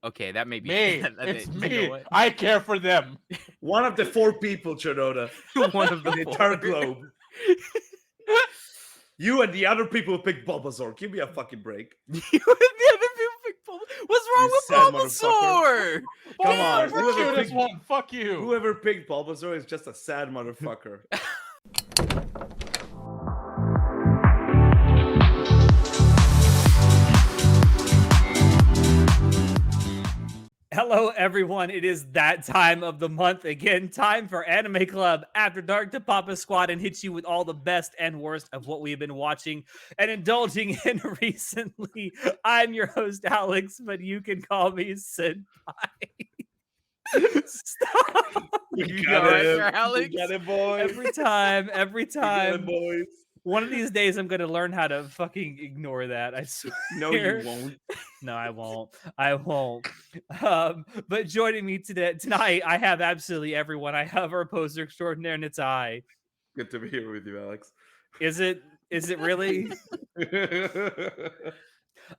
Okay, that may be Me. It's you me. know what? I care for them. One of the 4 people, Chinoda, One of in the the entire 4. globe. You and the other people who picked Bulbasaur. Give me a fucking break. You and the other people picked Bulbasaur. What's wrong You sad with Bulbasaur? Come on, Bulbasaur's the whoever cutest picked- one. Fuck you. Whoever picked Bulbasaur is just a sad motherfucker. Hello, everyone. It is that time of the month again. Time for Anime Club After Dark to pop a squad and hit you with all the best and worst of what we've been watching and indulging in recently. I'm your host, Alex, but you can call me Senpai. Stop. We got it there, Alex. We got it, boys. Every time. We got it, boys. One of these days, I'm going to learn how to fucking ignore that. I swear. No, you won't. No, I won't. But joining me tonight, I have absolutely everyone. I have our poster extraordinaire, Natai. Good to be here with you, Alex. Is it really?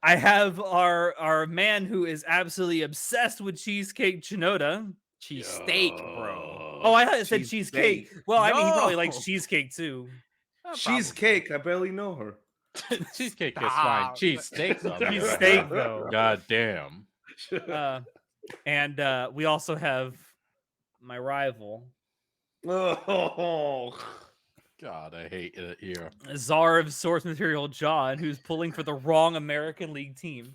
I have our man who is absolutely obsessed with cheesecake, Chinoda. Cheesesteak, bro. Oh, I said cheesecake. Well, I mean, he probably likes No. cheesecake too. Cheesecake. I barely know her. Cheesecake is fine. Stop. Cheesesteak's on there. Cheesesteak, though. God damn. And we also have my rival, Oh, God, I hate it here. Czar of source material, John, who's pulling for the wrong American League team.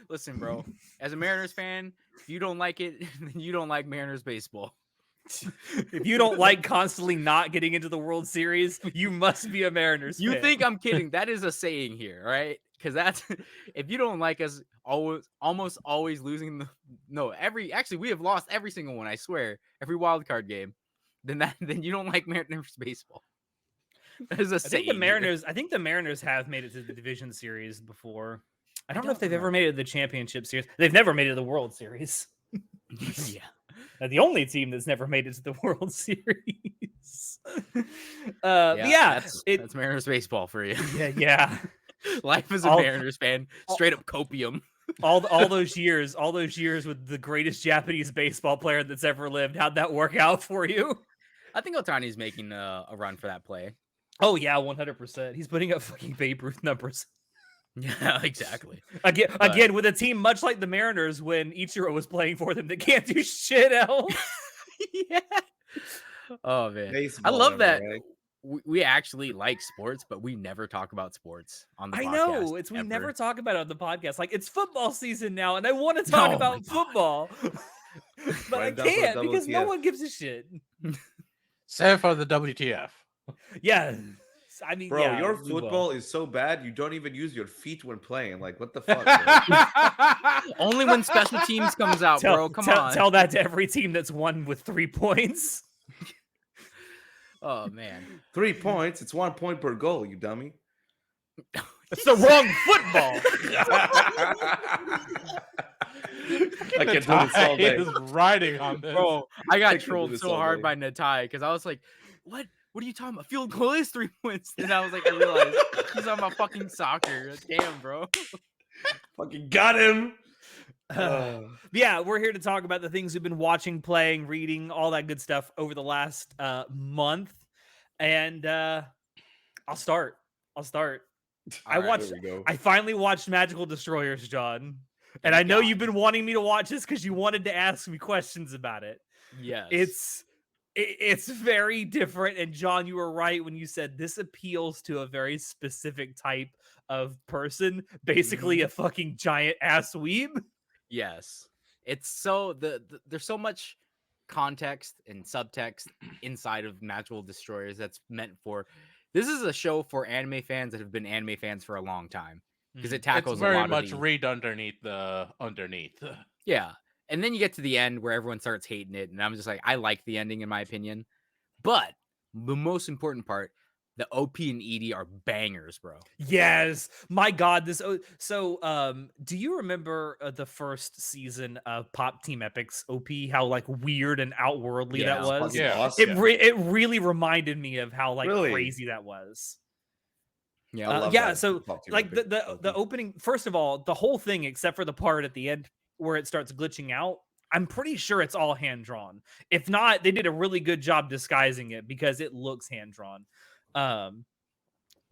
Listen, bro. As a Mariners fan, if you don't like it, then you don't like Mariners baseball. If you don't like constantly not getting into the World Series, you must be a Mariners You fan. think I'm kidding? That is a saying here, right? Because that's if you don't like us, almost always losing the actually we have lost every single one. I swear, every wild card game. Then you don't like Mariners baseball. That is a saying. I think the Mariners have made it to the division series before. I don't know if they've ever made it to the championship series. They've never made it to the World Series. Yeah. They're the only team that's never made it to the World Series. That's Mariners baseball for you. Yeah. Life as a Mariners fan, straight up copium. all those years with the greatest Japanese baseball player that's ever lived. How'd that work out for you? I think Otani's making a run for that play. Oh yeah, 100%. He's putting up fucking Babe Ruth numbers. Yeah, exactly. Again, with a team much like the Mariners when Ichiro was playing for them, they can't do shit else. Yeah. Oh man, Baseball, I love that. right? We actually like sports, but we never talk about sports on the podcast. I know we ever. never talk about it on the podcast. Like it's football season now, and I want to talk about football, but I can't because no one gives a shit. Save for the WTF. Yeah. I mean, Bro, yeah, your we will. football is so bad you don't even use your feet when playing. Like, what the fuck? Only when special teams comes out, bro. Come on. Tell that to every team that's won with 3 points. Oh man, 3 points. It's 1 point per goal, you dummy. It's the wrong football. I can do this all day. Is riding on this. bro. I got I can do trolled this so all hard day. by Natai because I was like, "What? What are you talking about? Field goal is 3 points." And I was like, I realized he's talking about fucking soccer. Damn, bro. Fucking got him. Yeah, we're here to talk about the things we've been watching, playing, reading, all that good stuff over the last month. And I'll start. I finally watched Magical Destroyers, John. And I know you've been wanting me to watch this because you wanted to ask me questions about it. Yes. It's very different. And John, you were right when you said this appeals to a very specific type of person, basically a fucking giant ass weeb. Yes. It's so there's so much context and subtext inside of Magical Destroyers that's meant for. This is a show for anime fans that have been anime fans for a long time because it tackles It's very a lot much of read underneath the underneath. Yeah. And then you get to the end where everyone starts hating it. And I'm just like, I like the ending in my opinion. But the most important part, the OP and ED are bangers, bro. Yes, my God. Do you remember the first season of Pop Team Epic's OP? How like weird and outworldly that was. Yeah. Awesome. It really reminded me of how like Really? crazy that was. Yeah. I love Yeah. that So Pop Team like Epic. the opening. First of all, the whole thing except for the part at the end where it starts glitching out, I'm pretty sure it's all hand drawn. If not, they did a really good job disguising it because it looks hand drawn.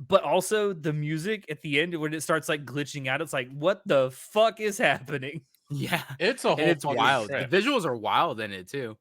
But also the music at the end when it starts like glitching out, it's like, what the fuck is happening? Yeah, It's a whole and it's fucking wild. trip. The visuals are wild in it too.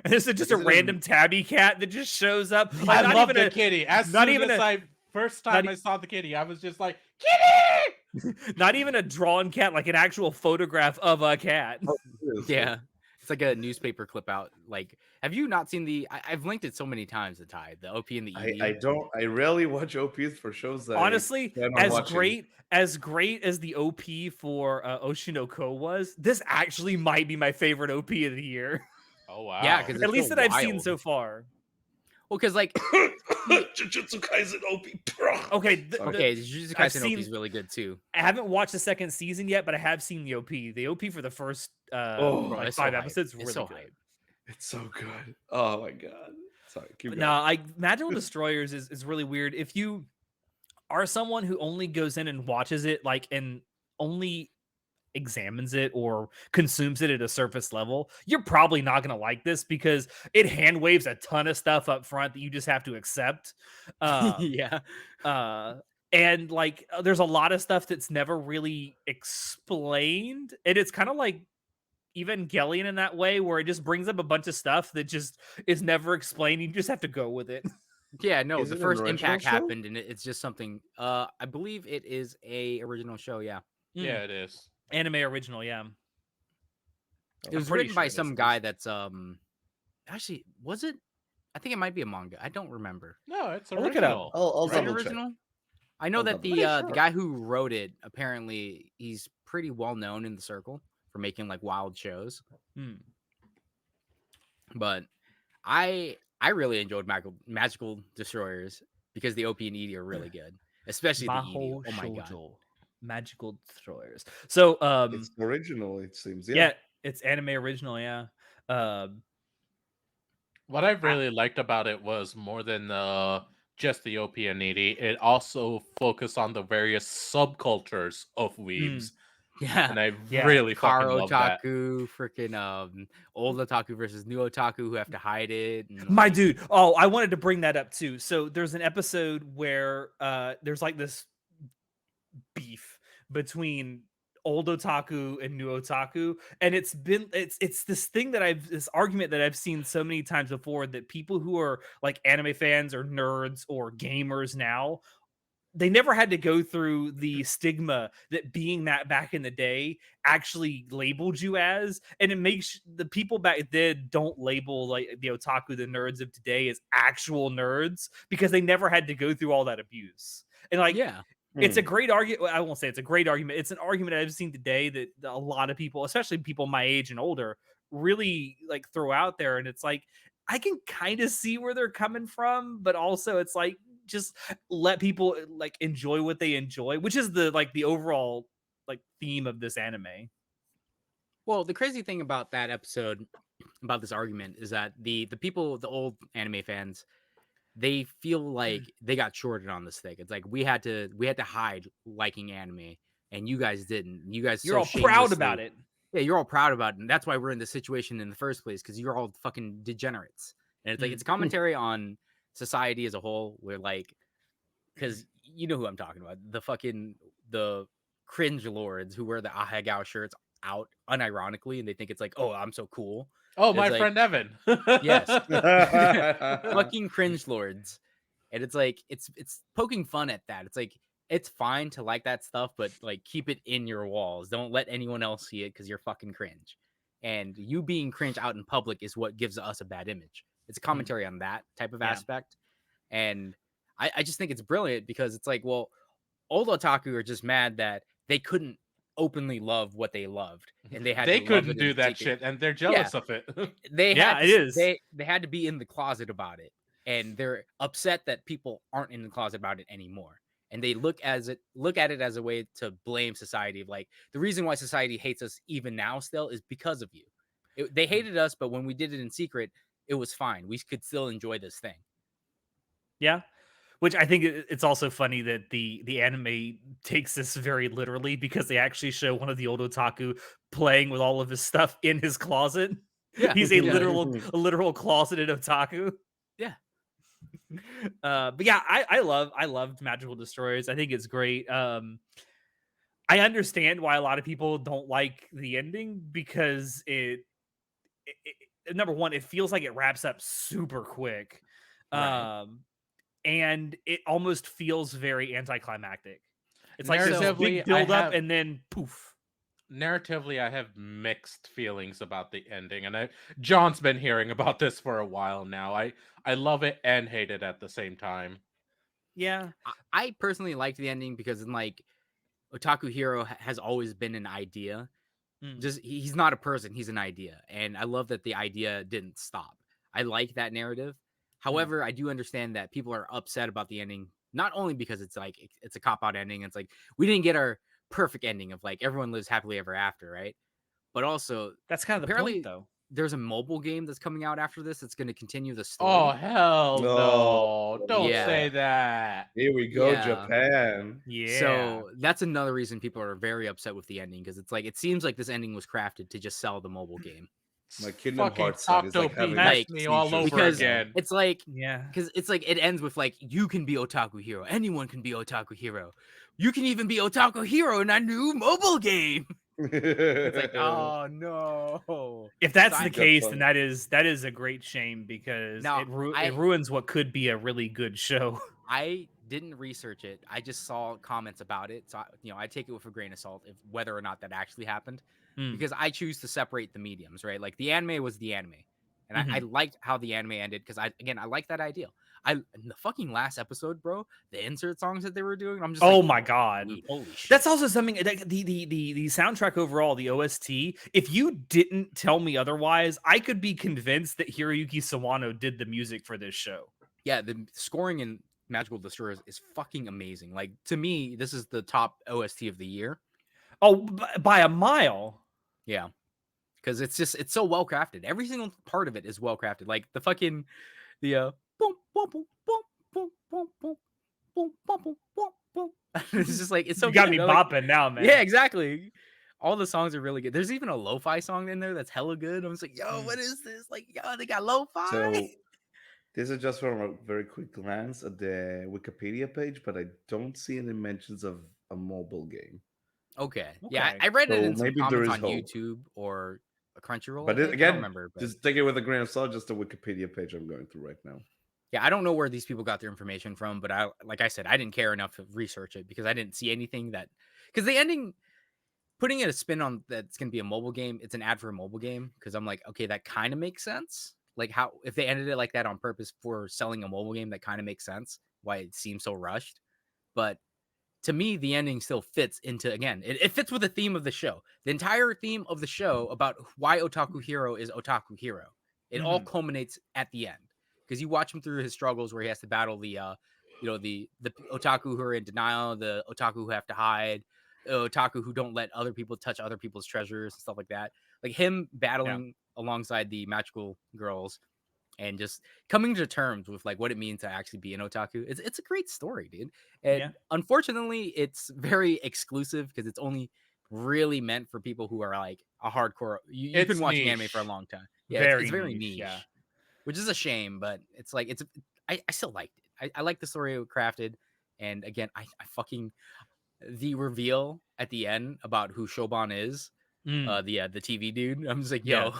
And this is just a Isn't it- random tabby cat that just shows up. I Like, love the kitty. As not soon even as a- I first not time e- I saw the kitty, I was just like, kitty! not even a drawn cat, like an actual photograph of a cat. Oh, it is, Yeah, it's like a newspaper clip out. Like, have you not seen the? I've linked it so many times. The tie, the OP and the ED. I don't. I rarely watch OPs for shows that. Honestly, I plan on watching. as great as the OP for Oshinoko was, this actually might be my favorite OP of the year. Oh, wow. Yeah, 'cause At it's least so that I've seen wild. so far. Well, because like, Jujutsu Kaisen OP. Okay, okay, Jujutsu I've Kaisen OP seen- is really good too. I haven't watched the second season yet, but I have seen the OP. The OP for the first Oh, Bro, like it's so 5 hype. episodes It's really so good. hype. It's so good. Oh my god. Sorry. Keep going. No, Magical Destroyers is really weird. If you are someone who only goes in and watches it, like, and only examines it or consumes it at a surface level, you're probably not going to like this because it hand waves a ton of stuff up front that you just have to accept. Yeah, And like, there's a lot of stuff that's never really explained, and it's kind of like Evangelion in that way, where it just brings up a bunch of stuff that just is never explained. You just have to go with it. yeah. No, Is the it an first original impact show? happened, and it's just something. I believe it is a original show. Yeah, Yeah, it is. Anime original, yeah. it was pretty written by sure it some is. guy that's Actually, was it? I think it might be a manga. I don't remember. No, it's I'll original. look it up. I'll Is it double check. original? I know I'll that double the check. the guy who wrote it apparently he's pretty well known in the circle for making like wild shows. Hmm. But I really enjoyed Magical Destroyers because the OP and ED are really good, especially the ED. Maho Oh my god. Shoujo. Magical Destroyers. So It's original. It seems. yeah, it's anime original, yeah. What I really liked about it was more than just the OP and ED, it also focused on the various subcultures of weebs. Yeah. And I Yeah. really Car fucking love that. otaku, freaking old otaku versus new otaku who have to hide it. And, My like, dude. Oh, I wanted to bring that up too. So there's an episode where there's like this beef between old otaku and new otaku, and it's this thing that this argument that I've seen so many times before, that people who are like anime fans or nerds or gamers now, they never had to go through the stigma that being that back in the day actually labeled you as, and it makes the people back then don't label like the otaku, the nerds of today, as actual nerds because they never had to go through all that abuse. And like, yeah. it's a great argument. I won't say it's a great argument. It's an argument I've seen today that a lot of people, especially people my age and older, really like throw out there. And it's like, I can kind of see where they're coming from, but also it's like, just let people like enjoy what they enjoy, which is the overall like theme of this anime. Well, the crazy thing about that episode, about this argument, is that the people, the old anime fans, they feel like they got shorted on this thing. It's like we had to hide liking anime, and you guys didn't. You guys You're so all proud shamelessly- about it. Yeah, you're all proud about it, and that's why we're in this situation in the first place, because you're all fucking degenerates. And it's like it's commentary on society as a whole. Where like, because you know who I'm talking about, the cringe lords who wear the Ahegao shirts out unironically, and they think it's like, oh, I'm so cool. Oh, It's my like- friend Evan. Yes. Fucking cringe lords. And it's like it's poking fun at that. It's like it's fine to like that stuff, but like keep it in your walls. Don't let anyone else see it because you're fucking cringe. And you being cringe out in public is what gives us a bad image. It's a commentary on that type of Yeah. aspect. And I just think it's brilliant because it's like, well, old otaku are just mad that they couldn't openly love what they loved. And they had They to love couldn't it in do that secret. shit, and they're jealous of it. They Yeah, had it is. They had to be in the closet about it, and they're upset that people aren't in the closet about it anymore. And they look at it as a way to blame society. Of like, the reason why society hates us even now still is because of you. They hated us, but when we did it in secret, it was fine. We could still enjoy this thing. Yeah. Which I think it's also funny that the anime takes this very literally because they actually show one of the old otaku playing with all of his stuff in his closet. Yeah, He's a yeah, literal closeted otaku. yeah. But yeah, I loved Magical Destroyers. I think it's great. I understand why a lot of people don't like the ending because number one, it feels like it wraps up super quick. Right. And it almost feels very anticlimactic. It's like there's this So- Narratively, big build up and then poof. narratively, I have mixed feelings about the ending, and John's been hearing about this for a while now. I love it and hate it at the same time. Yeah. I personally liked the ending because in like Otaku Hero has always been an idea. Mm. Just he's not a person, he's an idea. And I love that the idea didn't stop. I like that narrative. However, I do understand that people are upset about the ending, not only because it's like it's a cop-out ending, it's like we didn't get our perfect ending of like everyone lives happily ever after, right? But also That's kind of the apparently point, though. there's a mobile game that's coming out after this that's going to continue the Oh story. hell No. no! Don't Yeah. say that. Here we go, Yeah. Japan. Yeah. So that's another reason people are very upset with the ending because it's like it seems like this ending was crafted to just sell the mobile game. My Kingdom Fucking Hearts son is like Octopi having has like, me all seizures over because again. it's like Yeah. because it's like it ends with like you can be Otaku Hero, anyone can be Otaku Hero, you can even be Otaku Hero in a new mobile game. It's like oh no. If that's So the I- case, funny. then that is a great shame because Now, it I- ruins what could be a really good show. I didn't research it. I just saw comments about it. So, I take it with a grain of salt if whether or not that actually happened Mm. because I choose to separate the mediums, right? Like the anime was the anime. And I liked how the anime ended because I like that idea. In the fucking last episode, bro, the insert songs that they were doing, I'm just Oh like, my god. dude, holy shit. That's also something like the soundtrack overall, the OST. If you didn't tell me otherwise, I could be convinced that Hiroyuki Sawano did the music for this show. Yeah, the scoring in Magical Destroyers is fucking amazing. Like to me, this is the top OST of the year. Oh, by a mile. Yeah. Because it's so well crafted. Every single part of it is well crafted. Like the fucking boom boom boom boom boom boom boom boom boom boom boom boom. It's just like it's so You got good. me They're like, bopping now, man. yeah, exactly. All the songs are really good. There's even a lo-fi song in there that's hella good. I'm just like, yo, what is this? Like, yo, they got lo-fi. So this is just from a very quick glance at the Wikipedia page, but I don't see any mentions of a mobile game. Okay. Yeah, Okay. I read it So in some maybe there comments is on hope. YouTube or a Crunchyroll. But I think. I again, don't remember. But... just take it with a grain of salt. Just the Wikipedia page I'm going through right now. Yeah, I don't know where these people got their information from, but like I said, I didn't care enough to research it because I didn't see anything that because the ending putting it a spin on that's gonna be a mobile game, it's an ad for a mobile game. Because I'm like, okay, that kind of makes sense. Like how if they ended it like that on purpose for selling a mobile game, that kind of makes sense. Why it seems so rushed. But to me, the ending still fits into again, it fits with the theme of the show. The entire theme of the show about why Otaku Hero is Otaku Hero. It all culminates at the end. Because you watch him through his struggles where he has to battle the otaku who are in denial, the otaku who have to hide, the otaku who don't let other people touch other people's treasures and stuff like that. Like him battling alongside the magical girls and just coming to terms with like what it means to actually be an otaku. It's a great story, dude. And unfortunately, it's very exclusive because it's only really meant for people who are like a hardcore. You've been watching anime for a niche. long time. Yeah, it's very niche. Yeah. Which is a shame, but it's like I still liked it. I like the story crafted, and again, I fucking the reveal at the end about who Shoban is, the TV dude. I'm just like, yo,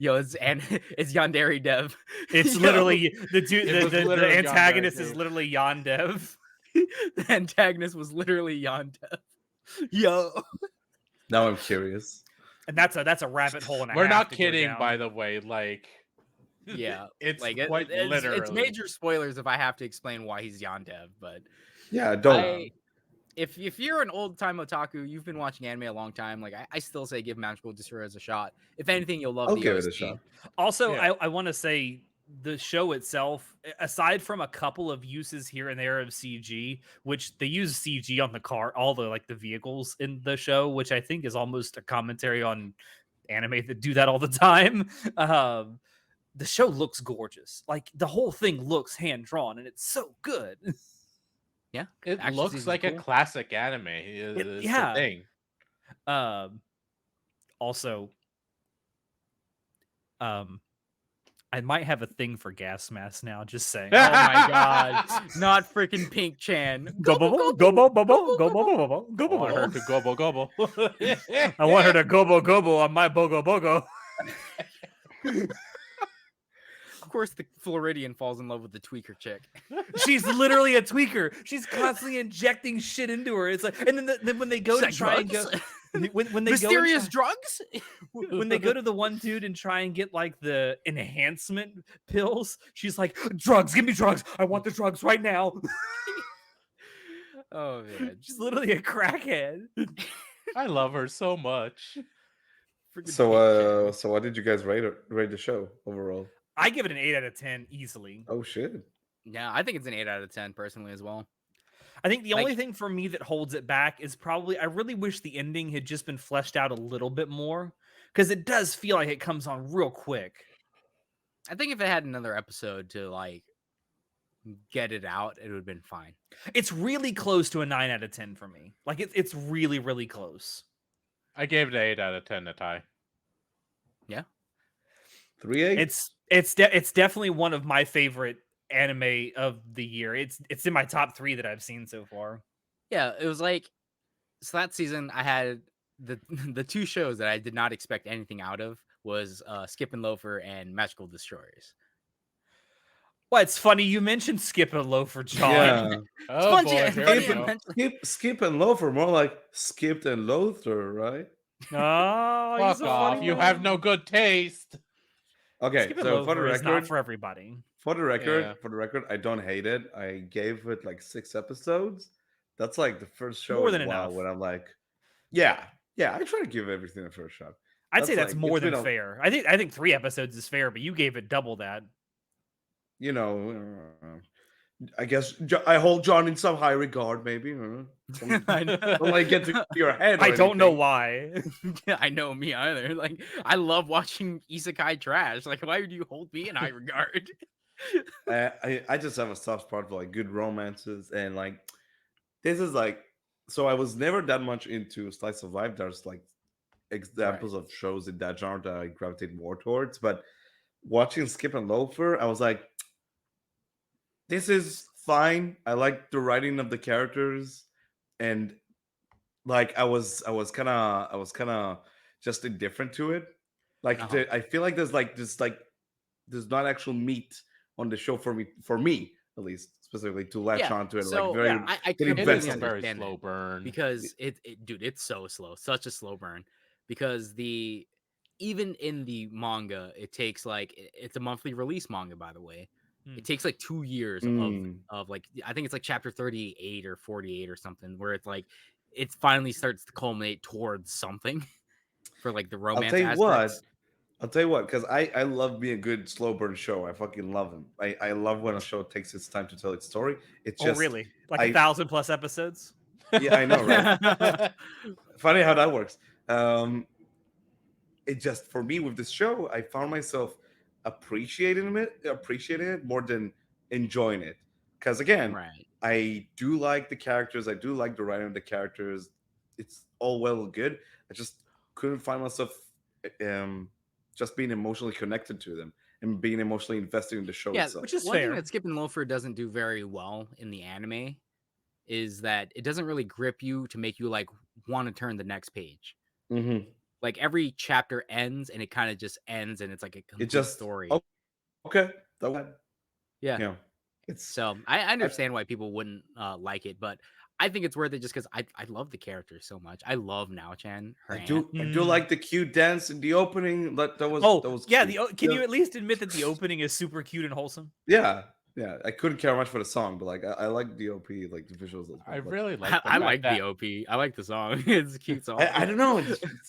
it's it's Yandere Dev. It's Yo. literally the dude. It was The literally antagonist Yandere, is dude. literally Yondev. The antagonist was literally Yandev. Yo, Now I'm curious. And that's a rabbit hole. And We're not kidding, by the way. Like, yeah, it's like quite literally. it's major spoilers if I have to explain why he's Yandev, but Yeah, don't. If you're an old time otaku, you've been watching anime a long time. Like I still say, give Magical Destroyers a shot. If anything, you'll love I'll the give it a OST. shot. Also, Yeah. I want to say the show itself, aside from a couple of uses here and there of CG, which they use CG on the car, all the like the vehicles in the show, which I think is almost a commentary on anime that do that all the time. The show looks gorgeous. Like the whole thing looks hand drawn, and it's so good. Yeah, It action looks scenes is like a cool. classic anime. Is the Yeah. thing. Also, I might have a thing for gas masks now. Just saying. Oh my god, not freaking Pink Chan. Go Gobble bubble, gobble, go bubble, go gobble bubble, gobble. go I want her bubble. to gobble gobble. I want her to gobo on my bogo bogo. Of course, the Floridian falls in love with the tweaker chick. She's literally a tweaker. She's constantly injecting shit into her. It's like, and then when they go Is to that try and go, drugs? when they Mysterious go and drugs? when they go to the one dude and try and get like the enhancement pills, she's like, drugs, give me drugs. I want the drugs right now. Oh man, She's literally a crackhead. I love her so much. freaking So, Pink Chan. so what did you guys rate the show overall? I give it an 8 out of 10 easily. Oh shit! Yeah, I think it's an 8 out of 10 personally as well. I think the only Like- thing for me that holds it back is probably I really wish the ending had just been fleshed out a little bit more, because it does feel like it comes on real quick. I think if it had another episode to like get it out, it would have been fine. It's really close to a 9 out of 10 for me. Like it's really, really close. I gave it an 8 out of 10 to tie. 3-8. It's definitely one of my favorite anime of the year. It's in my top 3 that I've seen so far. Yeah, it was like so that season I had the the two shows that I did not expect anything out of was Skip and Loafer and Magical Destroyers. Well, it's funny you mentioned Skip and Loafer, John. Yeah. Oh fun boy, to- here funny we to go. mention- Skip and Loafer, more like skipped and Loafer, right? Oh, he's Fuck a off! funny You one. have no good taste. Okay, Skip and so for the Loafer is not record, for everybody. Yeah. I don't hate it. I gave it like 6 episodes. That's like the first show More in than a while enough. when I'm like, yeah. I try to give everything a first shot. I'd say that's like, more it's been than a- fair. I think 3 episodes is fair, but you gave it double that. You know, I guess I hold John in some high regard, maybe. Don't I know. let it get to your head. Or I don't know anything. why. Yeah, I know, me either. Like, I love watching Isekai trash. Like, why would you hold me in high regard? I just have a soft spot for like good romances and like this is like so I was never that much into slice of life. There's like examples of shows in that genre that I gravitate more towards, but watching Skip and Loafer, I was like, this is fine. I like the writing of the characters, and like I was kind of just indifferent to it. Like Uh-huh. I feel like there's not actual meat on the show for me at least specifically to latch Yeah, onto it. so, like very yeah, I get It completely is a invested. very understand slow that burn. because dude, it's so slow, such a slow burn. Because even in the manga, it takes like it's a monthly release manga, by the way. It takes like 2 years Mm. of like I think it's like chapter 38 or 48 or something, where it's like it finally starts to culminate towards something for like the I'll romance tell you aspects. what, because I love me a good slow burn show. I fucking love them. I love when a show takes its time to tell its story. It's Oh, just really? Like I- 1,000 plus episodes? yeah, I know, right? Funny how that works. It just for me with this show, I found myself appreciating it more than enjoying it. Because again, Right. I do like the characters. I do like the writing of the characters. It's all well and good. I just couldn't find myself just being emotionally connected to them and being emotionally invested in the show Yeah, itself. Which is one fair. thing that Skip and Loafer doesn't do very well in the anime is that it doesn't really grip you to make you like want to turn the next page. Mhm. Like every chapter ends and it kind of just ends and it's like a complete It just story. okay. That one. Yeah. Yeah. It's So I understand why people wouldn't like it, but I think it's worth it just because I love the character so much. I love Nao-chan. Her I aunt. do like the cute dance in the opening. That was Oh, that was yeah. cute. Can you at least admit that the opening is super cute and wholesome? Yeah. I couldn't care much for the song, but like I like the OP, like the visuals. I but really like. I The fact like that, the OP. I like the song. It's a cute song. I don't know.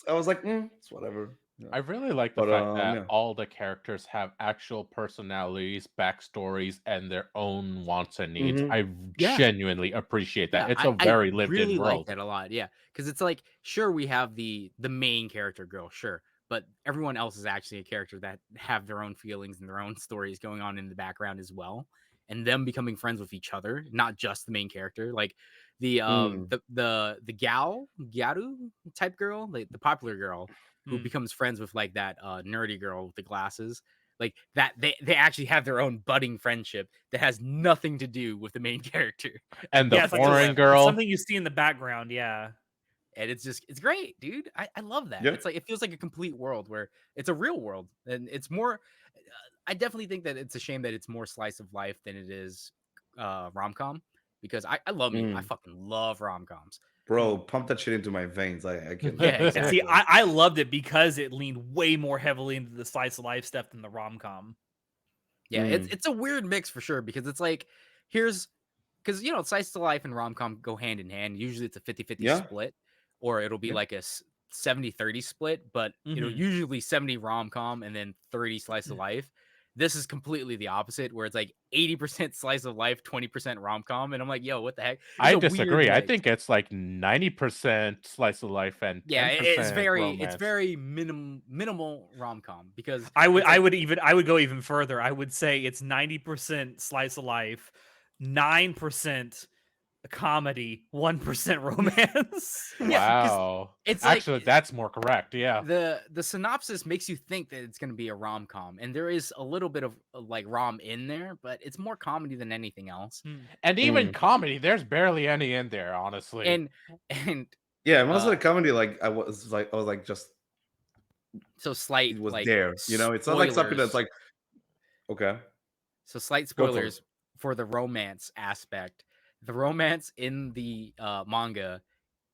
I was like, it's whatever. Yeah. I really like the But, fact that yeah. all the characters have actual personalities, backstories, and their own wants and needs. Mhm. I Yeah. genuinely appreciate that. Yeah, It's a very I lived really in like world. that a lot. Yeah, because it's like sure we have the main character girl, sure, but everyone else is actually a character that have their own feelings and their own stories going on in the background as well. and them becoming friends with each other, not just the main character. Like the Mm. Gyaru type girl, like the popular girl who Hmm. becomes friends with like that nerdy girl with the glasses. Like that they actually have their own budding friendship that has nothing to do with the main character And the Yeah, it's like foreign it's girl. something you see in the background. Yeah. and it's great, dude. I love that. Yeah. It's like it feels like a complete world where it's a real world, and it's more. I definitely think that it's a shame that it's more slice of life than it is rom com, because I love me. I Mm. fucking love rom coms. Bro, pump that shit into my veins. I can. Yeah, And exactly. see, I loved it because it leaned way more heavily into the slice of life stuff than the rom com. Yeah, Mm. it's a weird mix for sure, because it's like here's because slice of life and rom com go hand in hand. Usually it's a 50-50 Yeah. split, or it'll be Yeah. like a 70-30 split, but it'll Mhm. usually 70 rom com and then 30 slice of life. This is completely the opposite, where it's like 80% slice of life, 20% rom com, and I'm like, yo, what the heck? It's I a weird disagree. I mix. think it's like 90% slice of life and Yeah, it's 10% it's romance. very minimal rom com, because I it's like, would go even further. I would say it's 90% slice of life, 9% comedy, 1% romance. yeah, because Wow. it's like Actually, that's more correct. Yeah. the synopsis makes you think that it's going to be a rom-com, and there is a little bit of like rom in there, but it's more comedy than anything else. Hmm. And even Mm. comedy, there's barely any in there, honestly. And Yeah, most of the uh comedy, like I was like just so slight it was like there. It's not like something that's spoilers. like okay, So slight go for it. spoilers for the romance aspect. The romance in the manga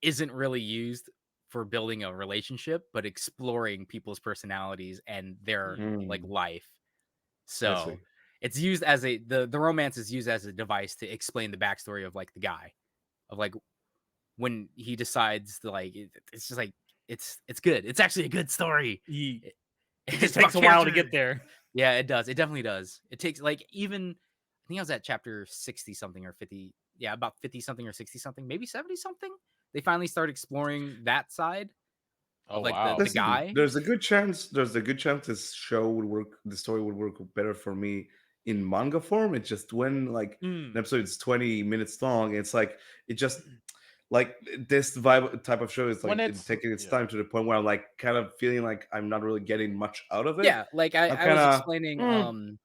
isn't really used for building a relationship, but exploring people's personalities and their like Mm. life. I see. So it's used as the romance is used as a device to explain the backstory of like the guy, of like when he decides to like it's just like it's good. It's actually a good story. Ye- It, It it's just about takes a while to get characters. there. Yeah, it does. It definitely does. It takes like even I think I was at chapter 60 something or 50. Yeah, about 50 something or 60 something, maybe 70 something. They finally start exploring that side Oh, of like the wow. Listen, guy. there's a good chance. There's a good chance this show would work. The story would work better for me in manga form. It's just when like Hmm. an episode is 20 minutes long. It's like it just like this vibe type of show is When like it's it's, taking its yeah. time to the point where I'm like kind of feeling like I'm not really getting much out of it. Yeah, like I'm I kind was of explaining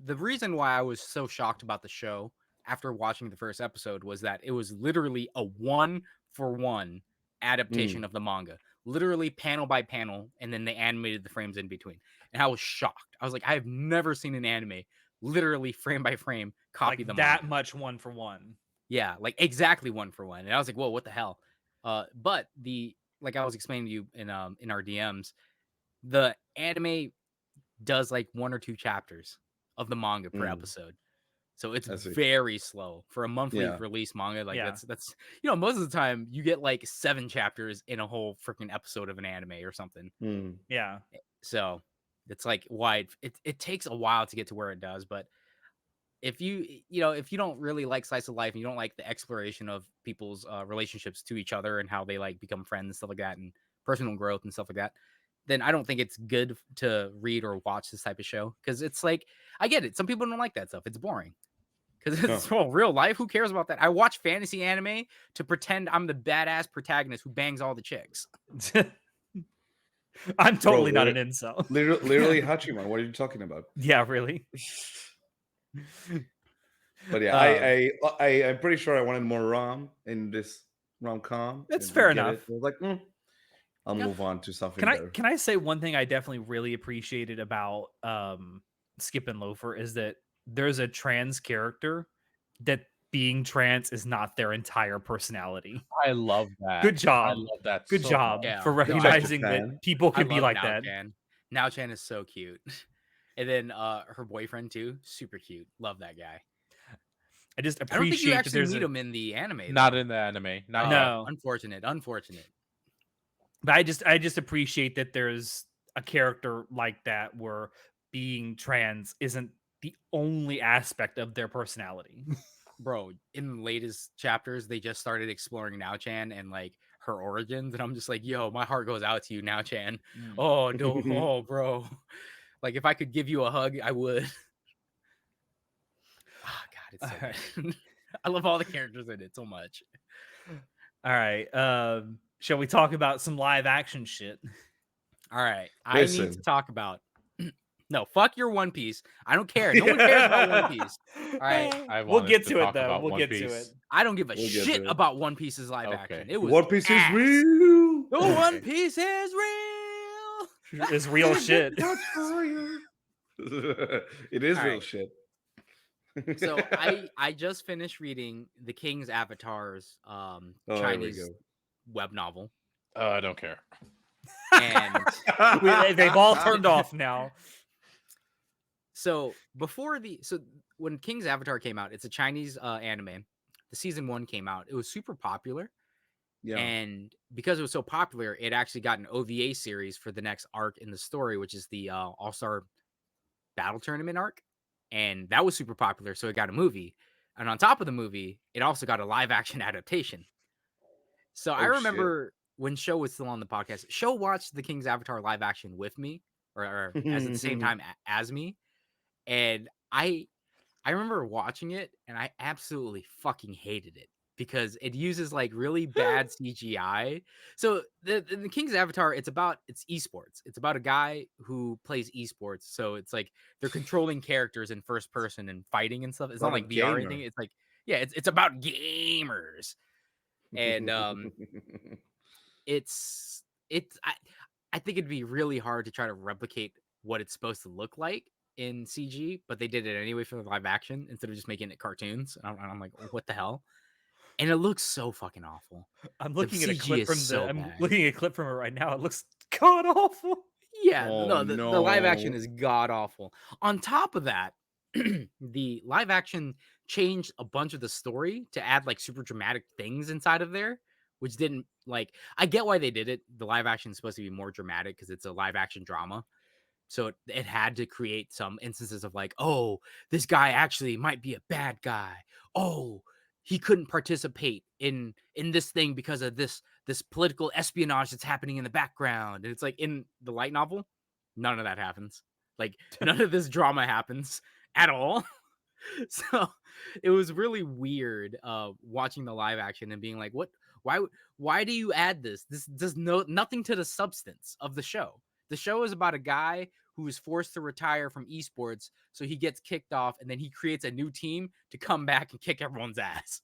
the reason why I was so shocked about the show after watching the first episode was that it was literally a 1-for-1 adaptation of the manga, literally panel by panel, and then they animated the frames in between. And I was shocked. I was like, I have never seen an anime literally frame by frame copy the Like that manga. much 1-for-1. Yeah, like exactly 1-for-1. And I was like, whoa, what the hell? But the like I was explaining to you in our DMs, the anime does like 1 or 2 chapters of the manga per mm, episode. So it's I see. very slow for a monthly Yeah. release manga. Like Yeah. that's most of the time you get like 7 chapters in a whole freaking episode of an anime or something. Mm, Yeah. So it's like wide. It takes a while to get to where it does, but if if you don't really like slice of life and you don't like the exploration of people's relationships to each other and how they like become friends and stuff like that and personal growth and stuff like that, then I don't think it's good to read or watch this type of show, because it's like I get it, some people don't like that stuff, it's boring because no. it's real life. Who cares about that? I watch fantasy anime to pretend I'm the badass protagonist who bangs all the chicks. I'm Bro, totally not an incel. literally Hachiman. What are you talking about? Yeah, really. But yeah, Um, I'm pretty sure I wanted more rom in this rom com. That's I fair didn't get it. enough. I was like, I'll Yeah. move on to something Can I better. can I say one thing I definitely really appreciated about Skip and Loafer is that there's a trans character that being trans is not their entire personality. I love that. Good I job. love that Good so job much. Yeah, for no, recognizing that Japan. people I can be love like Now that. Chan. Now Chan is so cute. And then her boyfriend too, super cute. Love that guy. I just I don't think you appreciate that actually there's meet a him in the anime Not though. in the anime. Not yet. no, Unfortunate. but I just appreciate that there's a character like that where being trans isn't the only aspect of their personality. Bro, in the latest chapters, they just started exploring Now Chan and like her origins, and I'm just like, yo, my heart goes out to you, Now Chan. Mm. Oh no, oh bro. Like if I could give you a hug, I would. it's so Alright. good. I love all the characters in it so much. All right. Shall we talk about some live action shit? All right, I need to Listen. talk about. No, fuck your One Piece. I don't care. No one cares about One Piece. All right, I We'll wanted get to to it talk though. about We'll One get to it. Piece. I don't give a We'll get shit to it. about One Piece's live Okay. action. It was One Piece is ass. real. The One Piece is real. It's real shit. It is All real right. shit. So I just finished reading the King's Avatar's Oh, there we Chinese go. web novel, I don't care. and They've all turned off now. so when King's Avatar came out, it's a Chinese anime. The season 1 came out. It was super popular, Yeah. and because it was so popular, it actually got an OVA series for the next arc in the story, which is the All-Star Battle Tournament arc, and that was super popular, so it got a movie. And on top of the movie, it also got a live action adaptation. So I Oh, shit. remember when Show was still on the podcast, Show watched the King's Avatar live action with me, or as at the same time as me, and I remember watching it, and I absolutely fucking hated it because it uses like really bad CGI. So the King's Avatar, it's esports. It's about a guy who plays esports. So it's like they're controlling characters in first person and fighting and stuff. It's not About a like VR or gamer. anything. It's like, yeah, it's about gamers. And I think it'd be really hard to try to replicate what it's supposed to look like in CG, but they did it anyway for the live action instead of just making it cartoons. And I'm like, what the hell? And it looks so fucking awful. I'm The looking at a CG clip is from so I'm bad. looking at a clip from it right now. It looks god awful. Yeah, Oh, no, the live action no. is god awful. On top of that, the live action changed a bunch of the story to add like super dramatic things inside of there, which didn't like. I get why they did it. The live action is supposed to be more dramatic because it's a live action drama. So it had to create some instances of like, oh, this guy actually might be a bad guy. Oh, he couldn't participate in this thing because of this political espionage that's happening in the background. And it's like in the light novel, none of that happens. Like none of this drama happens at all. So it was really weird watching the live action and being like, what why do you add this? This does nothing to the substance of the show. The show is about a guy who is forced to retire from esports, so he gets kicked off and then he creates a new team to come back and kick everyone's ass.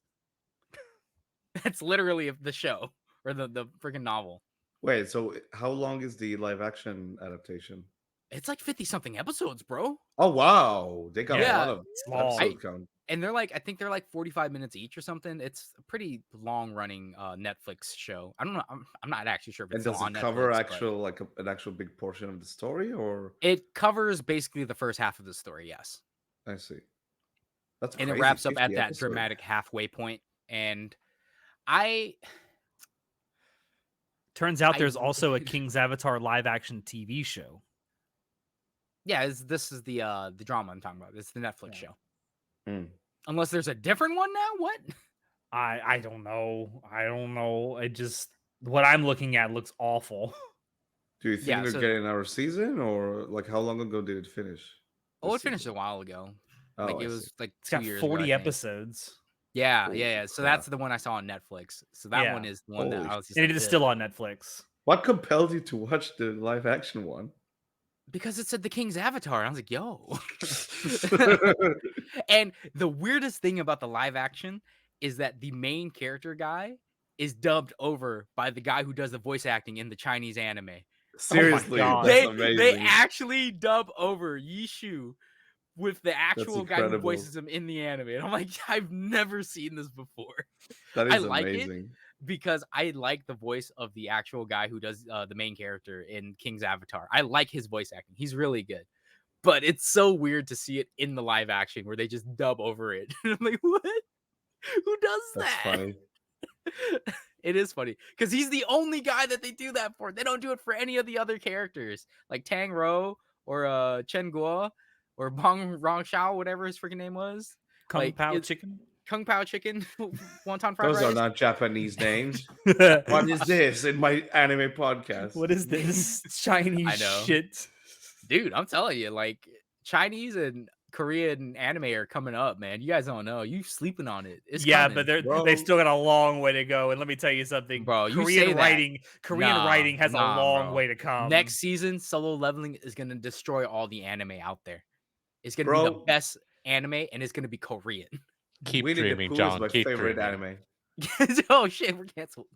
That's literally the show or the freaking novel. Wait, so how long is the live action adaptation? It's like 50 something episodes, bro. Oh wow, they got Yeah, a lot of it's long. episode count. And I think they're like 45 minutes each or something. It's a pretty long running Netflix show. I don't know. I'm not actually sure if And it's still does on it cover Netflix, but actual like an actual big portion of the story, or it covers basically the first half of the story. Yes. I see. That's And crazy. it wraps up 50 at that episodes. dramatic halfway point. And Turns out I there's really- also a King's Avatar live action TV show. yeah, this is the drama I'm talking about. It's the Netflix Yeah. show. Hmm. Unless there's a different one now. What? I don't know. I don't know. It just what I'm looking at looks awful. Do you think Yeah, they're so- getting another season, or like how long ago did it finish? Oh, this it finished season? a while ago. Oh, Like I it see. was like It's 2 got years ago, 40 I think. episodes. Yeah, Holy yeah. So crap. that's the one I saw on Netflix. So that Yeah. one is the one that Holy I was just And like, it is "Ugh." still on Netflix. What compelled you to watch the live action one? Because it said the King's Avatar. And I was like, yo. And the weirdest thing about the live action is that the main character guy is dubbed over by the guy who does the voice acting in the Chinese anime. Seriously, God. that's They amazing. actually dub over Yishu with the actual guy who incredible. voices him in the anime. And I'm like, I've never seen this before. That I is like it. amazing. Because I like the voice of the actual guy who does the main character in King's Avatar. I like his voice acting. He's really good. But it's so weird to see it in the live action where they just dub over it. I'm like, what? Who does That's that? funny. It is funny because he's the only guy that they do that for. They don't do it for any of the other characters like Tang Ro or Chen Guo or Bong Rongshao, whatever his freaking name was. Kung Like, Pao it's- Chicken. Kung Pao Chicken, Wonton Fried Those Rice. are not Japanese names. What is this in my anime podcast? What is this Chinese I know. shit? Dude, I'm telling you, like Chinese and Korean anime are coming up, man. You guys don't know. You sleeping on it. It's Yeah, coming. but they bro. still got a long way to go. And let me tell you something, Bro, you say that. Korean writing has a long Bro. way to come. Next season, Solo Leveling is gonna destroy all the anime out there. It's gonna be the Bro, best anime, and it's gonna be Korean. Keep Winnie the dreaming, Pooh is John. my Keep favorite dreaming. anime. Oh shit, we're canceled.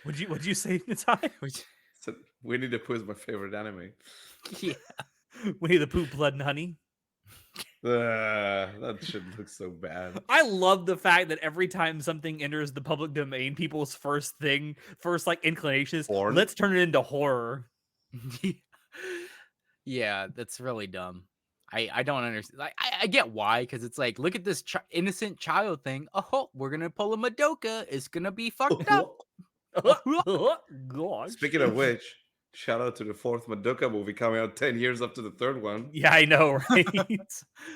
What'd you say, Natai? So Winnie the Pooh is my favorite anime. Yeah. Winnie the Pooh, Blood and Honey. That shit looks so bad. I love the fact that every time something enters the public domain, people's first like inclination is, Porn? let's turn it into horror. Yeah, that's really dumb. I don't understand. Like, I get why, because it's like, look at this innocent child thing. Oh, we're gonna pull a Madoka. It's gonna be fucked up. Gosh. Speaking of which, shout out to the fourth Madoka movie coming out 10 years after the third one. Yeah, I know, right?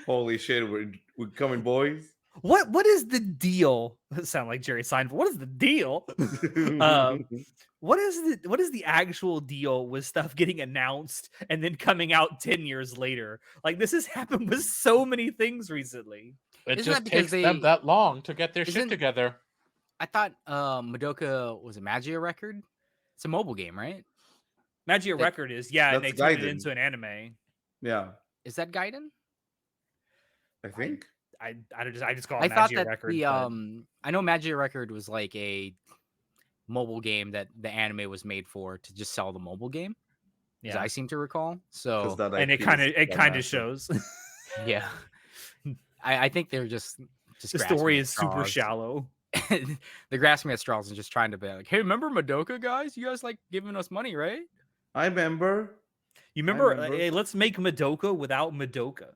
Holy shit, we're coming, boys. What is the deal? That sound like Jerry Seinfeld. What is the deal? What is the actual deal with stuff getting announced and then coming out 10 years later? Like, this has happened with so many things recently. It Isn't just that because takes them that long to get their shit Isn't- together. I thought Madoka was a Magia record. It's a mobile game, right? Magia That- Record is, and they that's turned it Gaiden. into an anime. Yeah, Is that Gaiden? I think. I just call I it thought Magia that Record. the but- I know Magia Record was like a mobile game that the anime was made for to just sell the mobile game, as yeah, I seem to recall. 'Cause So that and IP it kind is of massive. shows. yeah, I think they're just The grasping story at is super straws. shallow. They're grasping at straws and just trying to be like, hey, remember Madoka, guys? You guys like giving us money, right? I remember. You remember? remember. Hey, let's make Madoka without Madoka.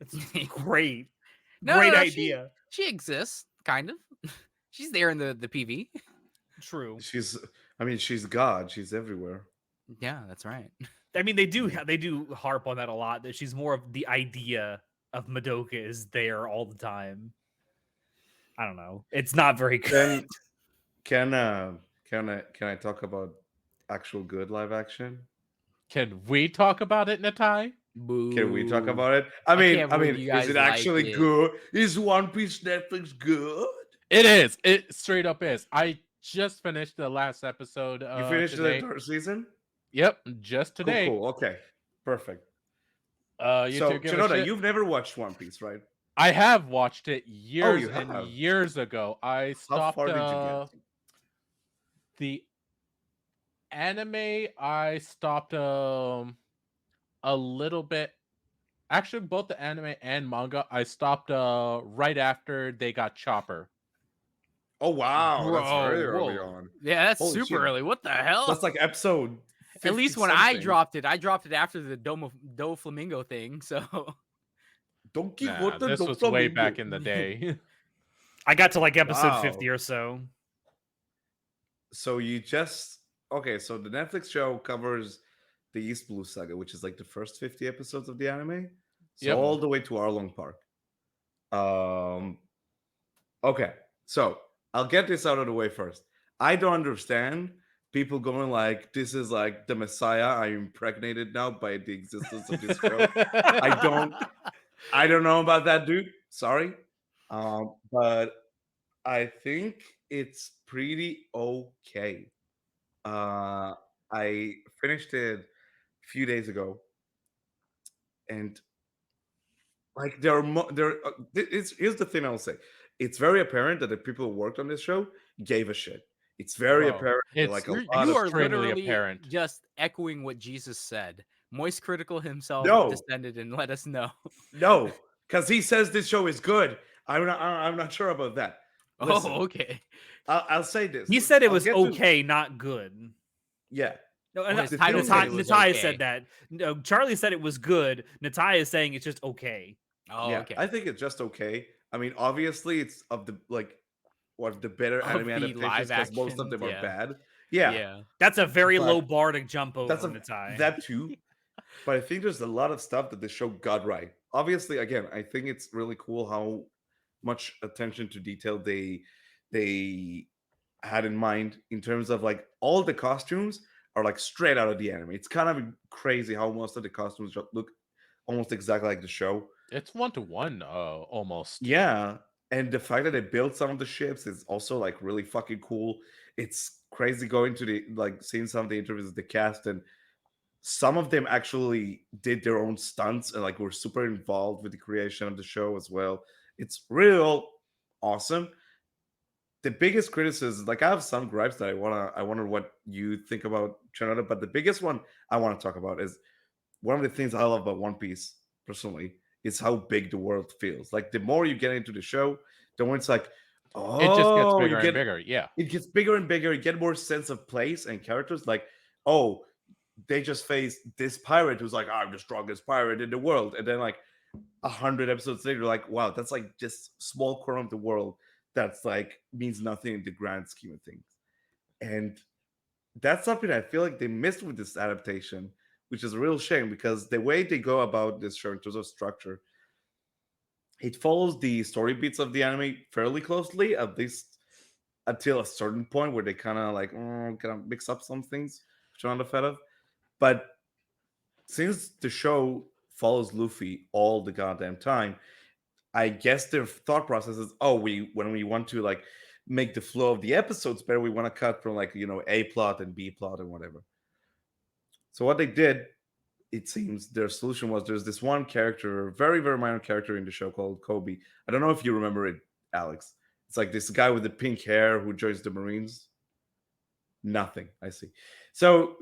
It's great. No, Great no, idea. She exists, kind of. She's there in the PV. True. She's God. She's everywhere. Yeah, that's right. I mean, they do harp on that a lot. That she's more of the idea of Madoka is there all the time. I don't know. It's not very good. Can I talk about actual good live action? Can we talk about it, Natai? Boo. Can we talk about it? I can't believe mean, you is guys it like actually it. good? Is One Piece Netflix good? It is. It straight up is. I just finished the last episode. You finished today. the third season? Yep, just today. Cool. Okay, perfect. You So, two give a Shinoda, shit? you've never watched One Piece, right? I have watched it years you and have? years ago. I How stopped far did you get? the anime. I stopped a little bit. Actually, both the anime and manga, I stopped right after they got Chopper. Oh wow, that's very Bro, early whoa. on. Yeah, that's Holy super shit. early. What the hell? That's like episode. At least 50 when I something. dropped it after the Do Flamingo thing. So Don Nah, Quixote this do was way Flamingo. back in the day. I got to like episode Wow. 50 or so. So you just okay? So the Netflix show covers the East Blue Saga, which is like the first 50 episodes of the anime, so Yep. all the way to Arlong Park. Okay, so I'll get this out of the way first. I don't understand people going like, "This is like the Messiah. I'm impregnated now by the existence of this show." I don't know about that, dude. Sorry, but I think it's pretty okay. I finished it a few days ago, and like here's the thing I'll say. It's very apparent that the people who worked on this show gave a shit. It's very Oh, apparent. that, it's like a you lot of are extremely literally apparent. just echoing what Jesus said. Moist Critical himself No. descended and let us know. no, because he says this show is good. I'm not sure about that. Listen, Oh, okay. I'll say this. He said it I'll was get to- okay, not good. Yeah, No, Oh, his the title thing said is- it was Natalia okay. said that. No, Charlie said it was good. Natalia is saying it's just okay. Oh, yeah. okay. I think it's just okay. I mean, obviously, it's of the the better Of anime the adaptations live because most of action, them yeah. are bad. Yeah, Yeah. That's a very But low bar to jump over, that's Natalia. that too. But I think there's a lot of stuff that the show got right. Obviously, again, I think it's really cool how much attention to detail they had in mind in terms of like all the costumes are like straight out of the anime. It's kind of crazy how most of the costumes look almost exactly like the show. It's 1-to-1, almost. Yeah, and the fact that they built some of the ships is also like really fucking cool. It's crazy going to the like seeing some of the interviews with the cast, and some of them actually did their own stunts and like were super involved with the creation of the show as well. It's real awesome. The biggest criticism, like I have some gripes that I wonder what you think about Chernobyl, but the biggest one I want to talk about is one of the things I love about One Piece personally is how big the world feels. Like the more you get into the show, the more it's like, It just gets oh, you bigger and get bigger. Yeah. it gets bigger and bigger. You get more sense of place and characters. Like, oh, they just faced this pirate who's like, I'm the strongest pirate in the world, and then like 100 episodes later, like, wow, that's like just small corner of the world that's like means nothing in the grand scheme of things. And that's something I feel like they missed with this adaptation, which is a real shame because the way they go about this show in terms of structure, it follows the story beats of the anime fairly closely, at least until a certain point where they kind of like kind of mix up some things, which I'm not a fan of. But since the show follows Luffy all the goddamn time, I guess their thought process is, oh, we when we want to like make the flow of the episodes better, we want to cut from like A plot and B plot and whatever. So what they did, it seems, their solution was there's this one character, very very minor character in the show called Kobe. I don't know if you remember it, Alex. It's like this guy with the pink hair who joins the Marines. Nothing. I see. So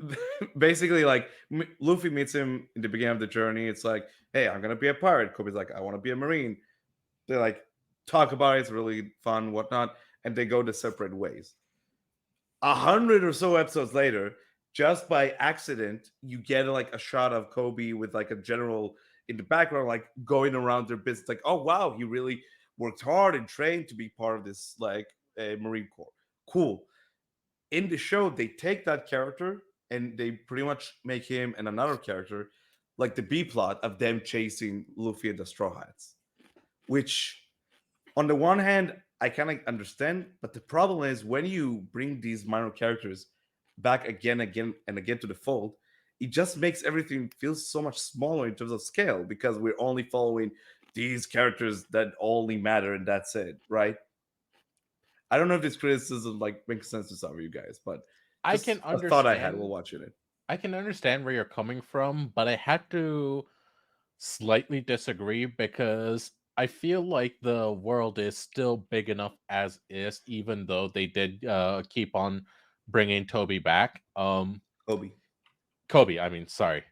basically, like Luffy meets him in the beginning of the journey. It's like, hey, I'm gonna be a pirate. Kobe's like, I want to be a Marine. They like talk about it. It's really fun, whatnot, and they go the separate ways. 100 or so episodes later, just by accident, you get like a shot of Kobe with like a general in the background, like going around their business. Like, oh wow, he really worked hard and trained to be part of this like Marine Corps. Cool. In the show, they take that character and they pretty much make him and another character like the B plot of them chasing Luffy and the Straw Hats, which on the one hand, I kind of understand, but the problem is when you bring these minor characters back again, and again to the fold, it just makes everything feel so much smaller in terms of scale because we're only following these characters that only matter and that's it, right? I don't know if this criticism like makes sense to some of you guys, but I just can a thought I had while understand watching it. I can understand where you're coming from, but I had to slightly disagree because I feel like the world is still big enough as is, even though they did keep on bringing Toby back. Kobe. Kobe, I mean, sorry.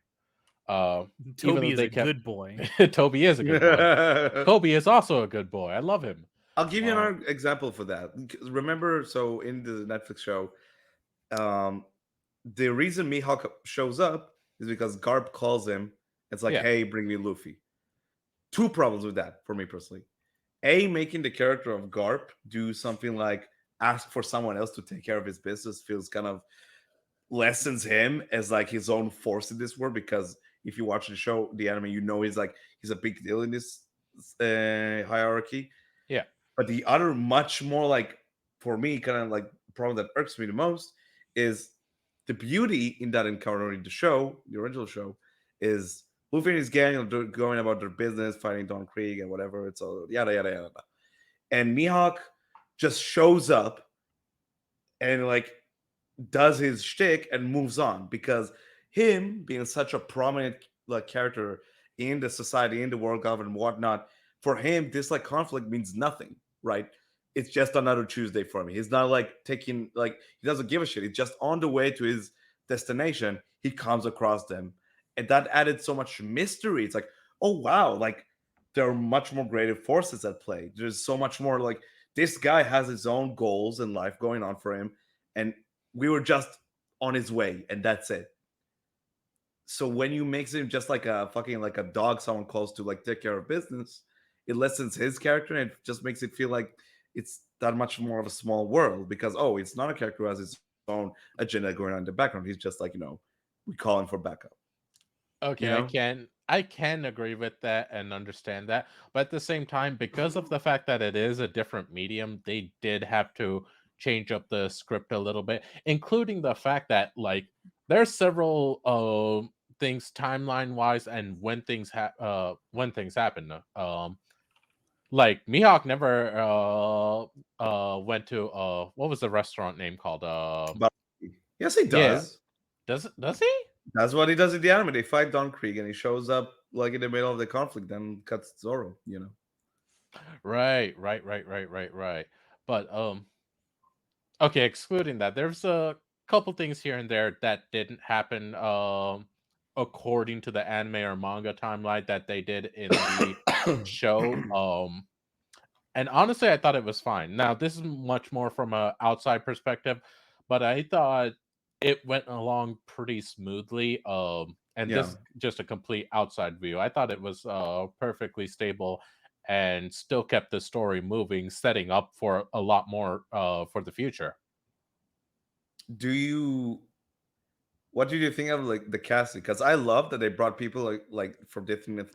Even Toby though is they a kept good boy. Toby is a good boy. Kobe is also a good boy. I love him. I'll give you Uh, another example for that. Remember, so in the Netflix show, um, the reason Mihawk shows up is because Garp calls him. It's like, yeah, hey, bring me Luffy. Two problems with that for me personally. A, making the character of Garp do something like ask for someone else to take care of his business feels kind of lessens him as like his own force in this world because if you watch the show, the anime, he's a big deal in this hierarchy. yeah. But the other much more like for me, kind of like problem that irks me the most is the beauty in that encounter in the show, the original show, is Luffy and his gang are going about their business, fighting Don Krieg and whatever. It's all yada yada yada. And Mihawk just shows up and like does his shtick and moves on because him being such a prominent like character in the society, in the world government, and whatnot, for him this like conflict means nothing, right? It's just another Tuesday for me. He's not like taking like he doesn't give a shit. He's just on the way to his destination. He comes across them, and that added so much mystery. It's like, oh wow, like there are much more creative forces at play. There's so much more like this guy has his own goals in life going on for him, and we were just on his way, and that's it. So when you make him just like a fucking like a dog someone calls to like take care of business, it lessens his character and it just makes it feel like it's that much more of a small world because oh, it's not a character who has his own agenda going on in the background. He's just like, we call him for backup, you Okay, know? I can agree with that and understand that, but at the same time, because of the fact that it is a different medium, they did have to change up the script a little bit, including the fact that like there's several things timeline wise and when things happen. Like Mihawk never went to what was the restaurant name called? But yes, he Yeah, does. does he? That's what he does in the anime. They fight Don Krieg, and he shows up like in the middle of the conflict, then cuts Zoro. You know. Right. But okay, excluding that, there's a couple things here and there that didn't happen according to the anime or manga timeline that they did in the show. And honestly, I thought it was fine. Now, this is much more from a outside perspective, but I thought it went along pretty smoothly. And this Yeah. is just a complete outside view. I thought it was perfectly stable and still kept the story moving, setting up for a lot more for the future. Do you? What did you think of like the casting? Because I love that they brought people like from different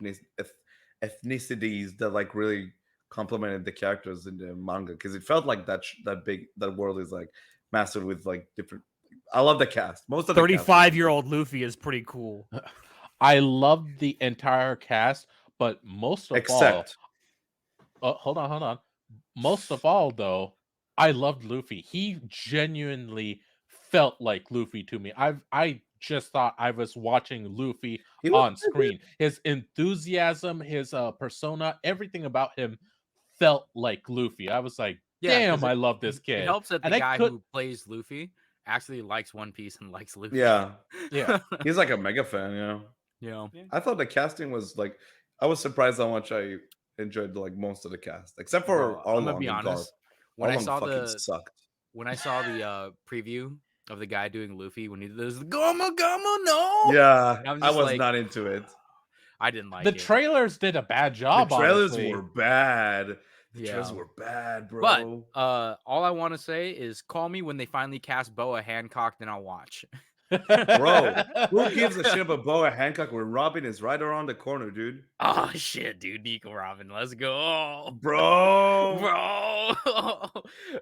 ethnicities that like really complemented the characters in the manga. Because it felt like that world is like mastered with like different. I love the cast. Most of the cast. 35-year-old Luffy is pretty cool. I loved the entire cast, but most of Except all, hold on. Most of all, though, I loved Luffy. He genuinely felt like Luffy to me. I just thought I was watching Luffy he was on screen. His enthusiasm, his persona, everything about him felt like Luffy. I was like, Yeah, damn, because I love this it kid. helps that the And I guy could, who plays Luffy actually likes One Piece and likes Luffy. yeah. yeah. He's like a mega fan. You know. You know, I thought the casting was like. I was surprised how much I enjoyed like most of the cast, except for bro, I'm gonna Arlong be and Garp. honest. When I Arlong saw fucking the sucked. preview of the guy doing Luffy when he does the Gama Gama no, Yeah, I'm I just was like, not into it. I didn't like The it. trailers did a bad The job, trailers honestly. were bad. The Yeah. trailers were bad, But bro. all I want to say is call me when they finally cast Boa Hancock, then I'll watch. Bro, who gives a shit about Boa Hancock when Robin is right around the corner, dude? Oh shit, dude, Nico Robin, let's go, Bro, bro. Are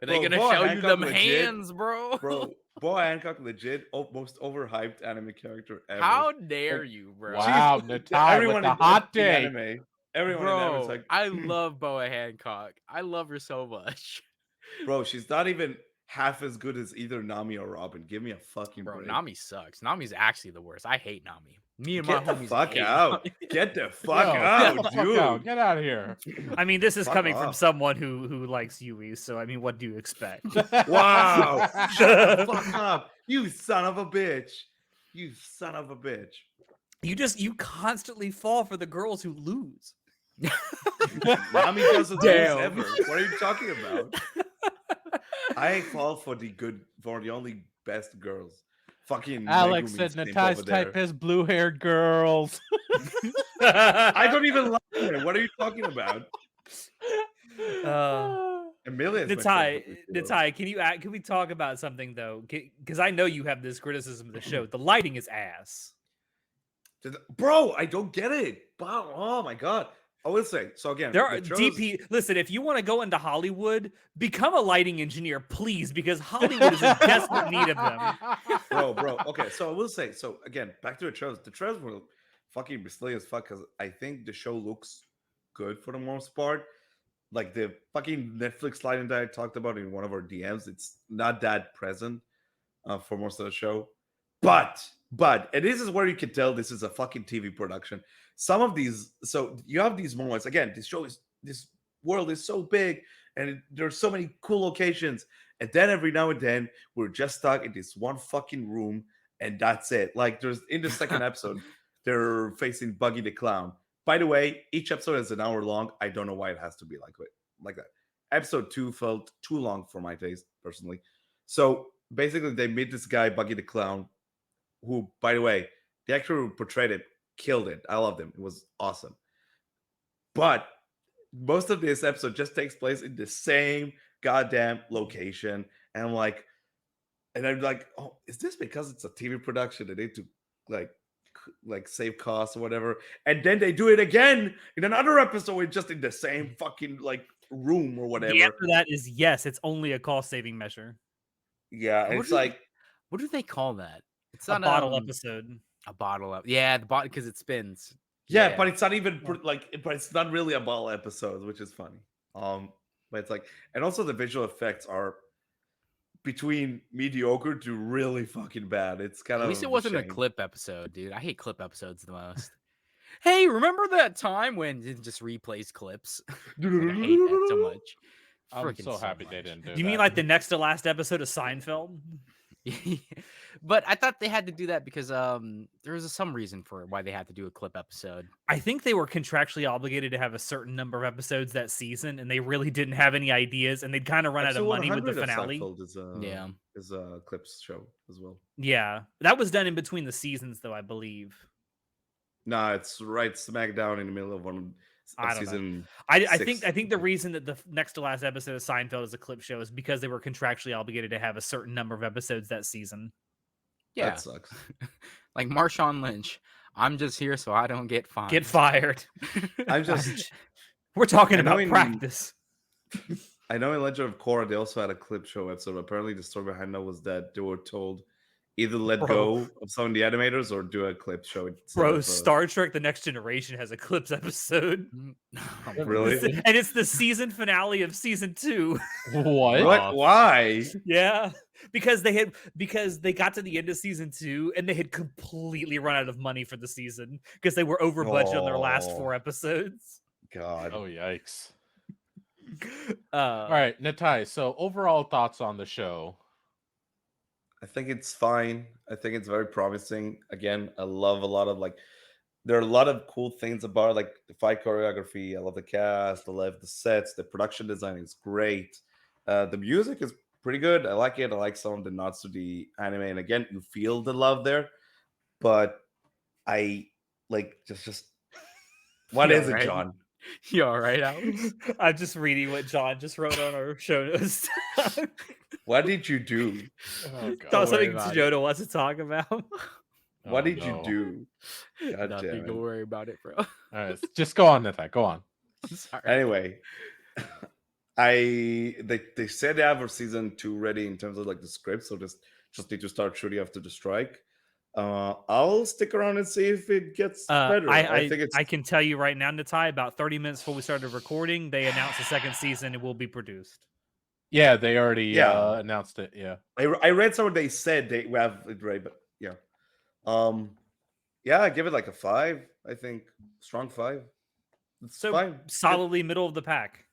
they Bro, gonna Boa show you Hancock them legit, hands, bro? bro. Boa Hancock legit, most overhyped anime character ever. How dare Like, you, bro? Wow, Natai with the hot in take. anime, everyone in anime is Bro, like, I love Boa Hancock. I love her so much. bro, she's not even half as good as either Nami or Robin. Give me a fucking Bro, break. Nami sucks. Nami's actually the worst. I hate Nami. Me and Get my the homies fuck hate out. Nami. Get the fuck Yo, out, get the fuck dude. out. Get out of here. I mean, this is Fuck coming from off. someone who likes Yui, so I mean, what do you expect? Wow. Shut the fuck up. You son of a bitch. You son of a bitch. You constantly fall for the girls who lose. Nami doesn't lose Damn. ever. What are you talking about? I fall for the only best girls. Fucking Alex Megumi said simp Natai's over there. type is blue-haired girls. I don't even like her. What are you talking about? Emilia is my favorite hero. Natai, can we talk about something though? Because I know you have this criticism of the show. The lighting is ass. Bro, I don't get it. Wow, oh my god. I will say, so again, There are the shows- DP. Listen, if you want to go into Hollywood, become a lighting engineer, please, because Hollywood is in desperate need of them. bro. Okay, so I will say, so again, back to the trailers. The trailers were fucking bristly as fuck because I think the show looks good for the most part. Like the fucking Netflix lighting that I talked about in one of our DMs, it's not that present for most of the show. But, and this is where you can tell this is a fucking TV production. Some of these, so you have these moments. Again, this world is so big, and there's so many cool locations. And then every now and then, we're just stuck in this one fucking room, and that's it. Like there's in the second episode, they're facing Buggy the Clown. By the way, each episode is an hour long. I don't know why it has to be like that. Episode 2 felt too long for my taste, personally. So basically, they meet this guy, Buggy the Clown, who, by the way, the actor who portrayed it killed it. I loved him. It was awesome. But most of this episode just takes place in the same goddamn location. And I'm like, oh, is this because it's a TV production? They need to like save costs or whatever. And then they do it again in another episode, just in the same fucking like room or whatever. The answer to that is yes. It's only a cost-saving measure. Yeah, What it's do- like What do they call that? It's A not bottle episode. A bottle of the bottle because it spins. Yeah, but it's not even Yeah. but it's not really a ball episode, which is funny. But it's like, and also the visual effects are between mediocre to really fucking bad. It's kind At least it of a wasn't a shame. clip episode, dude. I hate clip episodes the most. Hey, remember that time when it just replays clips? Like, I hate that so much. I'm Freaking so happy they much. didn't do You mean that. like the next to last episode of Seinfeld? But I thought they had to do that because there was some reason for why they had to do a clip episode. I think they were contractually obligated to have a certain number of episodes that season, and they really didn't have any ideas, and they'd kind of run out of Episode money with the 100 of finale. Seinfeld Yeah. is a clips show as well. Yeah, that was done in between the seasons, though, I believe. Nah, it's right smack down in the middle of one I of don't know. season. I six. think the reason that the next to last episode of Seinfeld is a clip show is because they were contractually obligated to have a certain number of episodes that season. Yeah. That sucks. Like Marshawn Lynch. I'm just here so I don't get fined. Get fired. I'm just. We're talking I know about in- practice. I know in Legend of Korra they also had a clip show episode. Apparently, the story behind that was that they were told either let Bro. go of some of the animators or do a clip show. instead Bro, of, Star Trek The Next Generation has a clips episode. Really? And it's the season finale of season 2. What? What? Why? Yeah. Because they got to the end of season 2 and they had completely run out of money for the season because they were over budget on their last 4 episodes. God. Oh, yikes. All All right, Natai, so overall thoughts on the show? I think it's fine. I think it's very promising. Again, I love a lot of there are a lot of cool things about it, like the fight choreography. I love the cast. I love the sets. The production design is great. The music is pretty good. I like it. I like some of the nods to the anime, and again, you feel the love there. But I like just what Yeah, is it, right. John? You all right, Alex? I'm just reading what John just wrote on our show notes. What did you do? Oh, God. Don't worry Something about it. Jodo wants to talk about. What Oh, did no. you do? God Nothing. damn Don't it. worry about it, bro. All right, just go on, Natai. Go on. I'm sorry. Anyway, they said they have a season 2 ready in terms of like the script, so just need to start shooting after the strike. I'll stick around and see if it gets better. I think it's I can tell you right now, Natai, about 30 minutes before we started recording, they announced the second season and will be produced. Yeah, they already Yeah. announced it. Yeah. I read somewhere they said they have it ready, but yeah. Yeah, I give it like a 5. I think strong 5. It's So fine. solidly middle of the pack.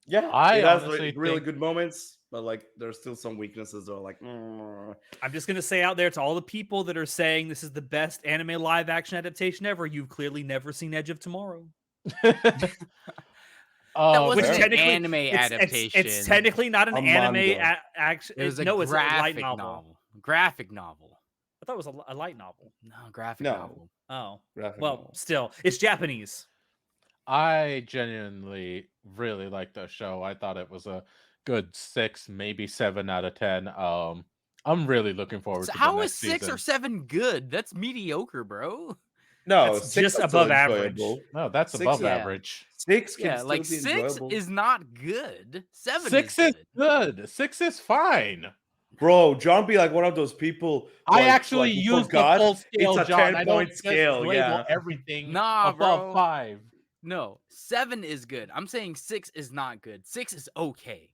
Yeah, I it has honestly really think- good moments, but like there's still some weaknesses that are like. I'm just going to say out there to all the people that are saying this is the best anime live action adaptation ever, you've clearly never seen Edge of Tomorrow. That wasn't Which an technically- anime It's adaptation. technically not an A anime manga. action. It was a no, it's a light graphic novel. novel. Graphic novel. I thought it was a light novel. No, graphic No. novel. Oh, graphic well, novel. still, it's Japanese. I genuinely really liked the show. I thought it was a good 6, maybe 7 out of 10. I'm really looking forward So to how the is next 6 season. or 7 good? That's mediocre, bro. No, That's 6 just is still above average. enjoyable. No, that's 6 above is- yeah. average. 6 can Yeah, still like be 6 enjoyable. is not good. 7 6 is is good. good. 6 is fine. Bro, John be like one of those people. I like- actually like, use the forgot full scale, it's a John. I don't 10-point just scale, label yeah. everything Nah, above bro. 5. No, 7 is good. I'm saying 6 is not good. 6 is okay.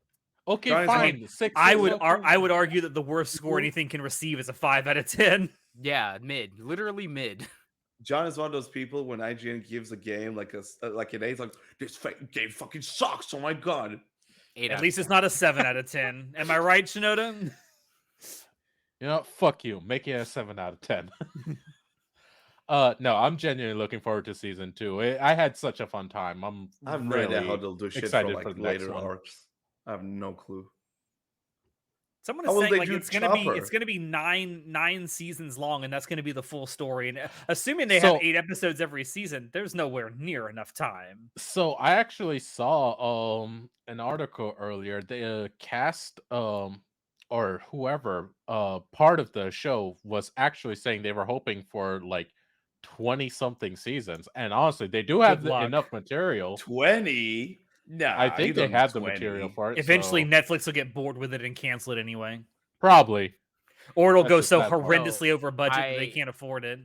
Okay, Johnny's fine. 6 I is would okay. I would argue that the worst score anything can receive is a 5 out of 10. Yeah, mid. Literally mid. John is one of those people when IGN gives a game like an 8, it's like this game fucking sucks. Oh my god. 8 At out least of it's 10. not a 7 out of 10. Am I right, Shinoda? You know, fuck you. Make it a 7 out of 10. No, I'm genuinely looking forward to season 2. I had such a fun time. I'm I have no really idea how they'll do shit for excited like for the next later one. arcs. I have no clue. Someone How is will saying they like do it's Chopper? gonna be nine seasons long, and that's gonna be the full story. And assuming they So- have 8 episodes every season, there's nowhere near enough time. So I actually saw an article earlier. The cast or whoever part of the show was actually saying they were hoping for like 20 something seasons. And honestly, they do have Good luck. enough material. 20? Nah, I you think they don't have do the material 20. for it. Eventually, so- Netflix will get bored with it and cancel it anyway, probably. or it'll That's go the so sad part. horrendously over budget that they I- can't afford it.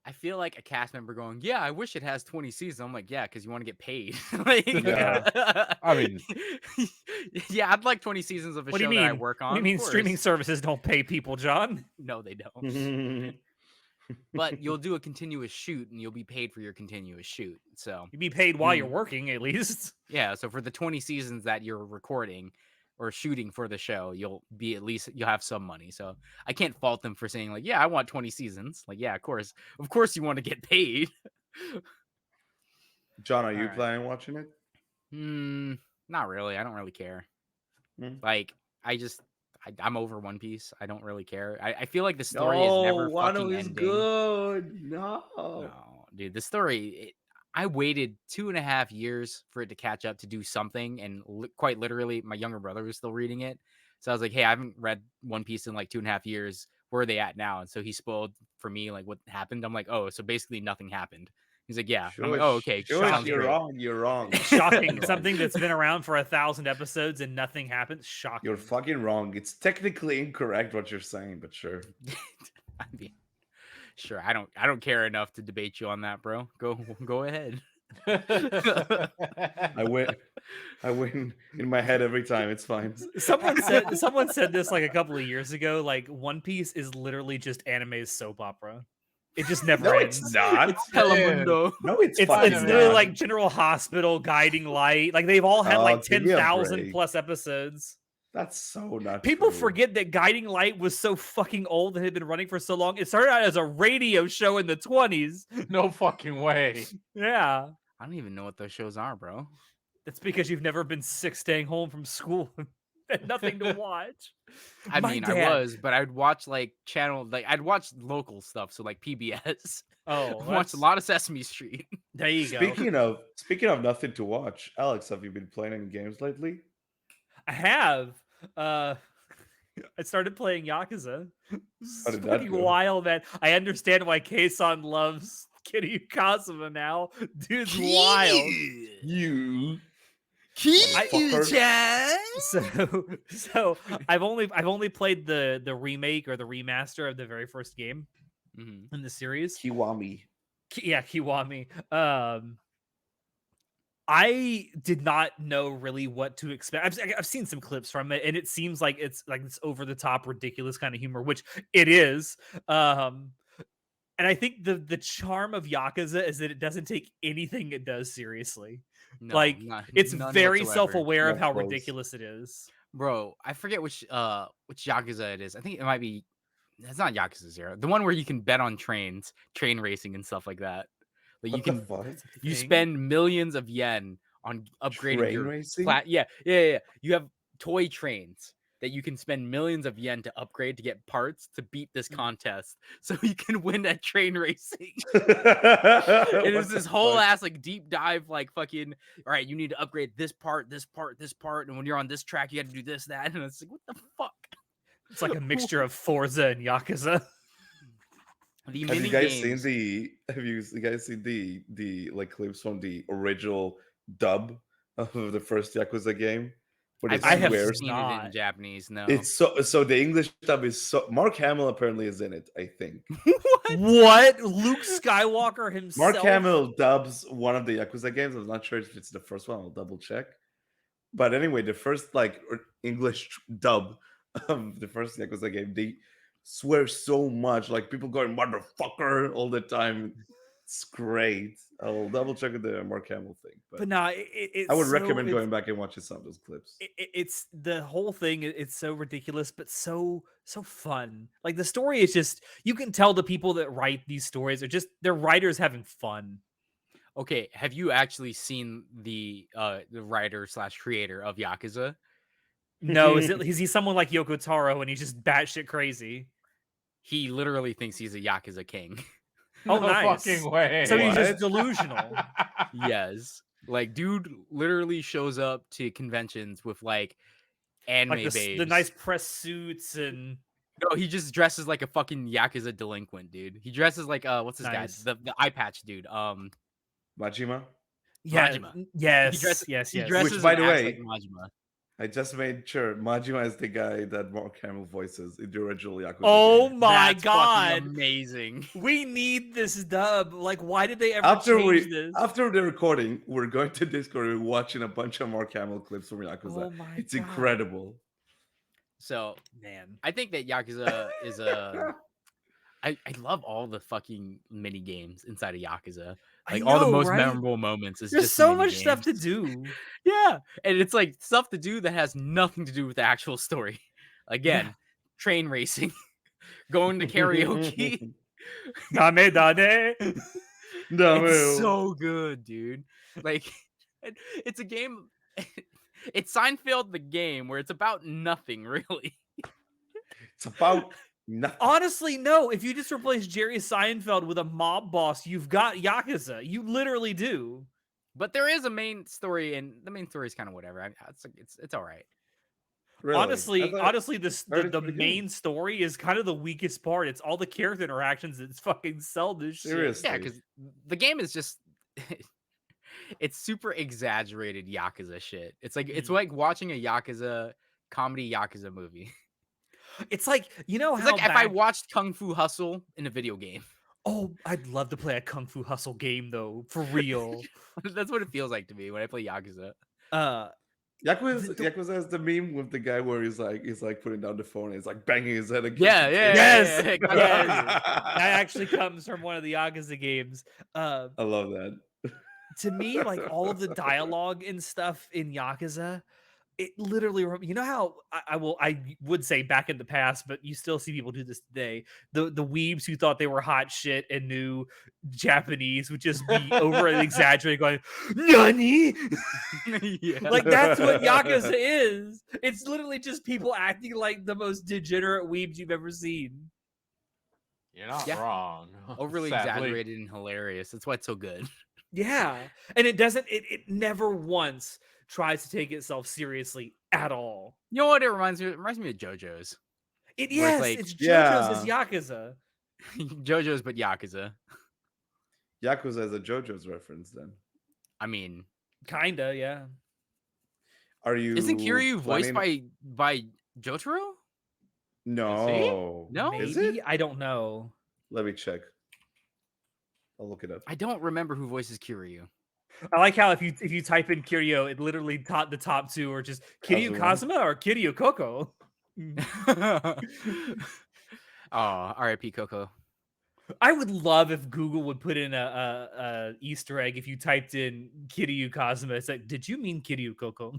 I feel like a cast member going, "Yeah, I wish it has 20 seasons." I'm like, "Yeah, because you want to get paid." Like, Yeah. I mean, yeah, I'd like 20 seasons of a What do you show that I mean? work What do on. you Of mean streaming course, services don't pay people, John? no, they don't. But you'll do a continuous shoot, and you'll be paid for your continuous shoot. So You'd be paid while you're Mm. working, at least. yeah, so for the 20 seasons that you're recording or shooting for the show, you'll have some money. So I can't fault them for saying like, yeah, I want 20 seasons. Like, yeah, of course, you want to get paid. John, are All you right. planning on watching it? Not really. I don't really care. Mm. Like, I'm over One Piece. I don't really care. I feel like the story is No, never Wano fucking is ending. good. No. No, dude, the story. I waited 2.5 years for it to catch up to do something, and quite literally, my younger brother was still reading it. So I was like, "Hey, I haven't read One Piece in like 2.5 years. Where are they at now?" And so he spoiled for me like what happened. I'm like, "Oh, so basically nothing happened." He's like, "Yeah," and I'm like, "Oh, Shush. okay, Shush, sounds you're great." wrong. You're wrong. Shocking. You're wrong. Something that's been around for 1,000 episodes and nothing happens. Shocking. You're fucking wrong. It's technically incorrect what you're saying, but sure. I mean, sure, I don't care enough to debate you on that, bro. Go ahead. I win. I win in my head every time. It's fine. Someone said this like a couple of years ago. Like One Piece is literally just anime's soap opera. It just never No, ends. it's not. It's Telemundo. No, it's It's fucking literally not. like General Hospital, Guiding Light. Like they've all had Oh, like give me a 10,000 break. plus episodes. That's so not People true. forget that Guiding Light was so fucking old and had been running for so long. It started out as a radio show in the 20s. no fucking way. Yeah. I don't even know what those shows are, bro. That's because you've never been sick staying home from school and nothing to watch. I My mean, dad- I was, but I'd watch I'd watch local stuff, so like PBS. Oh, I watched a that's- lot of Sesame Street. There you go. Speaking of nothing to watch, Alex, have you been playing any games lately? I have. I started playing Yakuza. It's How did that fucking go? wild, man. I understand why Kason loves Kiryu Kazuma now. Dude's wild. You. Kiryu-chan! So I've only played the remake or the remaster of the very first game Mhm. in the series. Kiwami. Kiwami. I did not know really what to expect. I've seen some clips from it, and it seems like it's over the top, ridiculous kind of humor, which it is. And I think the charm of Yakuza is that it doesn't take anything it does seriously. No, Like it's none very whatsoever. self-aware of Not how close. ridiculous it is. Bro, I forget which Yakuza it is. I think it might be. It's not Yakuza 0. The one where you can bet on train racing and stuff like that. Like you What the can fuck? you thing. spend millions of yen on upgrading Train your racing? Yeah. You have toy trains that you can spend millions of yen to upgrade to get parts to beat this contest, so you can win at train racing. It is this whole ass like deep dive, like fucking. All right, you need to upgrade this part, and when you're on this track, you have to do this, that, and it's like, what the fuck? It's like a mixture of Forza and Yakuza. The Have mini you guys seen games. the like clips from the original dub of the first Yakuza game? Where they I have swear- seen it not. in Japanese. No, It's so the English dub is so Mark Hamill apparently is in it, I think. What? Luke Skywalker himself? Mark Hamill dubs one of the Yakuza games. I'm not sure if it's the first one. I'll double check. But anyway, the first like English dub of the first Yakuza game, they swear so much, like people going motherfucker all the time. It's great. I'll double check with the Mark Hamill thing, But nah, it's I would so- recommend it's- going back and watching some of those clips. It's the whole thing. It's so ridiculous, but so fun. Like the story is just you can tell the people that write these stories are just they're writers having fun. okay. Have you actually seen the writer / creator of Yakuza? No, is he someone like Yoko Taro and he's just batshit crazy? He literally thinks he's a Yakuza king. Oh, no nice. fucking way. So he's just What? delusional. Yes, like dude literally shows up to conventions with like anime Like babes. the nice press suits and No, he just dresses like a fucking Yakuza delinquent, dude. He dresses like what's his Nice. guy? The eye patch dude. Majima. yeah, Majima. yes, He dresses- yes, He yes. dresses Which, by and the acts way- like Majima. I just made sure Majima is the guy that Mark Hamill voices in the original Yakuza Oh game. my That's fucking god. amazing. We need this dub. Like, why did they ever After change this? after the recording, we're going to Discord and watching a bunch of Mark Hamill clips from Yakuza. Oh my It's god. incredible. So Man. I think that Yakuza is a. I love all the fucking mini games inside of Yakuza. I Like all the know, most right? memorable moments is There's just the so mini much stuff to games. do. Yeah, and it's like stuff to do that has nothing to do with the actual story. Again, train racing, going to karaoke. Dame dane. It's so good, dude. Like, it's a game. It's Seinfeld the game where it's about nothing really. It's about nothing. Honestly, no. If you just replace Jerry Seinfeld with a mob boss, you've got Yakuza. You literally do. But there is a main story, and the main story is kind of whatever. It's all right. Really. I Honestly, thought- honestly, heard it's the pretty good. main story is kind of the weakest part. It's all the character interactions that fucking sell this shit. Seriously. Yeah, because the game is just it's super exaggerated Yakuza shit. It's like watching a Yakuza comedy Yakuza movie. It's like, you know It's how like if I back- watched Kung Fu Hustle in a video game. Oh, I'd love to play a Kung Fu Hustle game though, for real. That's what it feels like to me when I play Yakuza. Yakuza is the meme with the guy where he's like putting down the phone and he's like banging his head against Yeah, the yeah, table. Yes, yeah, yes. That actually comes from one of the Yakuza games. I love that. To me, like all of the dialogue and stuff in Yakuza, it literally, you know how I would say back in the past, but you still see people do this today. The weebs who thought they were hot shit and knew Japanese would just be over and exaggerating, going "Nani?" yeah. Like that's what Yakuza is. It's literally just people acting like the most degenerate weebs you've ever seen. You're not Yeah. wrong. Overly Sadly. exaggerated and hilarious. That's why it's so good. Yeah, and it doesn't. It never once tries to take itself seriously at all. You know what it reminds me? It reminds me of JoJo's. It Where it's yes, like- it's JoJo's as Yakuza. JoJo's, but Yakuza. Yakuza is a JoJo's reference then. I mean, Kinda, yeah. Are you isn't Kiryu voiced planning- by Jotaro? No. No? Is Maybe? it? I don't know. Let me check. I'll look it up. I don't remember who voices Kiryu. I like how if you type in Kiryu, it literally the top two are just Kiryu Kazuma. Kazuma or Kiryu Koko. Oh, R.I.P. Coco. I would love if Google would put in a Easter egg if you typed in Kiryu Kazuma. It's like, did you mean Kiryu Koko?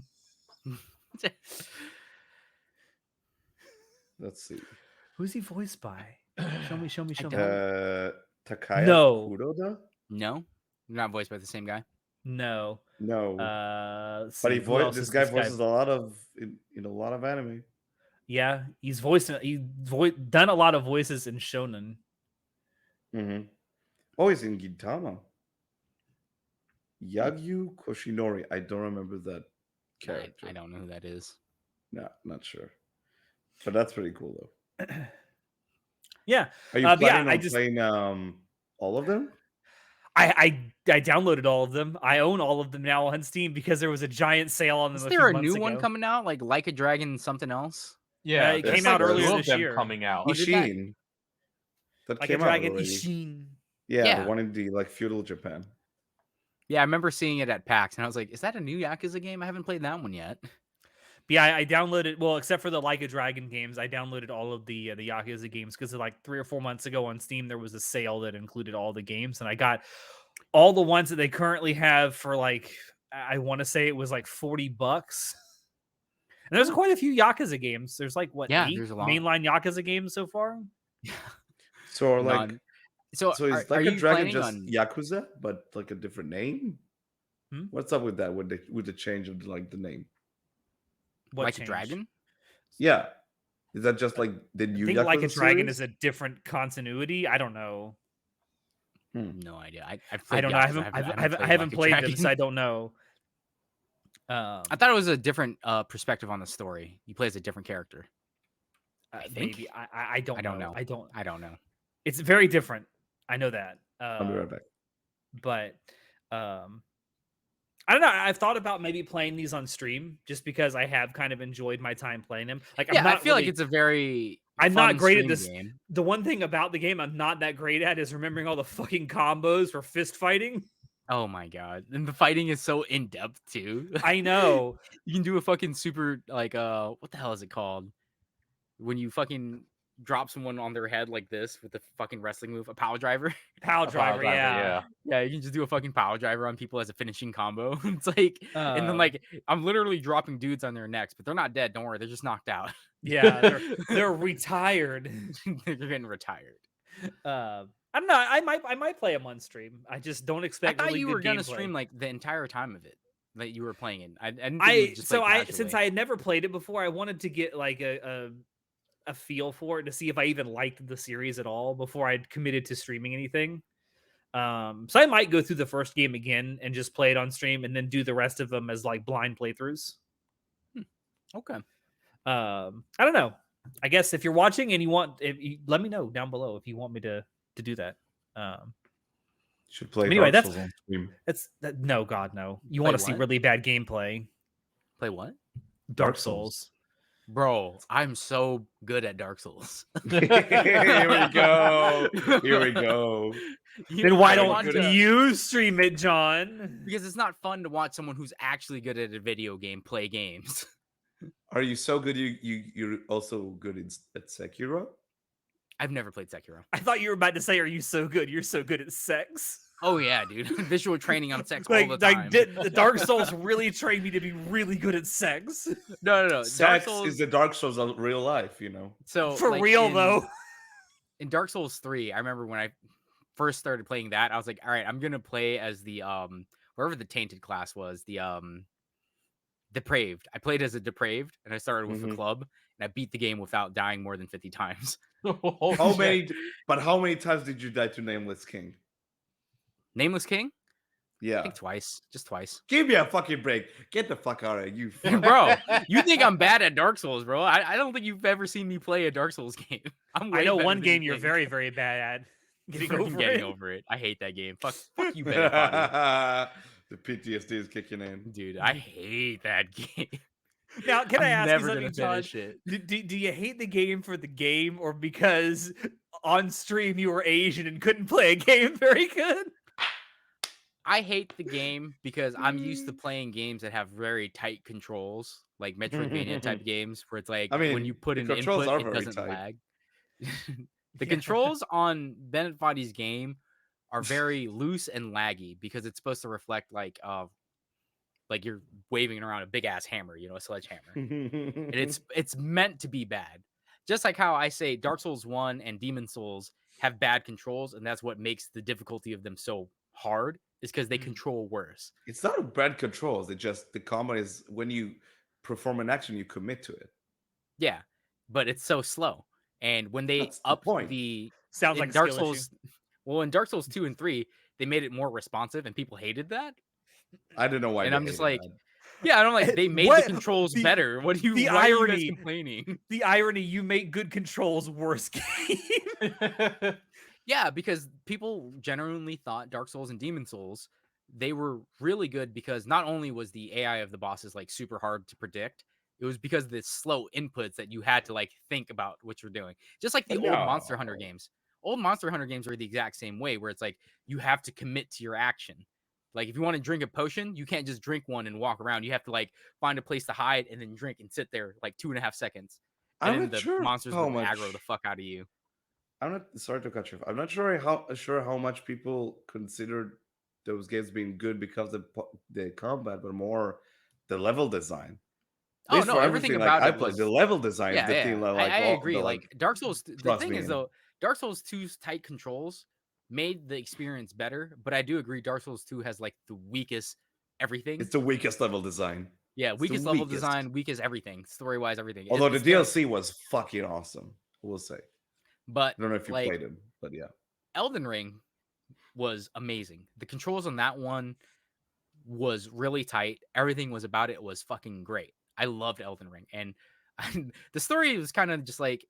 Let's see. Who's he voiced by? Show me. Takaya No. Kuroda? No, not voiced by the same guy. No. No. Let's but see, who else this is guy voices a lot of in a lot of anime. Yeah, he's done a lot of voices in shonen. Mm-hmm. Oh, he's in Gintama. Yagyu Koshinori. I don't remember that character. I don't know who that is. No, not sure. But that's pretty cool though. Yeah, Are you but yeah, planning I on just- playing all of them? I downloaded all of them. I own all of them now on Steam because there was a giant sale on them. Is a there few a new months one ago. coming out, like a Dragon something else? Yeah, it there's came out like earlier two of this them year. coming out. Oh, did that- Ishin. That Like came a dragon out already. Ishin. Yeah, Yeah. the one in the like feudal Japan. Yeah, I remember seeing it at PAX, and I was like, "Is that a new Yakuza game? I haven't played that one yet." But yeah, I downloaded. Well, except for the Like a Dragon games, I downloaded all of the Yakuza games because like 3 or 4 months ago on Steam there was a sale that included all the games, and I got all the ones that they currently have for like I want to say it was like $40. And there's quite a few Yakuza games. There's like what Yeah, 8 there's a lot. mainline Yakuza games so far. So like None. So so are, is like are a you dragon planning just on? Yakuza, but like a different name? Hmm? What's up with that? With the change of like the name? What Like a changed? dragon? Yeah. Is that just like the I new think Yakuza Like a Dragon series? is a different continuity. I don't know. No idea. I've I played don't know. Yakuza, I haven't Like a played them, Dragon. so I don't know. I thought it was a different perspective on the story. You play as a different character. I think. Maybe I don't. I don't know. I don't. I don't know. It's very different. I know that. I'll be right back. But I don't know. I've thought about maybe playing these on stream just because I have kind of enjoyed my time playing them. Like Yeah, I'm I not feel like really it's a very I'm not fun great at stream this. game. The one thing about the game I'm not that great at is remembering all the fucking combos for fist fighting. Oh my god. And the fighting is so in depth too. I know. You can do a fucking super like what the hell is it called? When you fucking drop someone on their head like this with the fucking wrestling move, a power driver. Power A power driver, yeah. yeah. Yeah, you can just do a fucking power driver on people as a finishing combo. It's like, and then Um, like I'm literally dropping dudes on their necks, but they're not dead. Don't worry, they're just knocked out. yeah, they're retired. They're getting retired. I don't know. I might play them on stream. I just don't I expect thought really you good were gonna gameplay. stream like the entire time of it that you were playing it. I didn't think you would just play Since casually. I had never played it before, I wanted to get like a feel for it to see if I even liked the series at all before I'd committed to streaming anything. So I might go through the first game again and just play it on stream and then do the rest of them as like blind playthroughs. Okay. I don't know. I guess if you're watching and you want, let me know down below if you want me to do that. Should play Anyway, Dark Souls on stream. No, God, no. You Play want to see what? really bad gameplay? Play what? Dark Souls. Bro, I'm so good at Dark Souls. Here we go. Here we go. Then why I don't want to- you stream it, John? Because it's not fun to watch someone who's actually good at a video game play games. Are you so good? You're also good at Sekiro. I've never played Sekiro. I thought you were about to say, "Are you so good? You're so good at sex." Oh yeah, dude. Visual training on sex all Like, the time. the Dark Souls really trained me to be really good at sex. No. Dark Sex Souls is the Dark Souls of real life, you know. so For like, real, though. In Dark Souls 3, I remember when I first started playing that, I was like, all right, I'm gonna play as the wherever the tainted class was, the depraved. I played as a depraved and I started with a club and I beat the game without dying more than 50 times. Holy How shit. many? But how many times did you die to Nameless King? Nameless King? I Yeah. think twice. Just twice. Give me a fucking break. Get the fuck out of here, you. Fuck. Bro, you think I'm bad at Dark Souls, bro. I don't think you've ever seen me play a Dark Souls game. I'm way I know better one than game you you're think. very, very bad at. Getting over it. I hate that game. Fuck you, Benny. The PTSD is kicking in. Dude, I hate that game. Now, can I I'm ask never you gonna something, John? finish it. Do you hate the game for the game, or because on stream you were Asian and couldn't play a game very good? I hate the game because I'm used to playing games that have very tight controls, like Metroidvania type games, where it's like I when mean, you put the in controls input, are it very doesn't tight. lag. The Yeah. controls on Bennett Body's game are very loose and laggy because it's supposed to reflect like you're waving around a big ass hammer, a sledgehammer. And it's meant to be bad. Just like how I say Dark Souls 1 and Demon Souls have bad controls, and that's what makes the difficulty of them so hard, is because they control worse. It's not bad controls. It just the combat is when you perform an action, you commit to it. Yeah, but it's so slow. And when they That's the up point. Sounds in like a Dark skill Souls, well, in Dark Souls 2 and 3, they made it more responsive, and people hated that. I don't know why. And they I'm just hated like, that. yeah, I don't like. They made What? the controls The- better. What do you? the Why are you guys irony- complaining? The irony: you make good controls worse game. Yeah, because people genuinely thought Dark Souls and Demon Souls, they were really good because not only was the AI of the bosses like super hard to predict, it was because of the slow inputs that you had to like think about what you're doing. Just like the old Monster Hunter No. games. Old Monster Hunter games were the exact same way, where it's like you have to commit to your action. Like if you want to drink a potion, you can't just drink one and walk around. You have to like find a place to hide and then drink and sit there like 2.5 seconds. And I'm then not the sure monsters how would much. aggro the fuck out of you. I'm not sorry to cut you off. I'm not sure how much people considered those games being good because of the combat, but more the level design. At Oh least no, for everything like about I it played, was the level design is yeah, the yeah. thing. I All agree. the, Like Dark Souls, the trust thing me is in. though, Dark Souls 2's tight controls made the experience better. But I do agree, Dark Souls 2 has like the weakest everything. It's the weakest level design. Yeah, the weakest level weakest. design, weakest everything, story wise, everything. Although the It's very- DLC was fucking awesome, I will say. but I don't know if you like played it, but yeah. Elden Ring was amazing. The controls on that one was really tight. Everything was about it was fucking great. I loved Elden Ring, and the story was kind of just like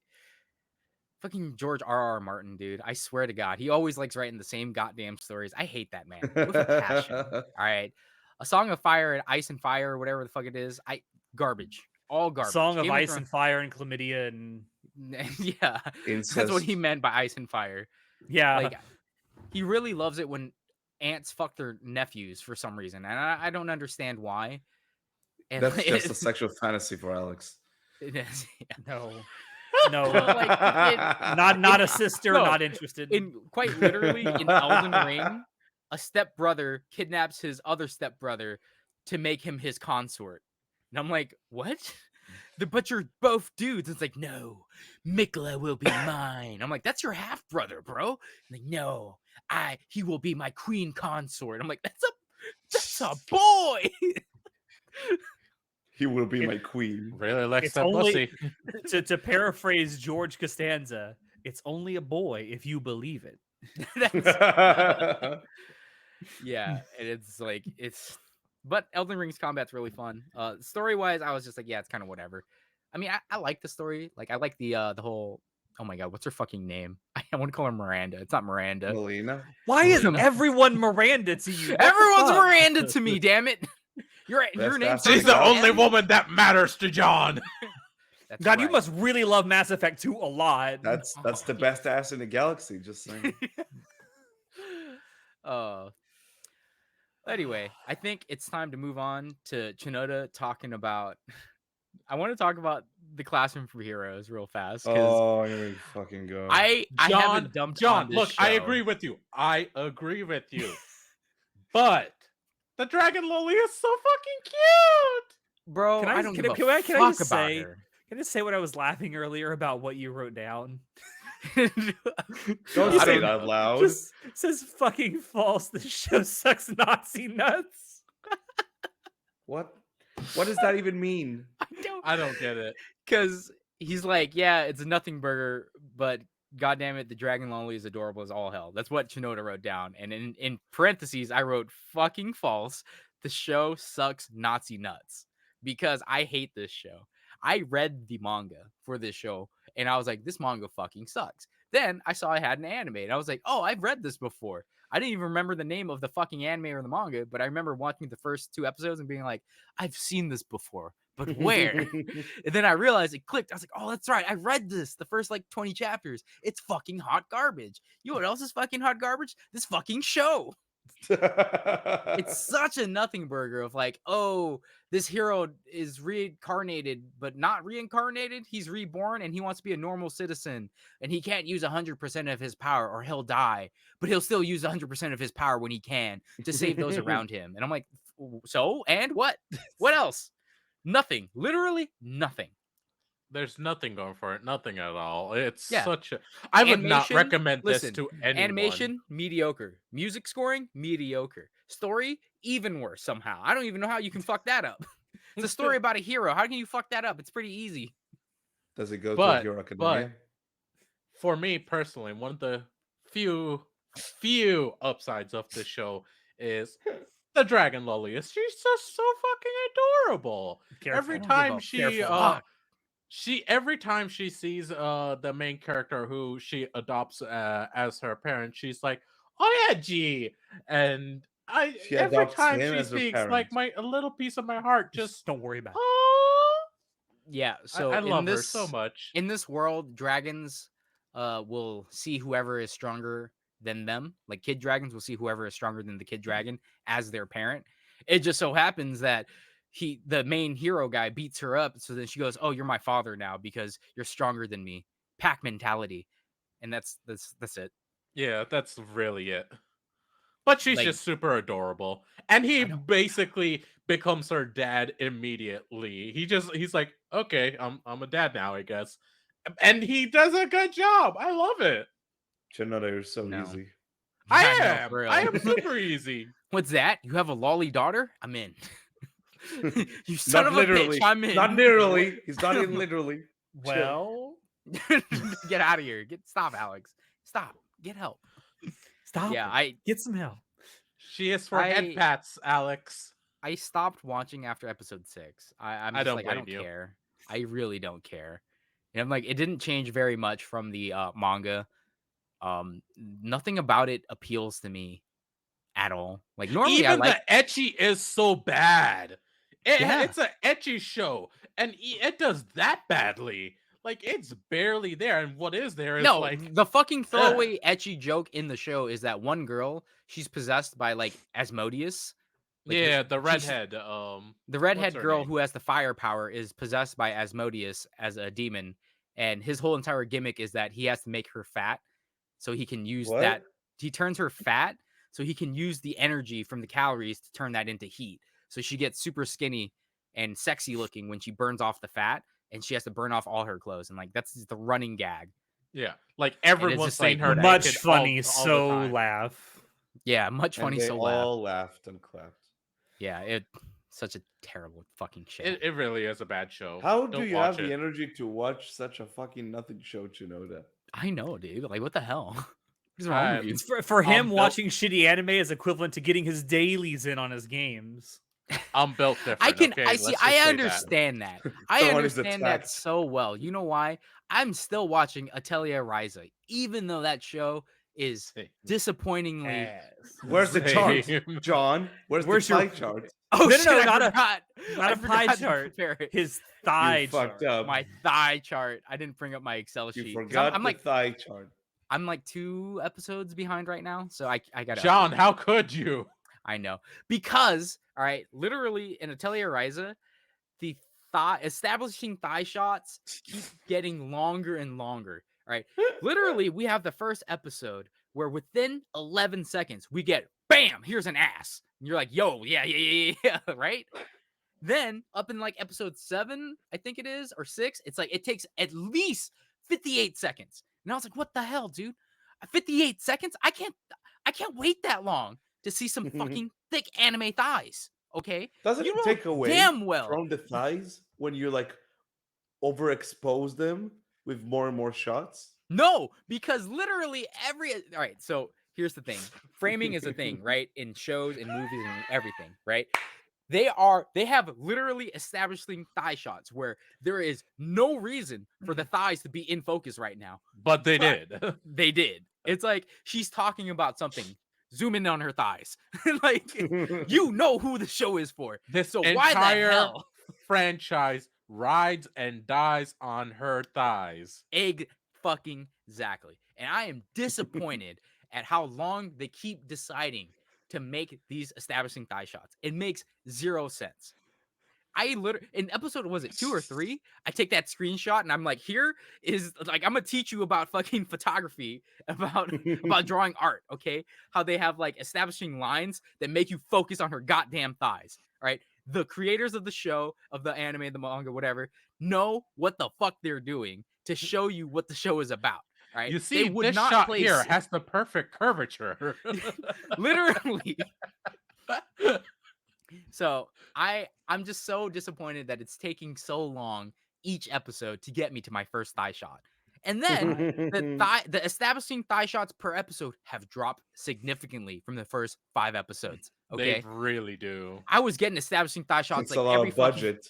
fucking George R.R. Martin, dude. I swear to God, he always likes writing the same goddamn stories. I hate that man with a passion. All right, A Song of Fire and Ice and Fire or whatever the fuck it is. Garbage. All garbage. Song of Game Ice Thrones- and Fire and Chlamydia and yeah, that's what he Incest. meant by Ice and Fire. yeah. Like, he really loves it when aunts fuck their nephews for some reason, and I don't understand why. And That's just a sexual fantasy for Alex. it is, yeah. No. Well, No. like Not a sister, no, not interested. in quite literally in Elden Ring, a stepbrother kidnaps his other stepbrother to make him his consort, and I'm like, what? But you're both dudes. It's like, no, Mikla will be mine. I'm like, that's your half brother, bro. Like, no, he will be my queen consort. I'm like, that's a boy. He will be my queen. Really likes It's that only- pussy. to paraphrase George Costanza, it's only a boy if you believe it. That's, yeah, and it's like but Elden Ring's combat's really fun. Story wise, I was just like, yeah, it's kind of whatever. I mean, I like the story. Like, I like the whole. Oh my god, what's her fucking name? I want to call her Miranda. It's not Miranda. Melina. Why is No. everyone Miranda to you? What the Everyone's fuck? Miranda to me. Damn it! Your That's name. faster She's than the Galaxy. only woman that matters to John. That's God, you right. must really love Mass Effect 2 a lot. That's the best ass in the galaxy. Just saying. Anyway, I think it's time to move on to Chinoda talking about. I want to talk about the Classroom for Heroes real fast because Oh, here we fucking go. I haven't dumped on this Look, show. I agree with you. But the dragon lily is so fucking cute. Bro. Can I- I don't can give I- a can I- can I fuck just about say- her. Can I just say what I was laughing earlier about what you wrote down? Don't I say don't- that out loud. Just says fucking false. This show sucks Nazi nuts. What? What does that even mean? I don't get it. Because he's like, yeah, it's a nothing burger, but goddamn it, the dragon lonely is adorable as all hell. That's what Chinoda wrote down, and in parentheses, I wrote fucking false. The show sucks Nazi nuts because I hate this show. I read the manga for this show, and I was like, this manga fucking sucks. Then I saw I had an anime, and I was like, oh, I've read this before. I didn't even remember the name of the fucking anime or the manga, but I remember watching the first 2 episodes and being like, I've seen this before, but where? And then I realized it clicked. I was like, oh, that's right. I read this the first like 20 chapters. It's fucking hot garbage. You know what else is fucking hot garbage? This fucking show. It's such a nothing burger of like, oh, this hero is reincarnated, but not reincarnated. He's reborn and he wants to be a normal citizen and he can't use 100% of his power or he'll die, but he'll still use 100% of his power when he can to save those around him. And I'm like, so, and what? What else? Nothing. Literally nothing. There's nothing going for it. Nothing at all. It's Yeah. such a. I would not Animation, recommend listen, this to anyone. Animation, mediocre. Music scoring, mediocre. Story, even worse somehow. I don't even know how you can fuck that up. It's a story about a hero. How can you fuck that up? It's pretty easy. Does it go But- to Hero Academia? For me personally, one of the few upsides of this show is the dragon lily. She's just so fucking adorable. Careful. Every I don't time give a she careful. every time she sees the main character who she adopts as her parent, she's like, oh yeah, G. And She every adopts time him she as her speaks, parent. like a little piece of my heart just don't worry about it. oh, Yeah, so I in love her this, so much. In this world, dragons will see whoever is stronger than them. Like kid dragons will see whoever is stronger than the kid dragon as their parent. It just so happens that the main hero guy beats her up, so then she goes, "Oh, you're my father now because you're stronger than me." Pack mentality, and that's it. Yeah, that's really it. But she's Like- just super adorable. And he I know. basically becomes her dad immediately. He's like, okay, I'm a dad now, I guess. And he does a good job. I love it. Chinoda, you're so No. easy. I know, am. for real. I am super easy. What's that? You have a lolly daughter? I'm in. You son Not of literally. a bitch! I'm in. Not literally. He's not even literally. Well, Get out of here. Stop, Alex. Stop. Get help. stop. Yeah, it. Get some help. She is for head I- pats, Alex. I stopped watching after episode 6. I'm I just don't like, I don't blame you. care. I really don't care. And I'm like, it didn't change very much from the manga. Nothing about it appeals to me at all. Like normally I Even like the ecchi is so bad. Yeah. It's an ecchi show, and it does that badly. Like it's barely there, and what is there is No, like, the fucking throwaway etchy joke in the show is that one girl, she's possessed by like Asmodeus. Like yeah, the she's redhead. the What's redhead her girl name? who has the fire power is possessed by Asmodeus as a demon, and his whole entire gimmick is that he has to make her fat so he can use that. What? He turns her fat so he can use the energy from the calories to turn that into heat. So she gets super skinny and sexy looking when she burns off the fat, and she has to burn off all her clothes. And like that's the running gag. Yeah, like And it's everyone's just saying like her whatever. naked Much funny, all the so time. laugh. Yeah, much And funny, they so laugh. all laughed and clapped. Yeah, it such a terrible fucking show. It really is a bad show. How do Don't you watch have the it. energy to watch such a fucking nothing show, Chinoda? I know, dude. Like, what the hell? What's wrong with you? It's for him, built- watching shitty anime is equivalent to getting his dailies in on his games. I'm built different. I can. Okay? I see. Let's just I say that. understand that. I Someone is understand that attacked. so well. You know why? I'm still watching Atelier Ryza, even though that show is Same. disappointingly. Ass. Where's the chart, Same. John? Where's Where's the your- pie chart? Oh No, shit! no, I not a- forgot. Not I a pie forgot to chart. prepare it. His thigh You fucked chart. up. My thigh chart. I didn't bring up my Excel You sheet. 'Cause forgot I'm the like thigh chart. I'm like 2 episodes behind right now, so I got John, how could you? I know. Because, all right, literally in Atelier Ryza, the establishing thigh shots keep getting longer and longer. All right. Literally, we have the first episode where within 11 seconds, we get bam, here's an ass. And you're like, yo, yeah, right? Then up in like episode 7, I think it is, or 6, it's like it takes at least 58 seconds. And I was like, what the hell, dude? 58 seconds? I can't wait that long to see some fucking thick anime thighs. Okay? Doesn't You it know take away damn well. from the thighs when you like overexpose them with more and more shots? No, because literally all right, so here's the thing. Framing is a thing, right? In shows and movies and everything, right? They have literally establishing thigh shots where there is no reason for the thighs to be in focus right now. But they But did. they did. It's like she's talking about something. Zoom in on her thighs. Like you know who the show is for. This So why the entire hell? franchise rides and dies on her thighs. Egg fucking exactly. And I am disappointed at how long they keep deciding to make these establishing thigh shots. It makes 0 sense. I literally in episode was it 2 or 3? I take that screenshot and I'm like, here is like I'm gonna teach you about fucking photography, about drawing art, okay? How they have like establishing lines that make you focus on her goddamn thighs. All right. The creators of the show, of the anime, the manga, whatever, know what the fuck they're doing to show you what the show is about. Right? You They see, would this not shot place here has the perfect curvature. literally. So I'm just so disappointed that it's taking so long each episode to get me to my first thigh shot. And then the establishing thigh shots per episode have dropped significantly from the first 5 episodes. Okay. They really do. I was getting establishing thigh shots It's like a lot every of fucking budget.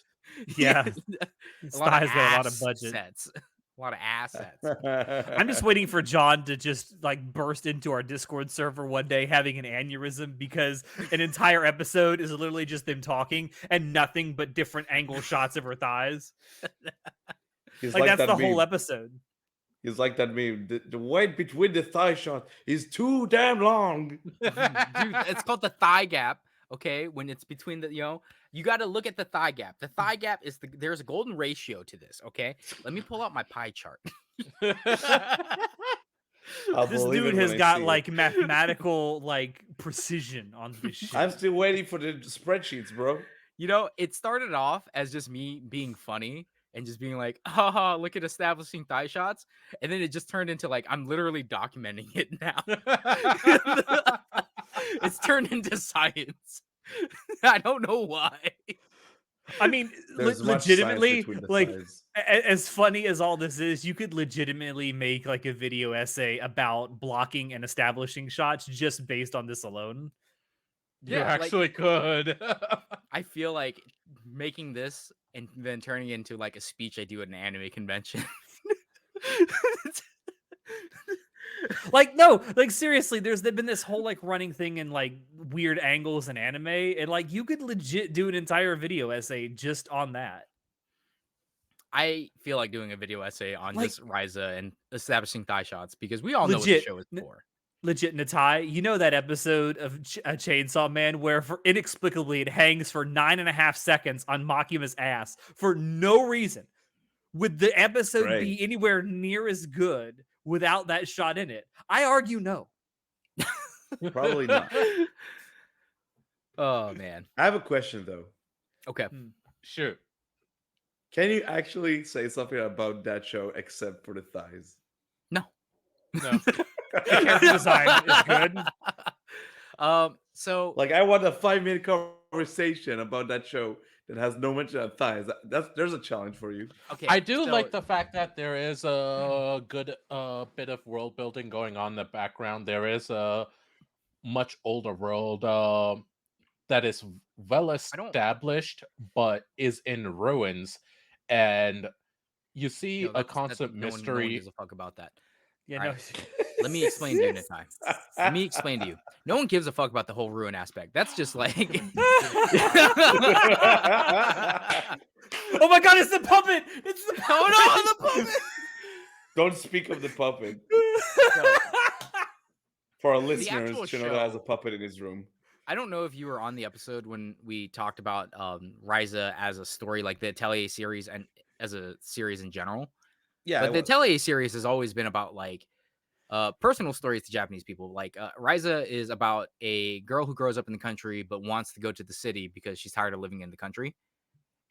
Yeah. a His lot of thighs got a lot of ass budget. sets. A lot of assets. I'm just waiting for John to just like burst into our Discord server one day having an aneurysm because an entire episode is literally just them talking and nothing but different angle shots of her thighs. He's Like that's that the whole meme. episode. He's like that meme. The weight between the thigh shot is too damn long. Dude, it's called the thigh gap. Okay, when it's between the, you got to look at the thigh gap. The thigh gap is there's a golden ratio to this. Okay, let me pull out my pie chart. I'll This believe it dude when has I got see it. like mathematical like precision on this shit. I'm still waiting for the spreadsheets, bro. It started off as just me being funny and just being like, haha, look at establishing thigh shots. And then it just turned into like, I'm literally documenting it now. It's turned into science. I don't know why. I mean, There's much science legitimately, between the like, thighs. as funny as all this is, you could legitimately make like a video essay about blocking and establishing shots just based on this alone. You Yeah, like- actually could. I feel like making this and then turning it into like a speech I do at an anime convention. Like, no, like seriously, there's been this whole like running thing in like weird angles in anime, and like you could legit do an entire video essay just on that. I feel like doing a video essay on Like just Ryza and establishing thigh shots because we all know what the legit, show is for. legit, Natai. You know that episode of Chainsaw Man where for inexplicably it hangs for 9.5 seconds on Makima's ass for no reason. Would the episode Great. be anywhere near as good without that shot in it? I argue no. Probably not. Oh man. I have a question though. Okay. Shoot. Can you actually say something about that show except for the thighs? No. No. The character design is good. So Like, I want a 5-minute conversation about that show that has no mention of thighs. There's a challenge for you. okay. I do so- like the fact that there is a good bit of world building going on in the background. There is a much older world that is well established, but is in ruins, and you see no, a that's- constant no one mystery. gives a fuck about that. Yeah, All no. right. Let me explain to you, Natai. Let me explain to you. No one gives a fuck about the whole ruin aspect. That's just like Oh my god, it's the puppet! It's the oh no, the puppet. Don't speak of the puppet. For our listeners, actual Shinoda has a show- puppet in his room. I don't know if you were on the episode when we talked about Ryza as a story, like the Atelier series and as a series in general. Yeah, But the Atelier series has always been about like personal stories to Japanese people. Like Ryza is about a girl who grows up in the country but wants to go to the city because she's tired of living in the country.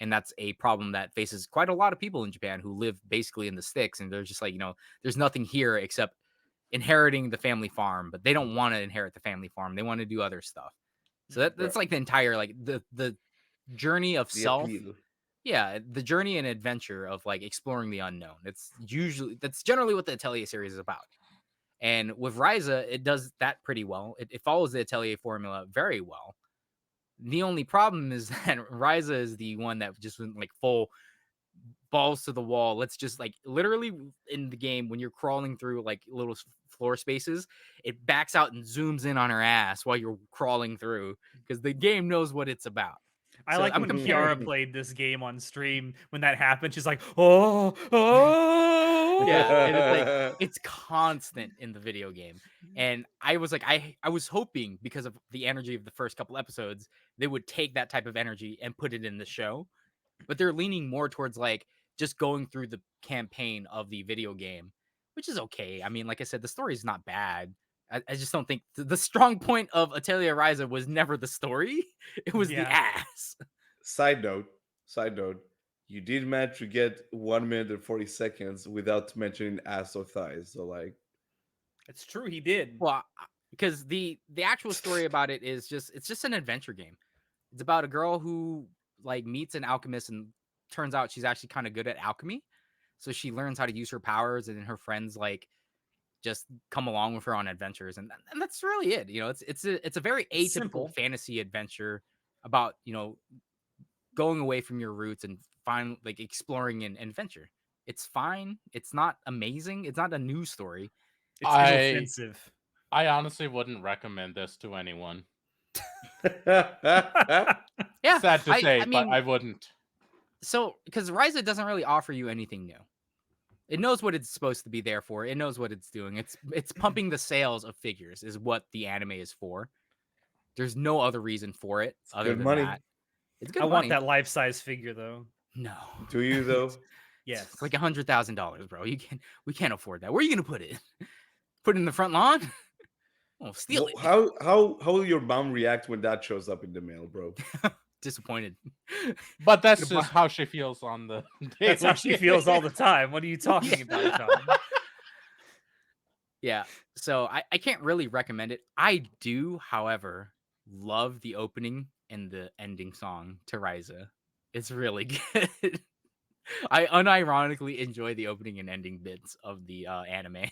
And that's a problem that faces quite a lot of people in Japan who live basically in the sticks. And they're just like, there's nothing here except inheriting the family farm, but they don't want to inherit the family farm. They want to do other stuff. So that's like the entire, like the journey of the self. appeal. Yeah, the journey and adventure of like exploring the unknown. That's generally what the Atelier series is about. And with Ryza, it does that pretty well. It follows the Atelier formula very well. The only problem is that Ryza is the one that just went like full balls to the wall. Let's just like literally in the game when you're crawling through like little floor spaces, it backs out and zooms in on her ass while you're crawling through because the game knows what it's about. I So like I'm when comparing- Kiara played this game on stream. When that happened, she's like, oh. Yeah, and it's like it's constant in the video game. And I was like, I was hoping because of the energy of the first couple episodes, they would take that type of energy and put it in the show. But they're leaning more towards like just going through the campaign of the video game, which is okay. I mean, like I said, the story is not bad. I just don't think the strong point of Atelier Ryza was never the story. It was the Yeah. ass. Side note. You did manage to get 1 minute and 40 seconds without mentioning ass or thighs. So like, It's true, he did. Well, because the actual story about it is it's just an adventure game. It's about a girl who like meets an alchemist and turns out she's actually kind of good at alchemy. So she learns how to use her powers, and then her friends like just come along with her on adventures, and that's really it. It's a very atypical Simple. fantasy adventure about going away from your roots and like exploring an adventure. It's fine. It's not amazing. It's not a news story. It's I- inoffensive. I honestly wouldn't recommend this to anyone. Yeah, Sad to say, I but mean, I wouldn't. so because Ryza doesn't really offer you anything new. It knows what it's supposed to be there for. It knows what it's doing. It's pumping the sales of figures is what the anime is for. There's no other reason for it other good than money. that. It's good I money. want that life-size figure though. No. Do you though? Yes. It's like $100,000, bro. We can't afford that. Where are you gonna put it? Put it in the front lawn? Oh, steal it. How will your mom react when that shows up in the mail, bro? Disappointed. But that's Gonna just how she feels on the day. That's how she feels all the time. What are you talking about, John? Yeah. So I can't really recommend it. I do, however, love the opening and the ending song to Ryza. It's really good. I unironically enjoy the opening and ending bits of the anime.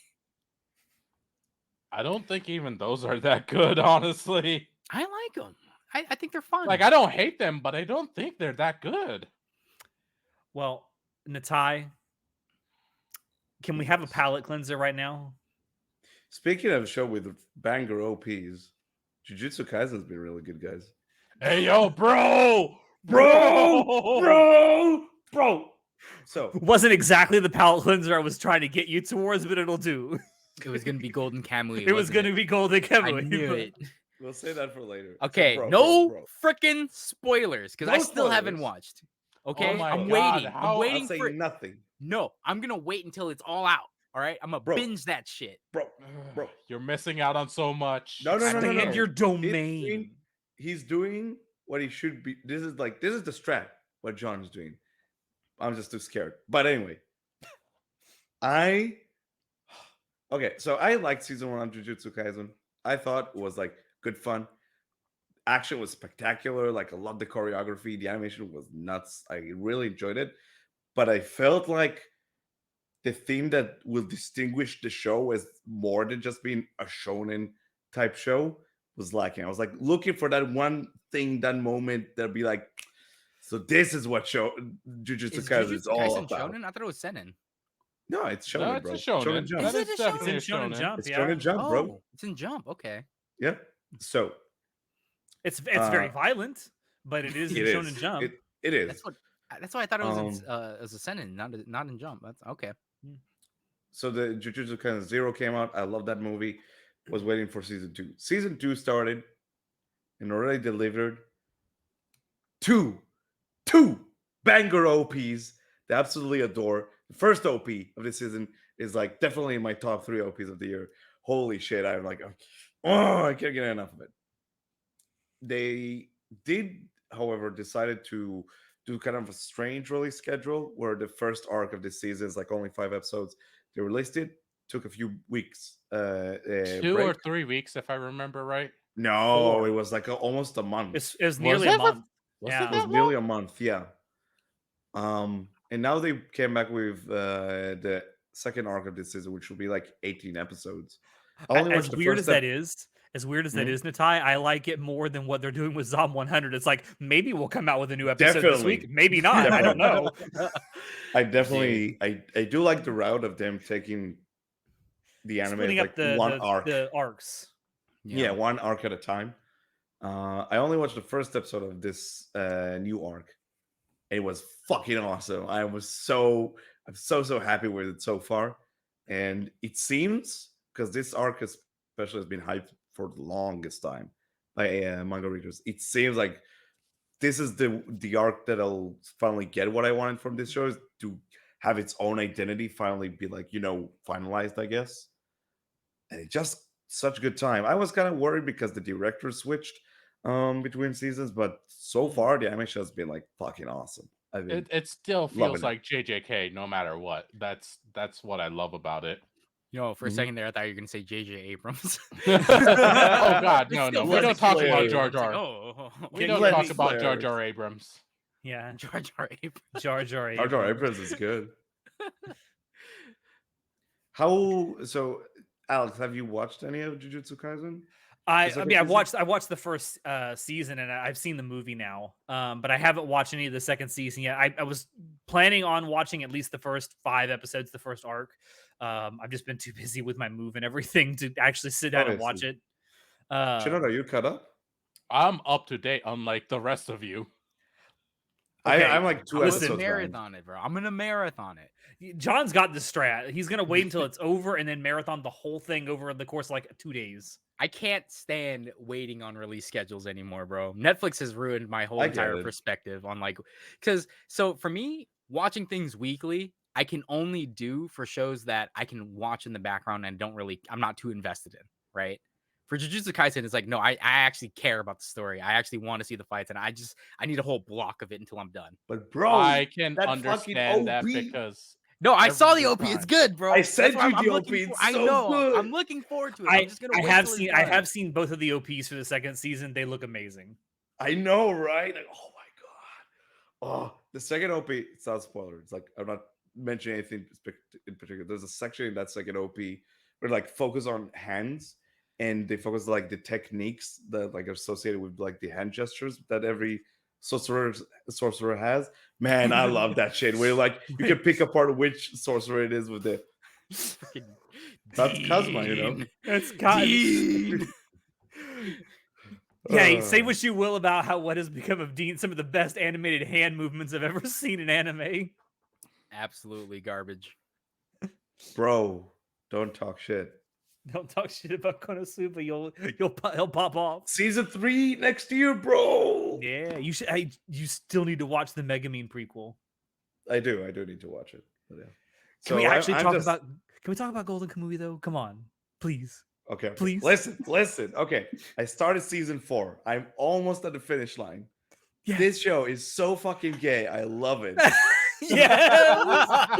I don't think even those are that good, honestly. I like them. I think they're fun. Like, I don't hate them, but I don't think they're that good. Well, Natai, can we have a palate cleanser right now? Speaking of a show with banger OPs, Jujutsu Kaisen's been really good, guys. Hey, yo, bro! Bro. So Wasn't exactly the palate cleanser I was trying to get you towards, but it'll do. It was gonna be Golden Kamui. It was going to be Golden I Kamui. knew but- it. we'll say that for later. So, Okay, bro, no bro. freaking spoilers because No I still haven't spoilers. watched. Okay, my I'm God, waiting. how- I'm waiting I'll say for it. nothing, No, I'm gonna wait until it's all out. All right, I'm gonna Bro. binge that shit. bro. You're missing out on so much. No. Expand your He's domain. He's doing what he should be. This is the strat. What John is doing. I'm just too scared. But anyway, okay. So I liked season 1 of Jujutsu Kaisen. I thought it was like good fun. Action was spectacular. Like I loved the choreography. The animation was nuts. I really enjoyed it. But I felt like the theme that will distinguish the show as more than just being a shonen type show was lacking. I was like looking for that one thing, that moment that'd be like, so this is what Jujutsu Is Kaisen is Jujutsu all Kaisen about. shonen? I thought it was seinen. No, it's shonen, No, it's bro. a shonen. Jump. Is That it is a shonen? definitely It's in Shonen Jump, It's yeah. Shonen Jump, bro. Oh, it's in Jump. Okay. Yeah. So It's very Uh, violent, but it is in it Shonen is. Jump. It is. That's why I thought it was as a seinen, not in Jump. That's okay. So the Jujutsu Kaisen Zero came out. I love that movie. Was waiting for season 2. Season 2 started and already delivered two banger OPs that I absolutely adore. The first OP of this season is like definitely in my top 3 OPs of the year. Holy shit! I'm like, oh, I can't get enough of it. They did, however, decided to do kind of a strange release schedule where the first arc of this season is like only 5 episodes. They released it, took a few weeks. 2 break. or 3 weeks, if I remember right. No, 4. it was like almost a month. It was nearly it? a month. Was Yeah. It was nearly a month, yeah. And now they came back with the second arc of this season, which will be like 18 episodes. I only As watched the weird first as that is, Mhm. Natai, I like it more than what they're doing with Zom 100. It's like maybe we'll come out with a new episode this week, Definitely. maybe not. I don't know. I definitely, I do like the route of them taking the anime Splitting as up like one arc. the arcs. Yeah, one arc at a time. I only watched the first episode of this new arc. It was fucking awesome. I'm so happy with it so far. And it seems, because this arc especially has been hyped for the longest time by manga readers, it seems like this is the arc that I'll finally get what I wanted from this show, is to have its own identity finally be like, finalized, I guess. And it just such good time. I was kind of worried because the director switched between seasons, but so far the animation has been like fucking awesome. I mean, It still loving feels it. like JJK no matter what. That's what I love about it. For a Mhm. second there, I thought you were gonna say J.J. Abrams. Oh God, It no. still We feels don't like talk J.J. about Abrams. Jar It's like, Jar. oh, We Can don't you talk please about Jar flares. Jar Abrams. Yeah. Jar Jar Abrams. Jar Jar Jar Abrams. Jar Abrams is good. So, Alex, have you watched any of Jujutsu Kaisen? I second mean, season? I watched the first season, and I've seen the movie now, but I haven't watched any of the second season yet. I was planning on watching at least the first 5 episodes, the first arc. I've just been too busy with my move and everything to actually sit down and watch it. Shinoda, are you caught up? I'm up to date, unlike the rest of you. Okay, I'm like 2 I'm listen, gonna episodes behind. marathon it, bro. I'm gonna marathon it. John's got the strat. He's gonna wait until it's over and then marathon the whole thing over the course of like 2 days. I can't stand waiting on release schedules anymore, bro. Netflix has ruined my whole I get entire it. perspective on because for me, watching things weekly, I can only do for shows that I can watch in the background and I'm not too invested in, right? For Jujutsu Kaisen, it's like, no, I actually care about the story. I actually want to see the fights, and I need a whole block of it until I'm done. But bro, I can that fucking understand that OP. because No, I saw the every OP. It's time. good, bro. I That's sent why you I'm the looking OP. for- It's I so know. good. I'm looking forward to it. I'm just gonna wait till it's I done. have seen both of the OPs for the second season. They look amazing. I know, right? Like, oh my god. Oh, the second OP, it's not a spoiler. It's like I'm not mentioning anything in particular. There's a section in that second OP where like focus on hands, and they focus like the techniques that like are associated with like the hand gestures that every sorcerer has. Man, I love that shit. Where like you can pick apart which sorcerer it is with the Fucking That's Kazuma, you know. Dean. That's God. Dean. Yeah, say Uh, what you will about what has become of Dean. Some of the best animated hand movements I've ever seen in anime. Absolutely garbage. bro, don't talk shit. Don't talk shit about Konosuba. He'll pop off. Season 3 next year, bro. Yeah, you should. You still need to watch the Megumin prequel. I do need to watch it. But yeah. Can we So actually I'm talk just about? Can we talk about Golden Kamui though? Come on, please, okay. please. Listen. Okay, I started season 4. I'm almost at the finish line. Yeah. This show is so fucking gay. I love it. Yes.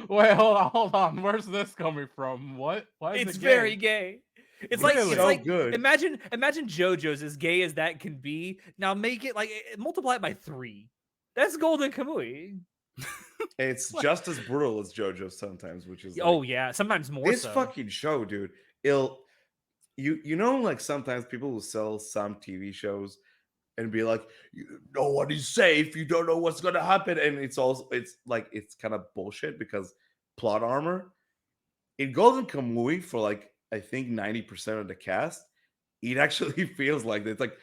Wait, hold on. Where's this coming from? What? Why is It's it very gay? gay. It's like Really? it's So like good. imagine JoJo's as gay as that can be. Now make it like multiply it by 3. That's Golden Kamui. It's just as brutal as JoJo sometimes, which is like Oh yeah, sometimes more this so. fucking show, dude. It'll you know, like sometimes people will sell some TV shows and be like, no one is safe, you don't know what's gonna happen. And it's kind of bullshit because plot armor. In Golden Kamui, for like I think 90% of the cast, it actually feels like it's like,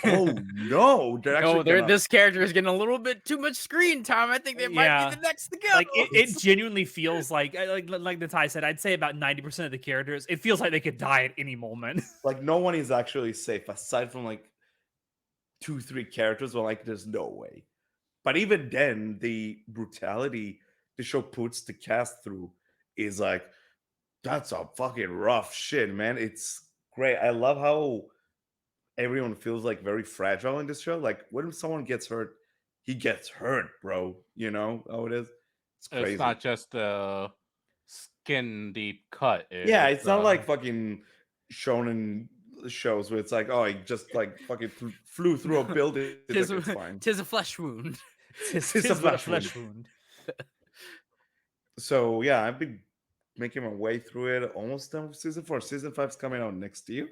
oh no, they're actually gonna this character is getting a little bit too much screen time. I think they might Yeah. be the next to go. Like it genuinely feels like Natai said, I'd say about 90% of the characters, it feels like they could die at any moment. like no one is actually safe aside from like 2-3 characters. Well, like there's no way. But even then, the brutality the show puts the cast through is like that's a fucking rough shit, man. It's great. I love how everyone feels like very fragile in this show. Like when someone gets hurt, he gets hurt, bro. You know how it is. It's It's crazy. not just a skin deep cut. Yeah, it's not like fucking shonen shows where it's like, oh, he just like fucking flew through a building. It's like, it's fine. Tis a flesh wound. It's Tis a but a flesh flesh wound. So yeah, I've been making my way through it. Almost done with season 4. Season 5's coming out next year.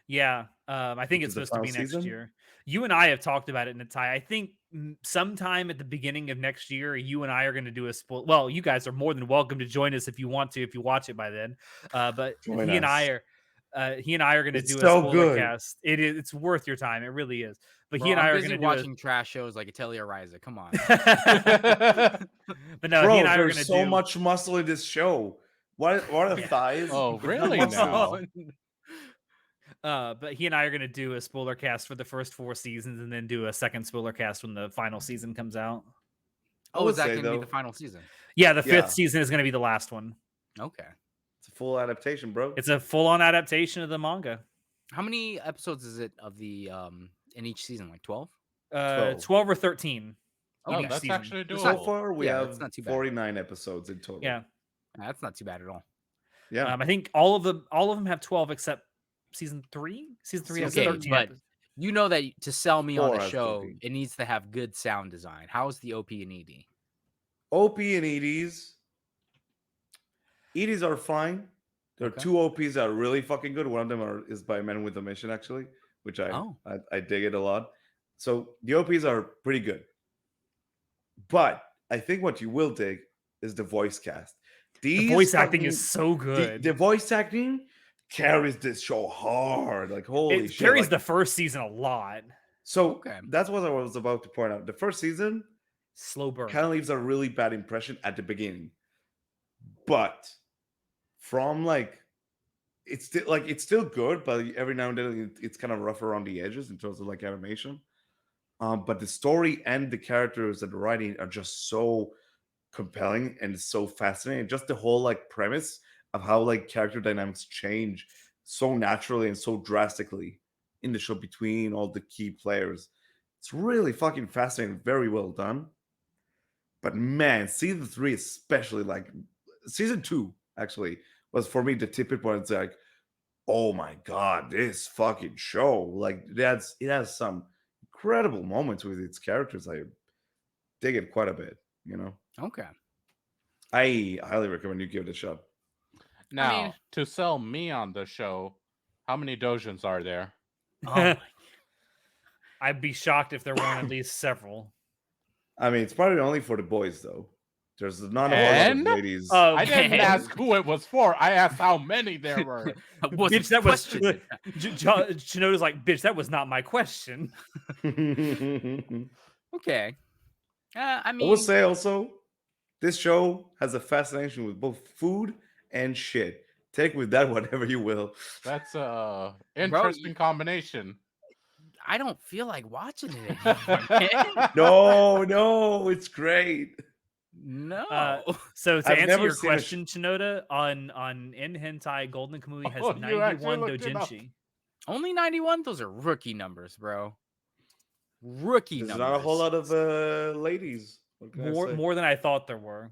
Yeah, I think Which it's is the supposed to be final next season? year. You and I have talked about it, Natai. I think sometime at the beginning of next year, you and I are going to do a spoil. Well, you guys are more than welcome to join us if you want to, if you watch it by then. But Join he and I us. are going to It's do a so spoiler good. cast. It's worth your time. It really is. But Bro, he and I'm I are busy going to do watching trash shows like Atelier Ryza. Come on. But no, Bro, he and I are going there's to so do. much muscle in this show. What are the Yeah. thighs? Oh, really Muscle. now? But he and I are going to do a spoiler cast for the first 4 seasons, and then do a second spoiler cast when the final season comes out. I Oh, would is that say, going to be though, the final season? Yeah, the 5th Yeah. season is going to be the last one. Okay. it's a full adaptation, bro. It's a full-on adaptation of the manga. How many episodes is it of the in each season? Like 12? 12 or 13. Oh, each that's season. actually doable. So far, we Yeah, have that's not too bad. 49 episodes in total. Yeah. That's not too bad at all. Yeah. I think all of them have 12 except season 3. Season 3 has Okay, 13 but episodes. you know that to sell me on 4 a has show, 13. it needs to have good sound design. How is the OP and ED? OP and EDs. EDs are fine. There are Okay. 2 OPs that are really fucking good. One of them is by Men with a Mission, actually, which I dig it a lot. So the OPs are pretty good. But I think what you will dig is the voice cast. The voice acting is so good. The voice acting carries this show hard. Like holy It shit! carries like, the first season a lot. so Okay. that's what I was about to point out. The first season Slow burn. kind of leaves a really bad impression at the beginning, but from like it's still good, but every now and then it's kind of rough around the edges in terms of like animation. But the story and the characters and the writing are just so compelling and so fascinating. Just the whole like premise of how like character dynamics change so naturally and so drastically in the show between all the key players. It's really fucking fascinating, very well done. But man, season 3, especially like season 2, actually, was for me the tipping point. It's like, oh my god, this fucking show. Like it has some incredible moments with its characters. I dig it quite a bit, you know. Okay. I highly recommend you give it a shot. Now, to sell me on the show, how many dojins are there? Oh, I'd be shocked if there weren't at least several. I mean, it's probably only for the boys though. There's not a whole lot of And? ladies. I didn't Okay. ask who it was for. I asked how many there were. Was Bitch, a that was question. Shinoda's like, bitch, that was not my question. I Okay. I will mean, say also, this show has a fascination with both food and shit. Take with that whatever you will. That's a Bro, interesting combination. I don't feel like watching it anymore, man. No, it's great. No. So to I've answer never your seen a question, Shinoda, on In Hentai, Golden Kamui has Oh, you actually 91 looked it up. dojinshi. Only 91? Those are rookie numbers, bro. Rookie There's numbers. not a whole lot of ladies. What can I say? More than I thought there were.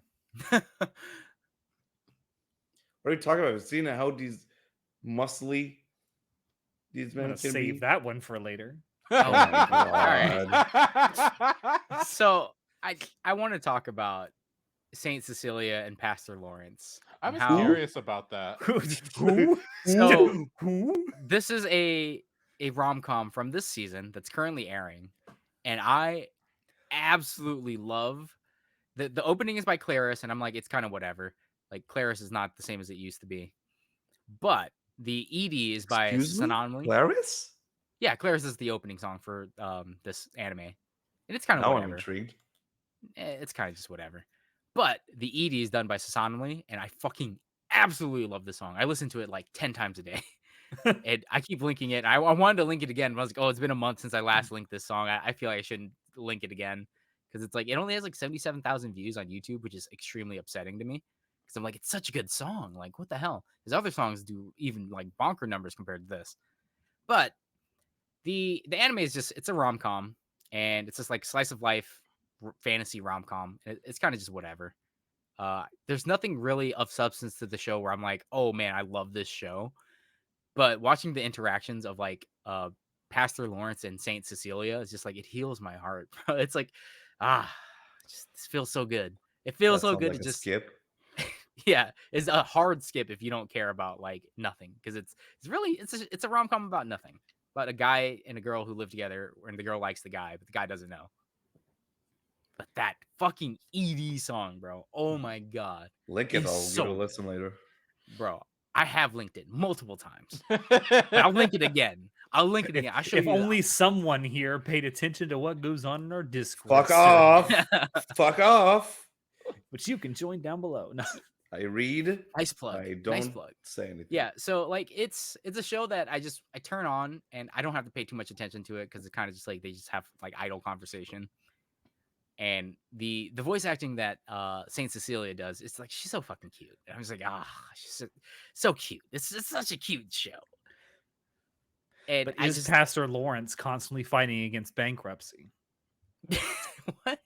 What are you talking about? I've seen how these muscly these I'm men gonna can save be. that one for later. Oh my God. God. So I want to talk about Saint Cecilia and Pastor Lawrence. I and was how curious about that. Who? So Who? this is a rom-com from this season that's currently airing, and I absolutely love the opening is by Claris, and I'm like, it's kind of whatever. Like Claris is not the same as it used to be. But the ED is by Excuse me, Sanonli. Clarice? Yeah, Claris is the opening song for this anime. And it's kind of Now I'm whatever. intrigued. It's kind of just whatever. But the ED is done by Sasanli, and I fucking absolutely love this song. I listen to it like 10 times a day. And I keep linking it. I wanted to link it again, but I was like, oh, it's been a month since I last linked this song. I feel like I shouldn't link it again. Because it's like it only has like 77,000 views on YouTube, which is extremely upsetting to me. Because I'm like, it's such a good song. Like, what the hell? His other songs do even like bonker numbers compared to this. But the anime is just it's a rom-com, and it's just like slice of life fantasy rom-com. It's kind of just whatever. There's nothing really of substance to the show where I'm like, oh man, I love this show. But watching the interactions of like Pastor Lawrence and Saint Cecilia is just like it heals my heart. It's like just this feels so good. It feels That so sounds good like to a just skip. yeah, it's a hard skip if you don't care about like nothing because it's really it's a rom-com about nothing. About a guy and a girl who live together and the girl likes the guy, but the guy doesn't know. But that fucking ED song, bro. Oh my god. Link it. It's I'll give it a so listen later. bro. I have linked it multiple times. But I'll link it again. I'll link it again. I'll show If you. only someone here paid attention to what goes on in our Discord. Fuck server, off. Fuck off. which you can join down below. No. I read. Nice plug. I don't Nice plug. say anything. Yeah, so like it's a show that I turn on and I don't have to pay too much attention to it because it's kind of just like they just have like idle conversation. And the voice acting that Saint Cecilia does, it's like she's so fucking cute. And I'm just like, she's so cute. It's such a cute show. And But I is just Pastor Lawrence constantly fighting against bankruptcy? what?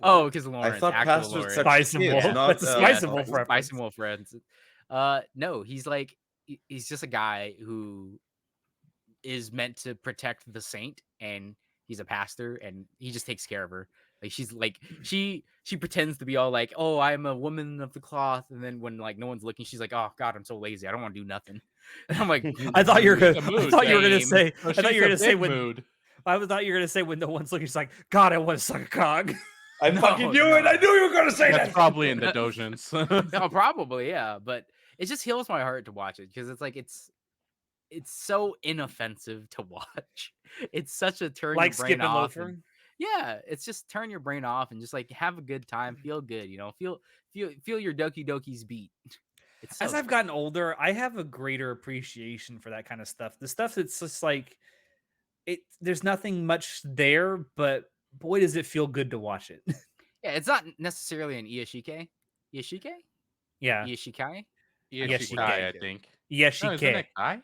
Oh, because I Lawrence, thought actual pastors Lawrence. such Spice and kids, Wolf. not That's a Spice and not- Wolf Spice reference. and Wolf friends. No, he's like he's just a guy who is meant to protect the saint, and he's a pastor, and he just takes care of her. Like she's like she pretends to be all like, oh, I'm a woman of the cloth, and then when like no one's looking, she's like, oh god, I'm so lazy, I don't want to do nothing. And I'm like, I thought you were She's gonna. a mood, I thought you were gonna same. say. So I thought she's you were a gonna say big when. mood. I thought you were gonna say when no one's looking. She's like, God, I want to suck a cock. I No, fucking knew it. no. I knew you were gonna say That's that. probably in the dojins. No, probably, yeah. But it just heals my heart to watch it because it's like it's so inoffensive to watch. It's such a turn Like your brain Skip and off. Loafer. Yeah, it's just turn your brain off and just like have a good time, feel good, feel your Doki Doki's beat. It's so As I've good. gotten older, I have a greater appreciation for that kind of stuff. The stuff that's just like it. There's nothing much there, but boy, does it feel good to watch it. Yeah, it's not necessarily an Iyashike. Iyashike? Yeah. Iyashikai? Yes, Isekai, she I can. think. Yes, she No, isn't can. it Kai?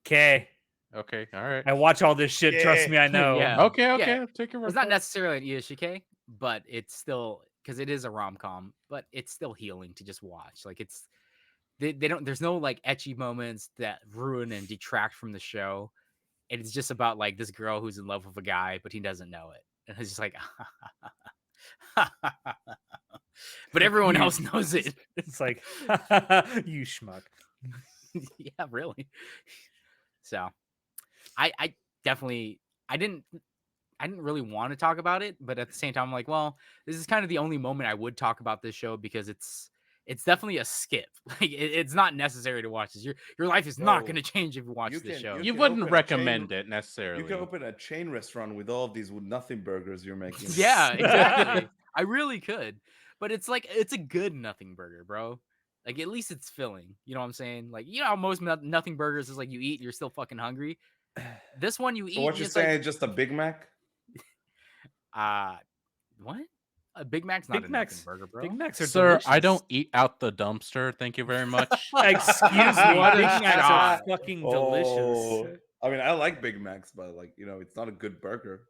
Okay. Okay, all right. I watch all this shit. Trust Yeah. me, I know. Yeah. Okay, Yeah. I'll take your word It's not for it. necessarily an Iyashike, but it's still because it is a rom-com, but it's still healing to just watch. Like they don't there's no like etchy moments that ruin and detract from the show. And it's just about like this girl who's in love with a guy, but he doesn't know it. And it's just like but everyone You- else knows it. It's like you schmuck. Yeah, really. So I definitely I didn't I didn't really want to talk about it, but at the same time, I'm like, well, this is kind of the only moment I would talk about this show because it's definitely a skip. Like it's not necessary to watch this. Your life is not Bro, going to change if you watch you this can show. You can wouldn't open a chain. recommend it You necessarily. can open a chain restaurant with all of these with nothing burgers you're making. Yeah, exactly. I really could, but it's like it's a good nothing burger, bro. Like at least it's filling. You know what I'm saying? Like you know how most nothing burgers is like you eat, you're still fucking hungry. This one you So eat, what and you're it's like, saying is just a Big Mac? what? A Big Mac's not Big a nothing Macs, burger, bro. Big Macs are Sir, I delicious. don't eat out the dumpster. Thank you very much. Excuse me, What a Big Macs are shot. fucking delicious. Oh, I mean, I like Big Macs, but like it's not a good burger.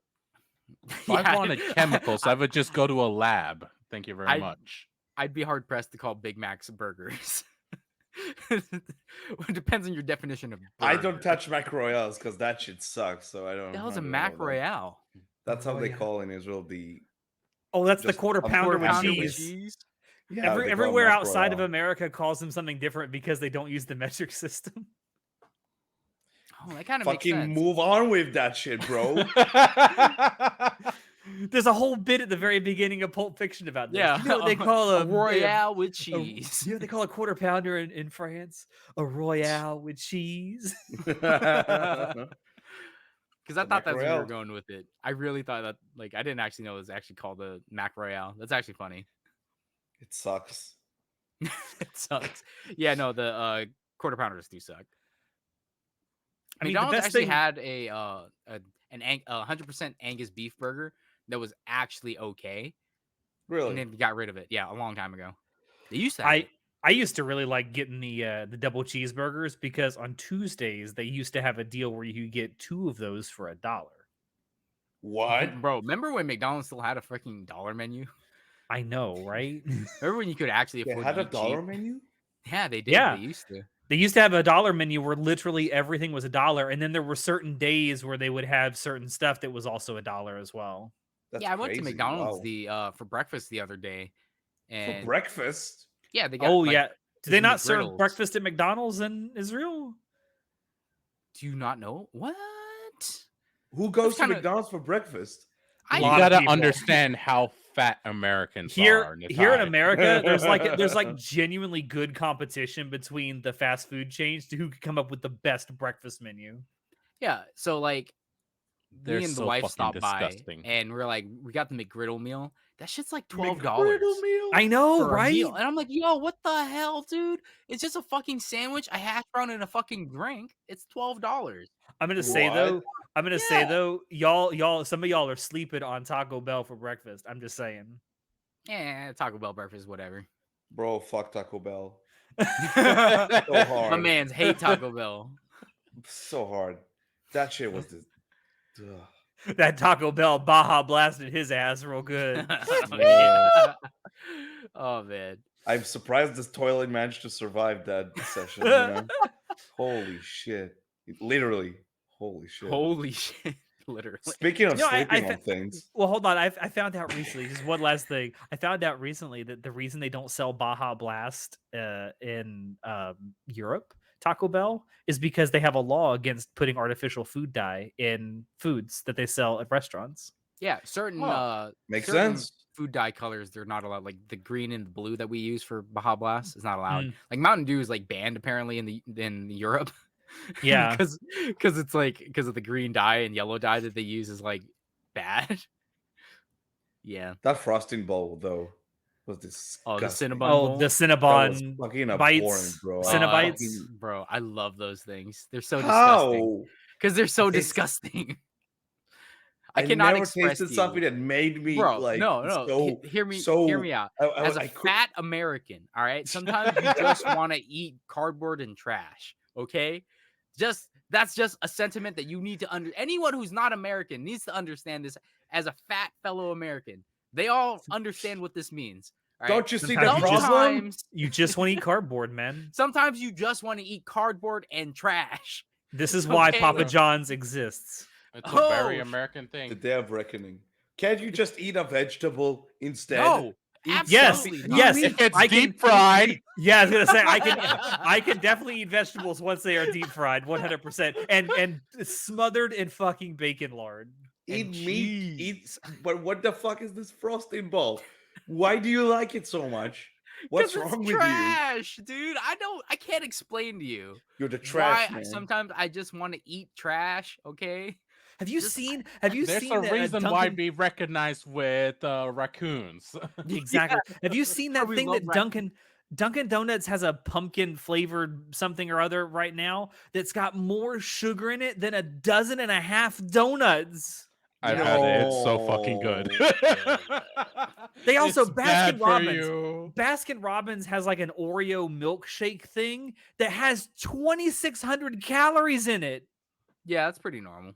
If I wanted chemicals, I would just go to a lab. Thank you very I- much. I'd be hard pressed to call Big Macs burgers. It depends on your definition of burger. I don't touch Mac Royales because that shit sucks. So I don't. What the hell's I a don't Mac know that. Royale? That's how they Royale. call in Israel the. Oh, that's the Just quarter a pounder Quarter with pounder cheese. with cheese? Yeah, they call it Everywhere Mac outside of Royale. America calls them something different because they don't use the metric system. Oh, that kind of makes Fucking sense. move on with that shit, bro. There's a whole bit at the very beginning of Pulp Fiction about this. Yeah, You know what they call a a Royale with a- cheese. you know what they call a quarter pounder in France? A Royale with cheese. Because I The thought Mac that's where you were Royale. going with it. I really thought that, like, I didn't actually know it was actually called the Mac Royale. That's actually funny. It sucks. It sucks. Yeah, no, the quarter pounders do suck. I mean, the McDonald's best actually thing. had an 100% Angus beef burger that was actually okay, and Really? then got rid of it. Yeah, a long time ago. They used to have it. I used to really like getting the double cheeseburgers because on Tuesdays they used to have a deal where you could get 2 of those for $1. What? Bro, remember when McDonald's still had a freaking dollar menu? I know, right? Remember when you could actually They afford had to a eat dollar cheap? menu? Yeah, they did. Yeah. They used to. They used to have a $1 menu where literally everything was $1, and then there were certain days where they would have certain stuff that was also $1 as well. That's Yeah, I went to crazy. McDonald's Wow. for breakfast the other day, For and breakfast. yeah, they got. Oh like, yeah, do they these not serve McGriddles. breakfast at McDonald's in Israel? Do you not know what? Who goes to kinda- McDonald's for breakfast? I You lot of gotta people. understand how fat Americans Here are. here in Natai. America, there's like genuinely good competition between the fast food chains to who could come up with the best breakfast menu. Yeah, so like They're me and the so wife fucking stopped disgusting. by, and we're like, we got the McGriddle meal. That shit's like $12 McGriddle meal? I know, for a right? meal, and I'm like, yo, what the hell, dude? It's just a fucking sandwich, a hash brown, and a fucking drink. It's $12. I'm gonna say What? though, Yeah. y'all, some of y'all are sleeping on Taco Bell for breakfast. I'm just saying. Yeah, Taco Bell breakfast, whatever. Bro, fuck Taco Bell. My hard. man's hate Taco Bell. So hard. That shit was this. Ugh. That Taco Bell Baja blasted his ass real good. Yeah. Oh man. I'm surprised this toilet managed to survive that session. You know? Holy shit. Literally. Holy shit. Holy shit. Literally. Speaking of You know, I sleeping fa- on things. Well, hold on. I found out recently. Just one last thing. I found out recently that the reason they don't sell Baja Blast in Europe, Taco Bell, is because they have a law against putting artificial food dye in foods that they sell at restaurants. Yeah, certain Makes certain sense. food dye colors they're not allowed. Like the green and the blue that we use for Baja Blast is not allowed. Mm. Like Mountain Dew is like banned apparently in Europe. Yeah. because it's like because of the green dye and yellow dye that they use is like bad. Yeah. That frosting bowl, though, was Oh, disgusting. the Cinnabon Oh, bowl? the That was Cinnabon fucking bites, abhorrent, bro. Cinnabites. Fucking- Bro, I love those things. They're so disgusting. How? Because they're so It's- disgusting. I cannot never express tasted to something you. that made me Bro, like no. so. Hear me so out. I As a could- fat American, all right, sometimes you just want to eat cardboard and trash. Okay, that's just a sentiment that you need to anyone who's not American needs to understand this. As a fat fellow American, they all understand what this means. All right? Don't you see the Sometimes you just- problem? Sometimes, You just want to eat cardboard, man. sometimes you just want to eat cardboard and trash. This is why Okay. Papa John's exists. It's a very Oh, American thing. The day of reckoning. Can't you just eat a vegetable instead? No, Eat Yes, absolutely not. yes. If it's I can- deep fried, Yeah, I was gonna say I can definitely eat vegetables once they are deep fried, 100%, and smothered in fucking bacon lard. Eat and meat, cheese. but what the fuck is this frosting ball? Why do you like it so much? Because What's it's wrong with you? trash, dude. I can't explain to you You're the why trash man. sometimes I just want to eat trash, okay? Have you Just- seen? Have you There's seen a that reason why Dunkin'? we recognize with raccoons. Exactly. Have you seen Or that we thing love that Dunkin' Donuts has a pumpkin flavored something or other right now that's got more sugar in it than a dozen and a half donuts? I've Yeah. had it. It's so fucking good. They also It's bad Baskin for Robbins. you. Baskin Robbins has like an Oreo milkshake thing that has 2,600 calories in it, Yeah, that's pretty normal.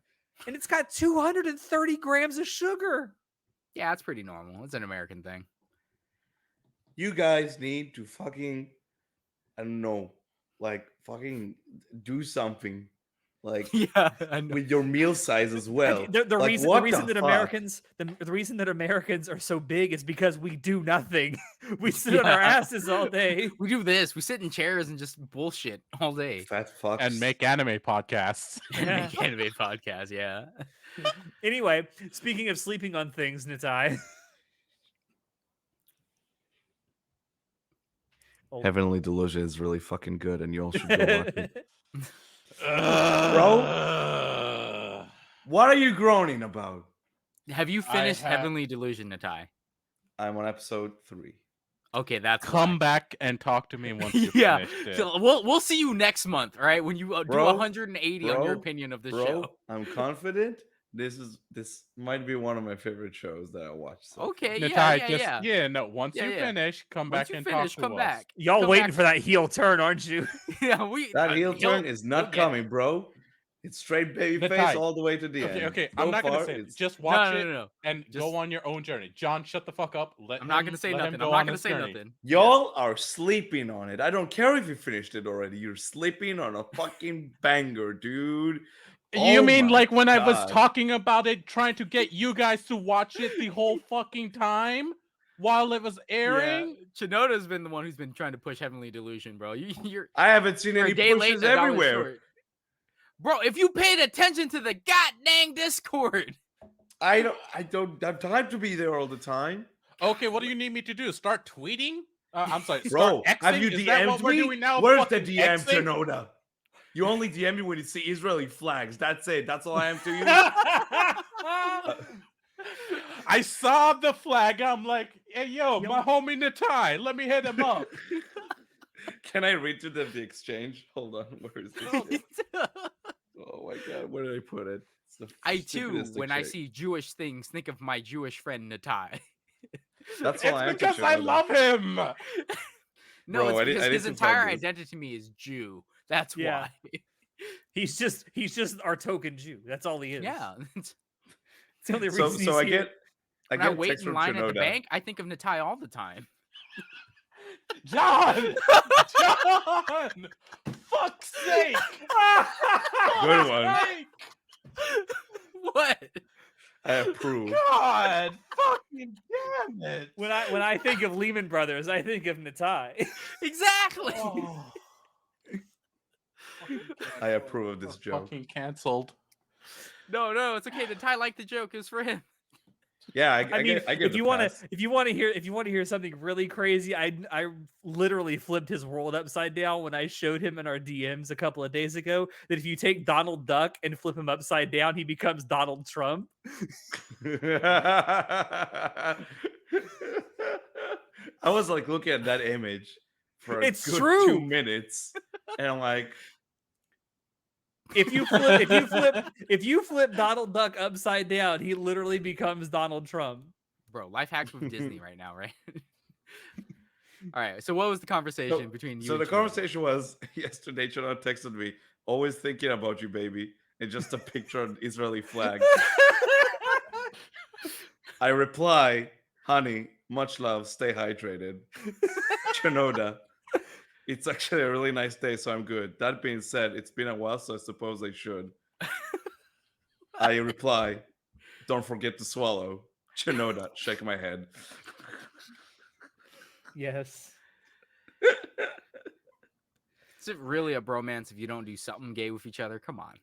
and it's got 230 grams of sugar. Yeah, that's pretty normal. It's an American thing. You guys need to fucking, I don't know, like fucking do something, like Yeah, I know. with your meal size as well. The Like, reason what that the fuck? the reason that Americans are so big is because we do nothing. We sit on our Yeah. asses all day. We do this. We sit in chairs and just bullshit all day. Fat fucks. And make anime podcasts. And Yeah. make anime podcasts, yeah. Anyway, speaking of sleeping on things, Natai. Oh. Heavenly Delusion is really fucking good, and you all should go watch it. Bro, What are you groaning about? Have you finished had- Heavenly Delusion, Natai? I'm on episode 3. Okay, that's come why. back and talk to me once you Yeah, finished it. so we'll see you next month, all right? When you do Bro, 180 on your opinion of the show. I'm confident. This might be one of my favorite shows that I watched. So far. Okay, Natai, no. Once Yeah, you yeah. finish, come Once back you and finish, talk to come us. back. Y'all Come waiting back. for that heel turn, aren't you? Yeah, we That heel turn he'll- is not he'll get coming, bro. It's straight baby face Natai, all the way to the end. Okay. So I'm not gonna far, say it. it's- Just No, watch no, it no, no. and Just- go on your own journey. John, shut the fuck up. I'm not gonna say let him nothing. go I'm not on gonna his say journey. nothing. Y'all are sleeping on it. I don't care if you finished it already. You're sleeping on a fucking banger, dude. You Oh mean my like when I was God. talking about it, trying to get you guys to watch it the whole fucking time while it was airing? Yeah, Chinoda's been the one who's been trying to push Heavenly Delusion, bro. You're I haven't seen you're any a day late, pushes and $1 everywhere. short. Bro, if you paid attention to the goddamn Discord. I don't have time to be there all the time. Okay, what do you need me to do? Start tweeting? I'm sorry, Bro, start have Xing? you Is that what DM'd we're me? doing now? Where's the Fucking DM, Xing? Shinoda? You only DM me when you see Israeli flags. That's it. That's all I am to you. I saw the flag. I'm like, hey, yo, my homie Natai. Let me hit him up. Can I read to them the exchange? Hold on. Where is this? Oh my God. Where did I put it? It's the I too, stupidest when I exchange. see Jewish things, think of my Jewish friend Natai. That's all I am It's to because I Shinoda. love him. No, Bro, it's I because need his to entire find this. identity to me is Jew. That's Yeah. why. He's just our token Jew. That's all he is. Yeah. It's the only So, reason he's so I here. get When I a wait text in from line at the Shinoda. bank, I think of Natai all the time. John! John! Fuck's sake! Good one. Sake! What? I approve. God! Fucking damn it! When I think of Lehman Brothers, I think of Natai. Exactly. Oh. I approve of this joke. Fucking canceled. No, it's okay. Natai liked the joke. It was for him. Yeah, I mean, I get if you want to hear something really crazy, I literally flipped his world upside down when I showed him in our DMs a couple of days ago that if you take Donald Duck and flip him upside down, he becomes Donald Trump. I was like looking at that image for a It's good true. 2 minutes, and I'm like, If you flip Donald Duck upside down, he literally becomes Donald Trump. Bro, life hacks with Disney right now, right? All right. So what was the conversation between you so and the Chinoda? conversation was yesterday. Chino texted me, "Always thinking about you, baby," and just a picture of an Israeli flag. I reply, "Honey, much love. Stay hydrated." Chinoda. It's actually a really nice day, so I'm good. That being said, it's been a while, so I suppose I should. I reply, "Don't forget to swallow." Chinoda, shake my head. Yes. Is it really a bromance if you don't do something gay with each other? Come on.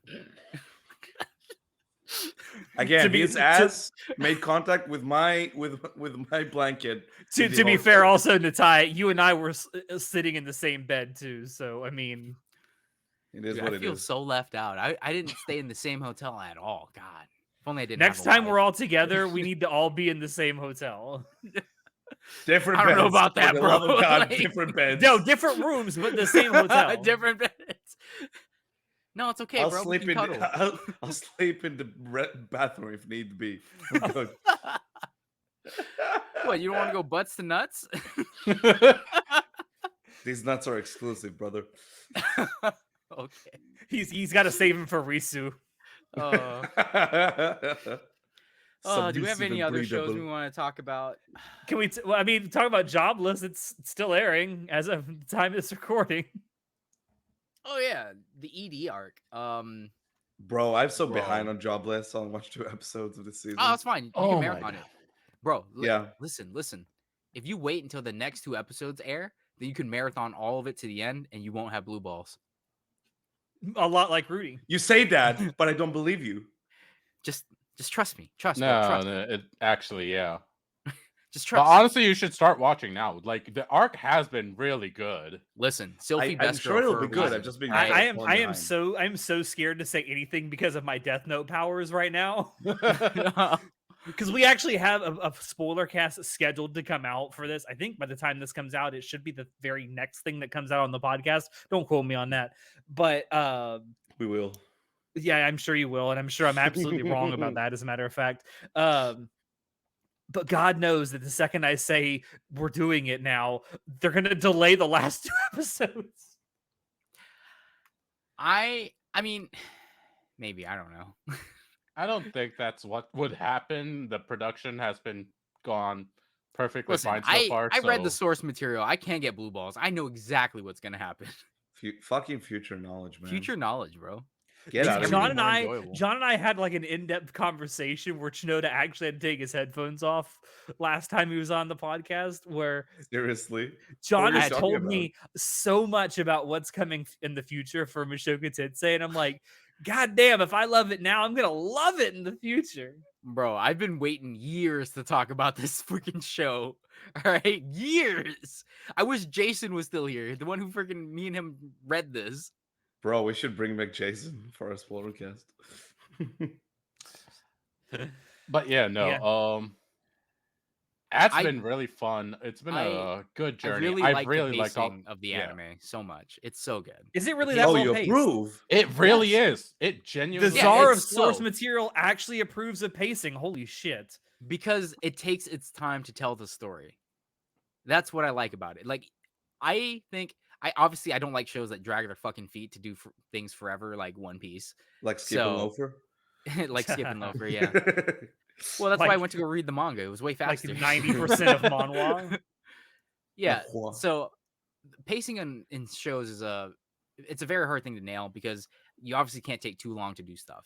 Again, be- his to- ass made contact with my blanket. in the To be fair, hotel. also Natai, you and I were sitting in the same bed too. So I mean, It is Dude, what I it feel is. so left out. I didn't stay in the same hotel at all. God, if only I didn't next have a time wife. we're all together, we need to all be in the same hotel. Different I don't beds. know about For that, the bro. love of God, Like- different beds. No, different rooms, but the same hotel. Different beds. No, it's okay, I'll bro. We sleep can in. cuddle. I'll sleep in the bathroom if need be. I'm good. What, you don't want to go butts to nuts? These nuts are exclusive, brother. Okay. He's got to save him for Risu. Uh, do we have Submissive any and other shows we breathable. want to talk about? Can we? Well, I mean, talk about Jobless. It's still airing as of the time of this recording. Oh yeah, the ED arc. Bro, I'm so Bro. behind on Jobless. I only watched 2 episodes of this season. Oh, it's fine. You Oh can my marathon God. it, bro. Yeah. Listen. If you wait until the next 2 episodes air, then you can marathon all of it to the end, and you won't have blue balls. A lot like Rudy. You say that, but I don't believe you. Just trust me. Trust, bro. No, Trust. no, it actually, yeah. Just But trust. honestly, you should start watching now. Like the arc has been really good. Listen, Sylphie I'm best sure girl it'll for be a good. reason. I've just been. Alright? I am behind. so scared to say anything because of my Death Note powers right now. Because we actually have a spoiler cast scheduled to come out for this. I think by the time this comes out, it should be the very next thing that comes out on the podcast. Don't quote me on that, but We will. yeah, I'm sure you will, and I'm sure I'm absolutely wrong about that. As a matter of fact, but God knows that the second I say we're doing it now, they're gonna delay the last 2 episodes. I mean, maybe, I don't know. I don't think that's what would happen. The production has been gone perfectly Listen, fine so far. I read the so- source material. I can't get blue balls. I know exactly what's gonna happen. Fucking future knowledge, man. Future knowledge, bro. Get Makes out of everything here. enjoyable. John and I had like an in-depth conversation where Chinoda actually had to take his headphones off last time he was on the podcast, where Seriously. John were you has talking told about? me so much about what's coming in the future for Mushoku Tensei, and I'm like, God damn, if I love it now, I'm gonna love it in the future. Bro, I've been waiting years to talk about this freaking show. All right, years. I wish Jason was still here, the one who freaking me and him read this. Bro, we should bring back Jason for our spoiler cast. But yeah, no. Yeah. That's I- been really fun. It's been a good I journey. really I like really the like all. pacing of the yeah. anime so much. It's so good. Is it really The that Oh, well you paced? approve? It really Yes. is. It The genuinely. Yeah, czar of it's source slow. material actually approves of pacing. Holy shit! Because it takes its time to tell the story. That's what I like about it. Like, I think I don't like shows that drag their fucking feet to do things forever, like One Piece, Like Skip and So- Loafer? like Skip and Loafer. Yeah. Well, that's why I Like- went to go read the manga. It was way Like faster. 90% of manhwa. Yeah. Manhwa. So pacing in shows is it's a very hard thing to nail because you obviously can't take too long to do stuff.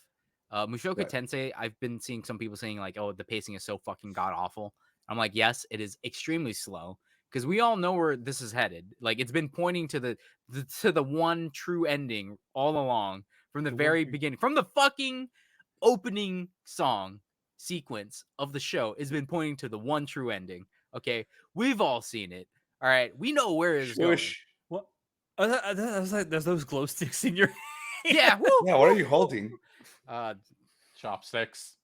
Mushoku Right. Tensei, I've been seeing some people saying like, "Oh, the pacing is so fucking god awful." I'm like, yes, it is extremely slow because we all know where this is headed. Like, it's been pointing to the one true ending all along from the The one very true- beginning, from the fucking opening song sequence of the show has been pointing to the one true ending. Okay, we've all seen it. All right, we know where it's going. Shush. What? There's those glow sticks in your. Yeah. Woo, Yeah, what are woo. you holding? Chopsticks.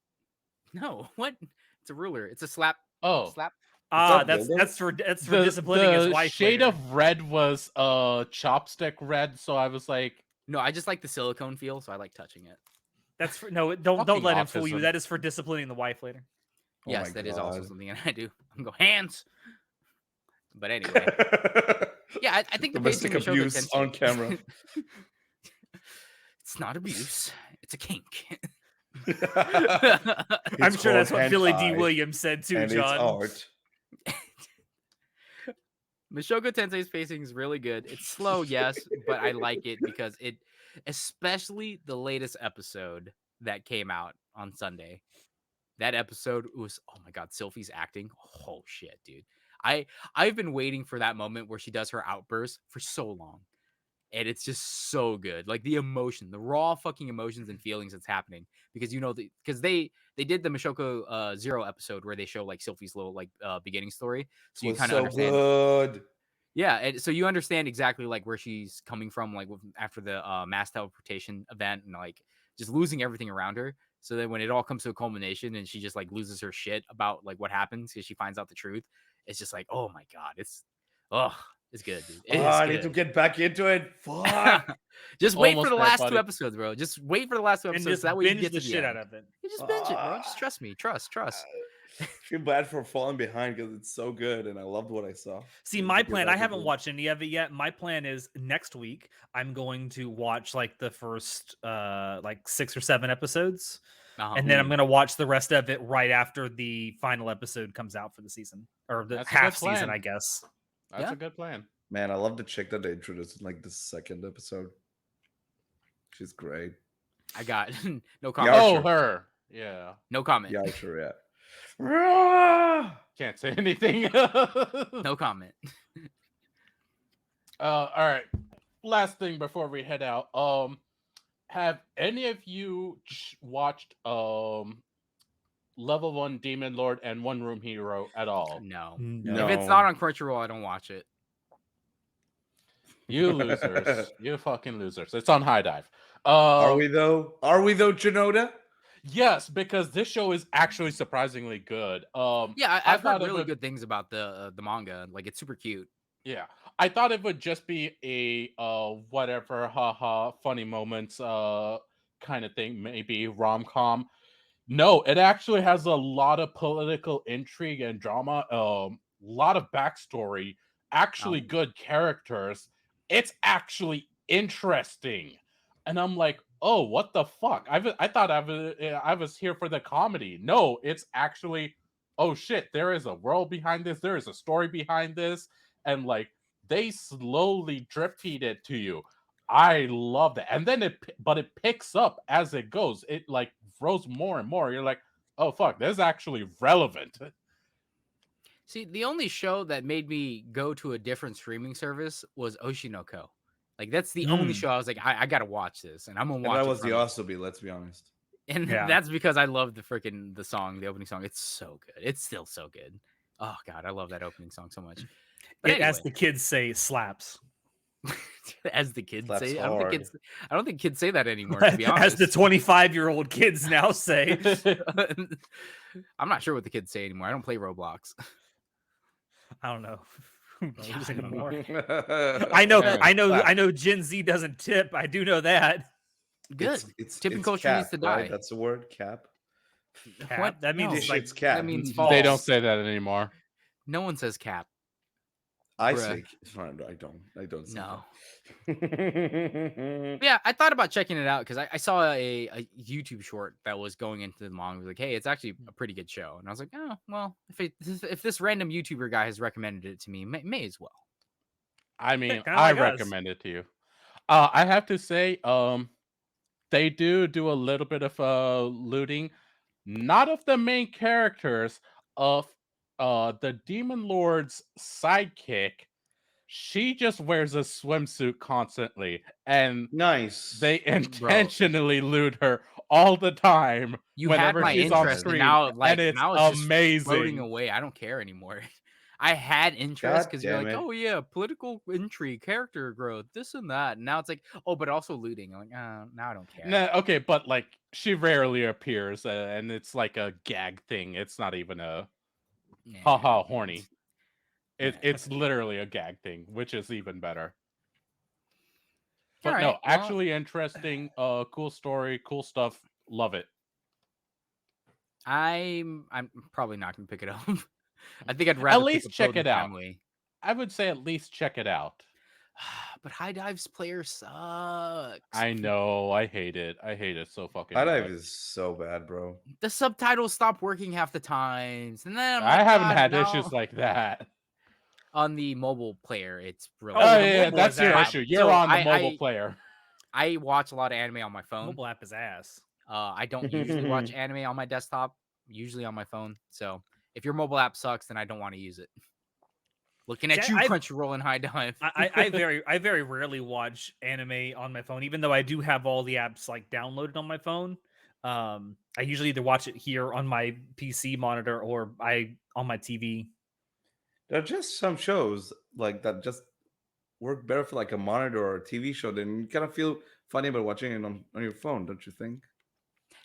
No, what? It's a ruler. It's a slap. Oh, Slap. Ah, that dildo? that's for disciplining his wife. shade later. of red was chopstick red, so I was like, No, I just like the silicone feel, so I like touching it. That's for no. Don't Fucking let him fool you. autism. That is for disciplining the wife later. Oh Yes, my that is also God. something that I do. I'm go hands. But anyway, yeah, I think the Domestic pacing of Mushoku abuse Tensei- on camera. It's not abuse. It's a kink. I'm It's sure that's called what Philly D. hentai, Williams said too, and John. it's art. Mushoku Tensei's pacing is really good. It's slow, yes, but I like it because it, especially the latest episode that came out on Sunday. That episode was, oh my god, Sylphie's acting. Oh shit, dude. I've been waiting for that moment where she does her outburst for so long. and it's just so good. Like the emotion, the raw fucking emotions and feelings that's happening because because they did the Mashoko Zero episode where they show like Sylphie's little like beginning story, It so you was kind of so understand. good. Yeah, and so you understand exactly like where she's coming from, like after the mass teleportation event and like just losing everything around her. So then when it all comes to a culmination and she just like loses her shit about like what happens because she finds out the truth, it's just like, oh my god, oh, it's good, dude. It Oh, is I need to good. get back into it. Fuck. Just wait for Almost the there, last two buddy. episodes, bro. Just wait for the last two And episodes. just So that way you can binge get the to the shit out end. of it. You just binge it, bro. Just trust me. Trust. I feel bad for falling behind because it's so good and I loved what I saw. See, I need my to get plan, I back haven't into it. watched any of it yet. My plan is next week I'm going to watch like the first like 6 or 7 episodes. And then I'm going to watch the rest of it right after the final episode comes out for the season or the That's a good half season, plan. I guess. That's Yeah. a good plan. Man, I love the chick that they introduced in like the second episode. She's great. I got no Yeah, comment. Oh, sure. her. Yeah. No comment. Yeah, sure, yeah. Can't say anything. No comment. All right. Last thing before we head out. Have any of you watched Level 1 Demon Lord and One Room Hero at all? No. No. If it's not on Crunchyroll, I don't watch it. You losers. You fucking losers. It's on High Dive. Are we though? Are we though, Chinoda? Yes, because this show is actually surprisingly good. Yeah, I I've heard thought it really would- good things about the manga. Like it's super cute. Yeah, I thought it would just be a whatever, haha, funny moments kind of thing, maybe rom-com. No, it actually has a lot of political intrigue and drama, lot of backstory, actually Oh. good characters. It's actually interesting. And I'm like, "Oh, what the fuck? I thought I was here for the comedy." No, it's actually, oh shit, there is a world behind this. There is a story behind this, and like they slowly drip feed it to you. I love that. And then but it picks up as it goes. It like grows more and more. You're like, oh fuck, this is actually relevant. See, the only show that made me go to a different streaming service was Oshinoko. Like that's the only show I was like, I gotta watch this, and I'm gonna And watch that it. was the from it. Asobi, let's be honest. And Yeah. that's because I love the opening song. It's so good. It's still so good. Oh god, I love that opening song so much. But It, as anyway, the kids say, slaps. as the kids Slaps say, hard. I don't think kids say that anymore. To be As honest, the 25-year-old kids now say. I'm not sure what the kids say anymore. I don't play Roblox. I don't know. Who knows I don't know. anymore? Slap. I know Gen Z doesn't tip. I do know that. Good. It's Tipping it's culture needs cap, to right? die. That's the word, cap. Cap. What? That means No. it's like Shit's cap. That means They false. don't say that anymore. No one says cap. I Bruh. say I don't say No. that. Yeah, I thought about checking it out because I saw a YouTube short that was going into the manga. It was like, hey, it's actually a pretty good show. And I was like, oh, well, if this random YouTuber guy has recommended it to me, may as well. I mean, Kinda I like us. recommend it to you. I have to say, they do a little bit of looting, not of the main characters, of the Demon Lord's sidekick. She just wears a swimsuit constantly, and Nice. they intentionally loot her all the time. You whenever had my she's on interest, and screen, now and it's now it's just floating amazing. away. I don't care anymore. I had interest God because you're damn like, it. oh yeah, political intrigue, character growth, this and that. And now it's like, oh, but also looting. I'm like, now I don't care. No, okay, but like she rarely appears, and it's like a gag thing. It's not even a Yeah. haha horny. Yeah. It's literally a gag thing, which is even better. But Alright, no, well- actually interesting, cool story, cool stuff. Love it. I'm probably not gonna pick it up. I think I'd rather least pick up check Toad it and out. Family. I would say at least check it out. But High Dive's player sucks. I know, I hate it. I hate it so fucking High much. Dive is so bad, bro. The subtitles stop working half the times, and then I'm I like, haven't "God, had no." issues like that. On the mobile player. It's really Oh, Oh, the yeah, mobile that's is your ass. issue. You're So on the I- mobile I- player. I watch a lot of anime on my phone. Mobile app is ass. I don't usually watch anime on my desktop, usually on my phone. So if your mobile app sucks, then I don't want to use it. Looking See, at you, I- Crunchyroll and High Dive. I very rarely watch anime on my phone, even though I do have all the apps like downloaded on my phone. I usually either watch it here on my PC monitor or on my TV. There are just some shows like that just work better for like a monitor or a TV show. Then you kind of feel funny about watching it on your phone, don't you think?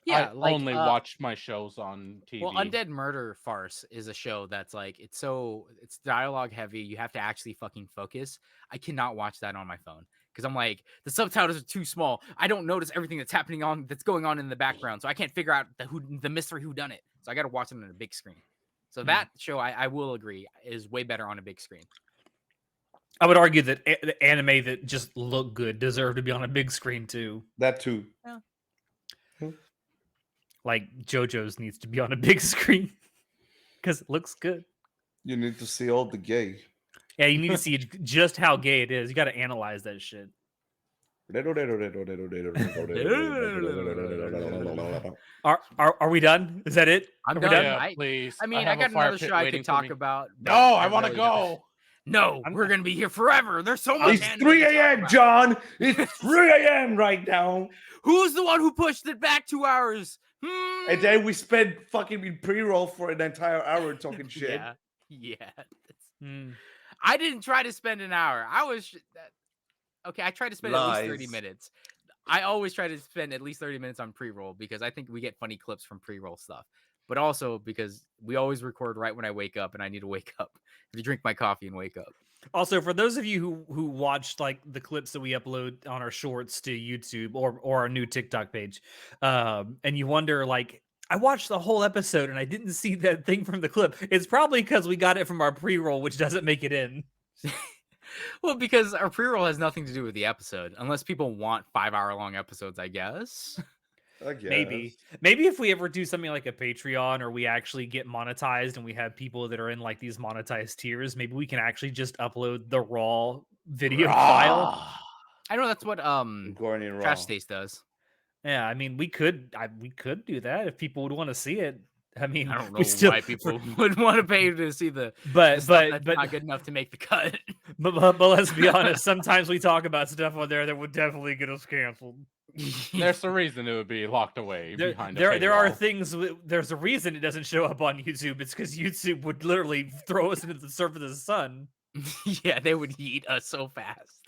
Yeah, I like only watch my shows on TV. well, Undead Murder Farce is a show that's like it's dialogue heavy. You have to actually fucking focus. I cannot watch that on my phone because I'm like the subtitles are too small. I don't notice everything that's going on in the background, so I can't figure out the mystery who done it. So I got to watch it on a big screen. So that show, I will agree, is way better on a big screen. I would argue that the anime that just look good deserve to be on a big screen too. That too. Like JoJo's needs to be on a big screen because it looks good. You need to see all the gay. Yeah, you need to see just how gay it is. You got to analyze that shit. Are we done? Is that it? I'm Are we done. Yeah, please. I mean, I have a got fire another pit show I waiting could for talk me. about. but No, I want to really don't. go. No, we're gonna be here forever. There's so much. It's anime 3 to talk a.m., about. John. It's 3 a.m. right now. Who's the one who pushed it back 2 hours? And then we spent fucking in pre-roll for an entire hour talking shit. Yeah. Hmm. I didn't try to spend an hour. Okay. I tried to spend at least 30 Lies. minutes. I always try to spend at least 30 minutes on pre-roll because I think we get funny clips from pre-roll stuff. But also because we always record right when I wake up, and I need to wake up. I have to drink my coffee and wake up. Also, for those of you who watched like the clips that we upload on our shorts to YouTube or our new TikTok page, and you wonder like, I watched the whole episode and I didn't see that thing from the clip. It's probably because we got it from our pre-roll, which doesn't make it in. Well, because our pre-roll has nothing to do with the episode, unless people want 5-hour-long episodes, I guess. I guess. Maybe if we ever do something like a Patreon or we actually get monetized and we have people that are in like these monetized tiers, maybe we can actually just upload the raw video file. I know that's what Gorny and raw. Trash Taste does. Yeah, I mean we could do that if people would want to see it. I mean, I don't know we still, why people would want to pay to see the but stuff that's not good enough to make the cut. but let's be honest. Sometimes we talk about stuff on there that would definitely get us canceled. There's a reason it would be locked away behind a There are paywall. things. There's a reason it doesn't show up on YouTube. It's because YouTube would literally throw us into the surface of the sun. Yeah, they would eat us so fast.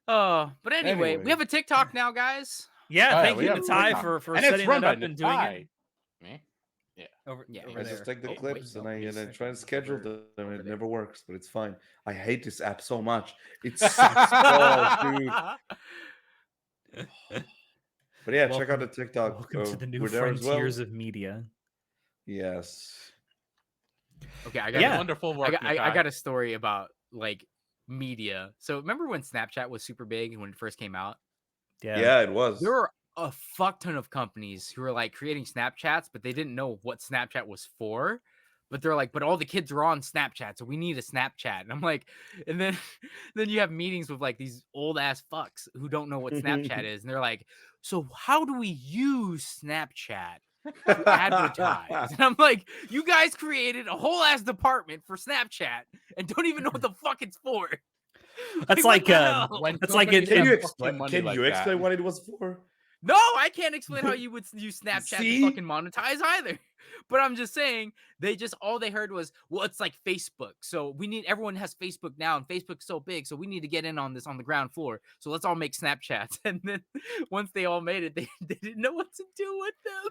Oh, but anyway, we have a TikTok now, guys. Yeah, Oh, yeah, thank we you, have Natai, TikTok. for and it's setting run that by up and doing it. Me? Over Yeah, over I there. just take the Oh, wait, clips no, and I please. try to schedule them. Over It there. never works, but it's fine. I hate this app so much. It sucks balls, dude. But yeah, check out the TikTok. Welcome to the new we're there as well. frontiers of media. Yes. Okay, I got Yeah. Wonderful work, I Nakai. got a story about like media. So remember when Snapchat was super big when it first came out? Yeah, it was. There were a fuck ton of companies who were like creating Snapchats, but they didn't know what Snapchat was for. But they're like, but all the kids are on Snapchat, so we need a Snapchat. And I'm like, and then then you have meetings with like these old ass fucks who don't know what Snapchat is, and they're like, so how do we use Snapchat to advertise? And I'm like, you guys created a whole ass department for Snapchat and don't even know what the fuck it's for. That's what like the hell? When That's like companies in- Can you have fucking explain? money Can like you that. explain what it was for? No, I can't explain how you would use Snapchat See? to fucking monetize either. But I'm just saying, all they heard was, well, it's like Facebook. So everyone has Facebook now, and Facebook's so big, so we need to get in on this on the ground floor. So let's all make Snapchats. And then once they all made it, they didn't know what to do with them.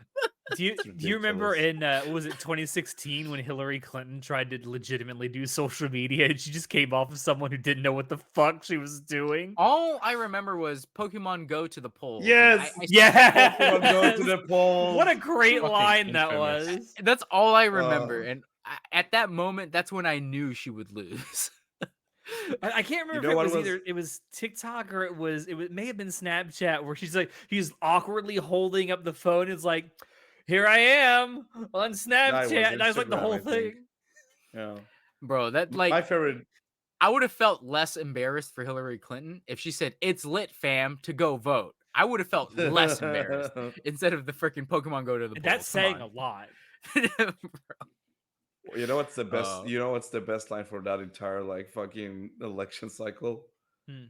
Do you remember ridiculous. in what was it 2016 when Hillary Clinton tried to legitimately do social media and she just came off of someone who didn't know what the fuck she was doing? All I remember was Pokemon Go to the polls. and Yes. Yeah. Pokemon Go to the polls. What a great Fucking line that infamous. was. That's all I remember. Uh. And at that moment, that's when I knew she would lose. I can't remember know if what it was was- either it was TikTok or it may have been Snapchat where she's awkwardly holding up the phone. It's like, here I am on Snapchat, and I was like the Instagram, whole I think. thing. Yeah. Bro, that My like favorite. I would have felt less embarrassed for Hillary Clinton if she said, "It's lit, fam, to go vote." I would have felt less embarrassed instead of the freaking Pokemon Go to the polls. That's Come saying on. a lot. You know what's the best? Uh, You know what's the best line for that entire like fucking election cycle? Hmm.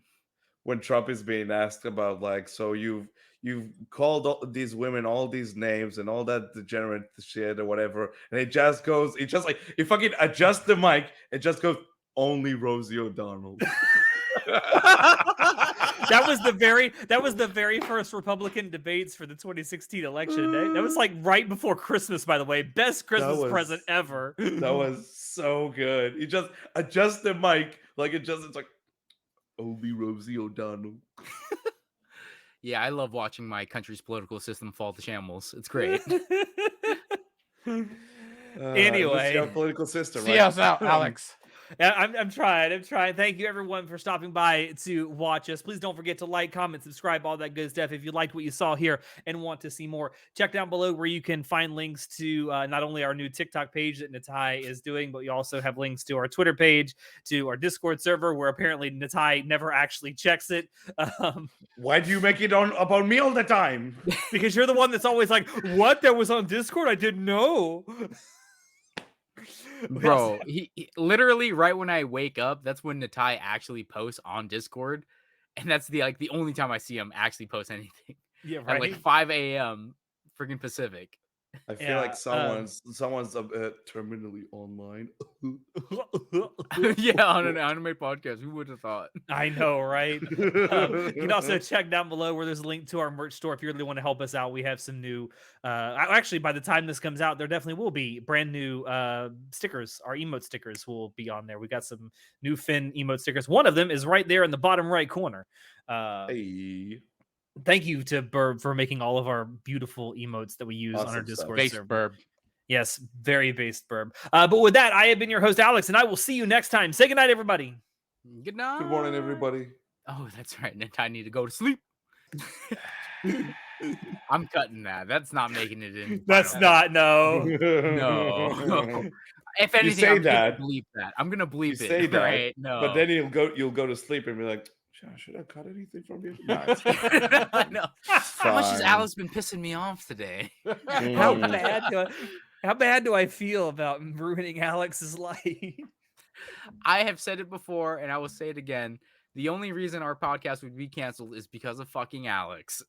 When Trump is being asked about like, so you've called these women all these names and all that degenerate shit or whatever, and it just goes, it just like it fucking adjusts the mic, it just goes only Rosie O'Donnell. That was the very first Republican debates for the 2016 election. That was like right before Christmas, by the way. Best Christmas present ever. That was so good. He just adjusts the mic like it's like only Rosie O'Donnell. yeah, I love watching my country's political system fall to shambles. It's great. This is our Anyway, political system, See right? us out, Alex. yeah, I'm trying. Thank you, everyone, for stopping by to watch us. Please don't forget to like, comment, subscribe, all that good stuff. If you liked what you saw here and want to see more, check down below where you can find links to not only our new TikTok page that Natai is doing, but you also have links to our Twitter page, to our Discord server, where apparently Natai never actually checks it. Why do you make it on about me all the time? Because you're the one that's always like, what? That was on Discord? I didn't know. We also- Bro, he literally right when I wake up, that's when Natai actually posts on Discord. And that's the only time I see him actually post anything. yeah, At right. like 5 a.m. freaking Pacific. I feel Yeah, like someone's terminally online. Yeah, on an anime podcast. Who would have thought? I know, right? You can also check down below where there's a link to our merch store if you really want to help us out. We have some new, actually, by the time this comes out, there definitely will be brand new stickers. Our emote stickers will be on there. We got some new Finn emote stickers. One of them is right there in the bottom right corner. Hey, Thank you to Burb for making all of our beautiful emotes that we use on our Awesome stuff. Discord Base server. burb. Yes, very based Burb. But with that, I have been your host, Alex, and I will see you next time. Say goodnight, everybody. Good night. good morning, everybody. Oh, that's right. Natai need to go to sleep. I'm cutting that. That's not making it in. That's final. not, no. No. If anything, say I'm that. gonna bleep that. I'm gonna bleep it. say that, right? No. But then you'll go to sleep and be like, should I cut anything from you? No, it's I know. How much has fine. Alice been pissing me off today? How Mm. bad do I feel about ruining Alex's life? I have said it before, and I will say it again. The only reason our podcast would be canceled is because of fucking Alex.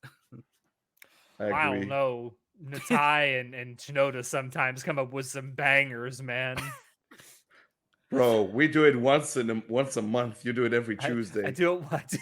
I I agree. don't know. Natai and Shinoda sometimes come up with some bangers, man. Bro, we do it once a month. You do it every Tuesday. I do it what?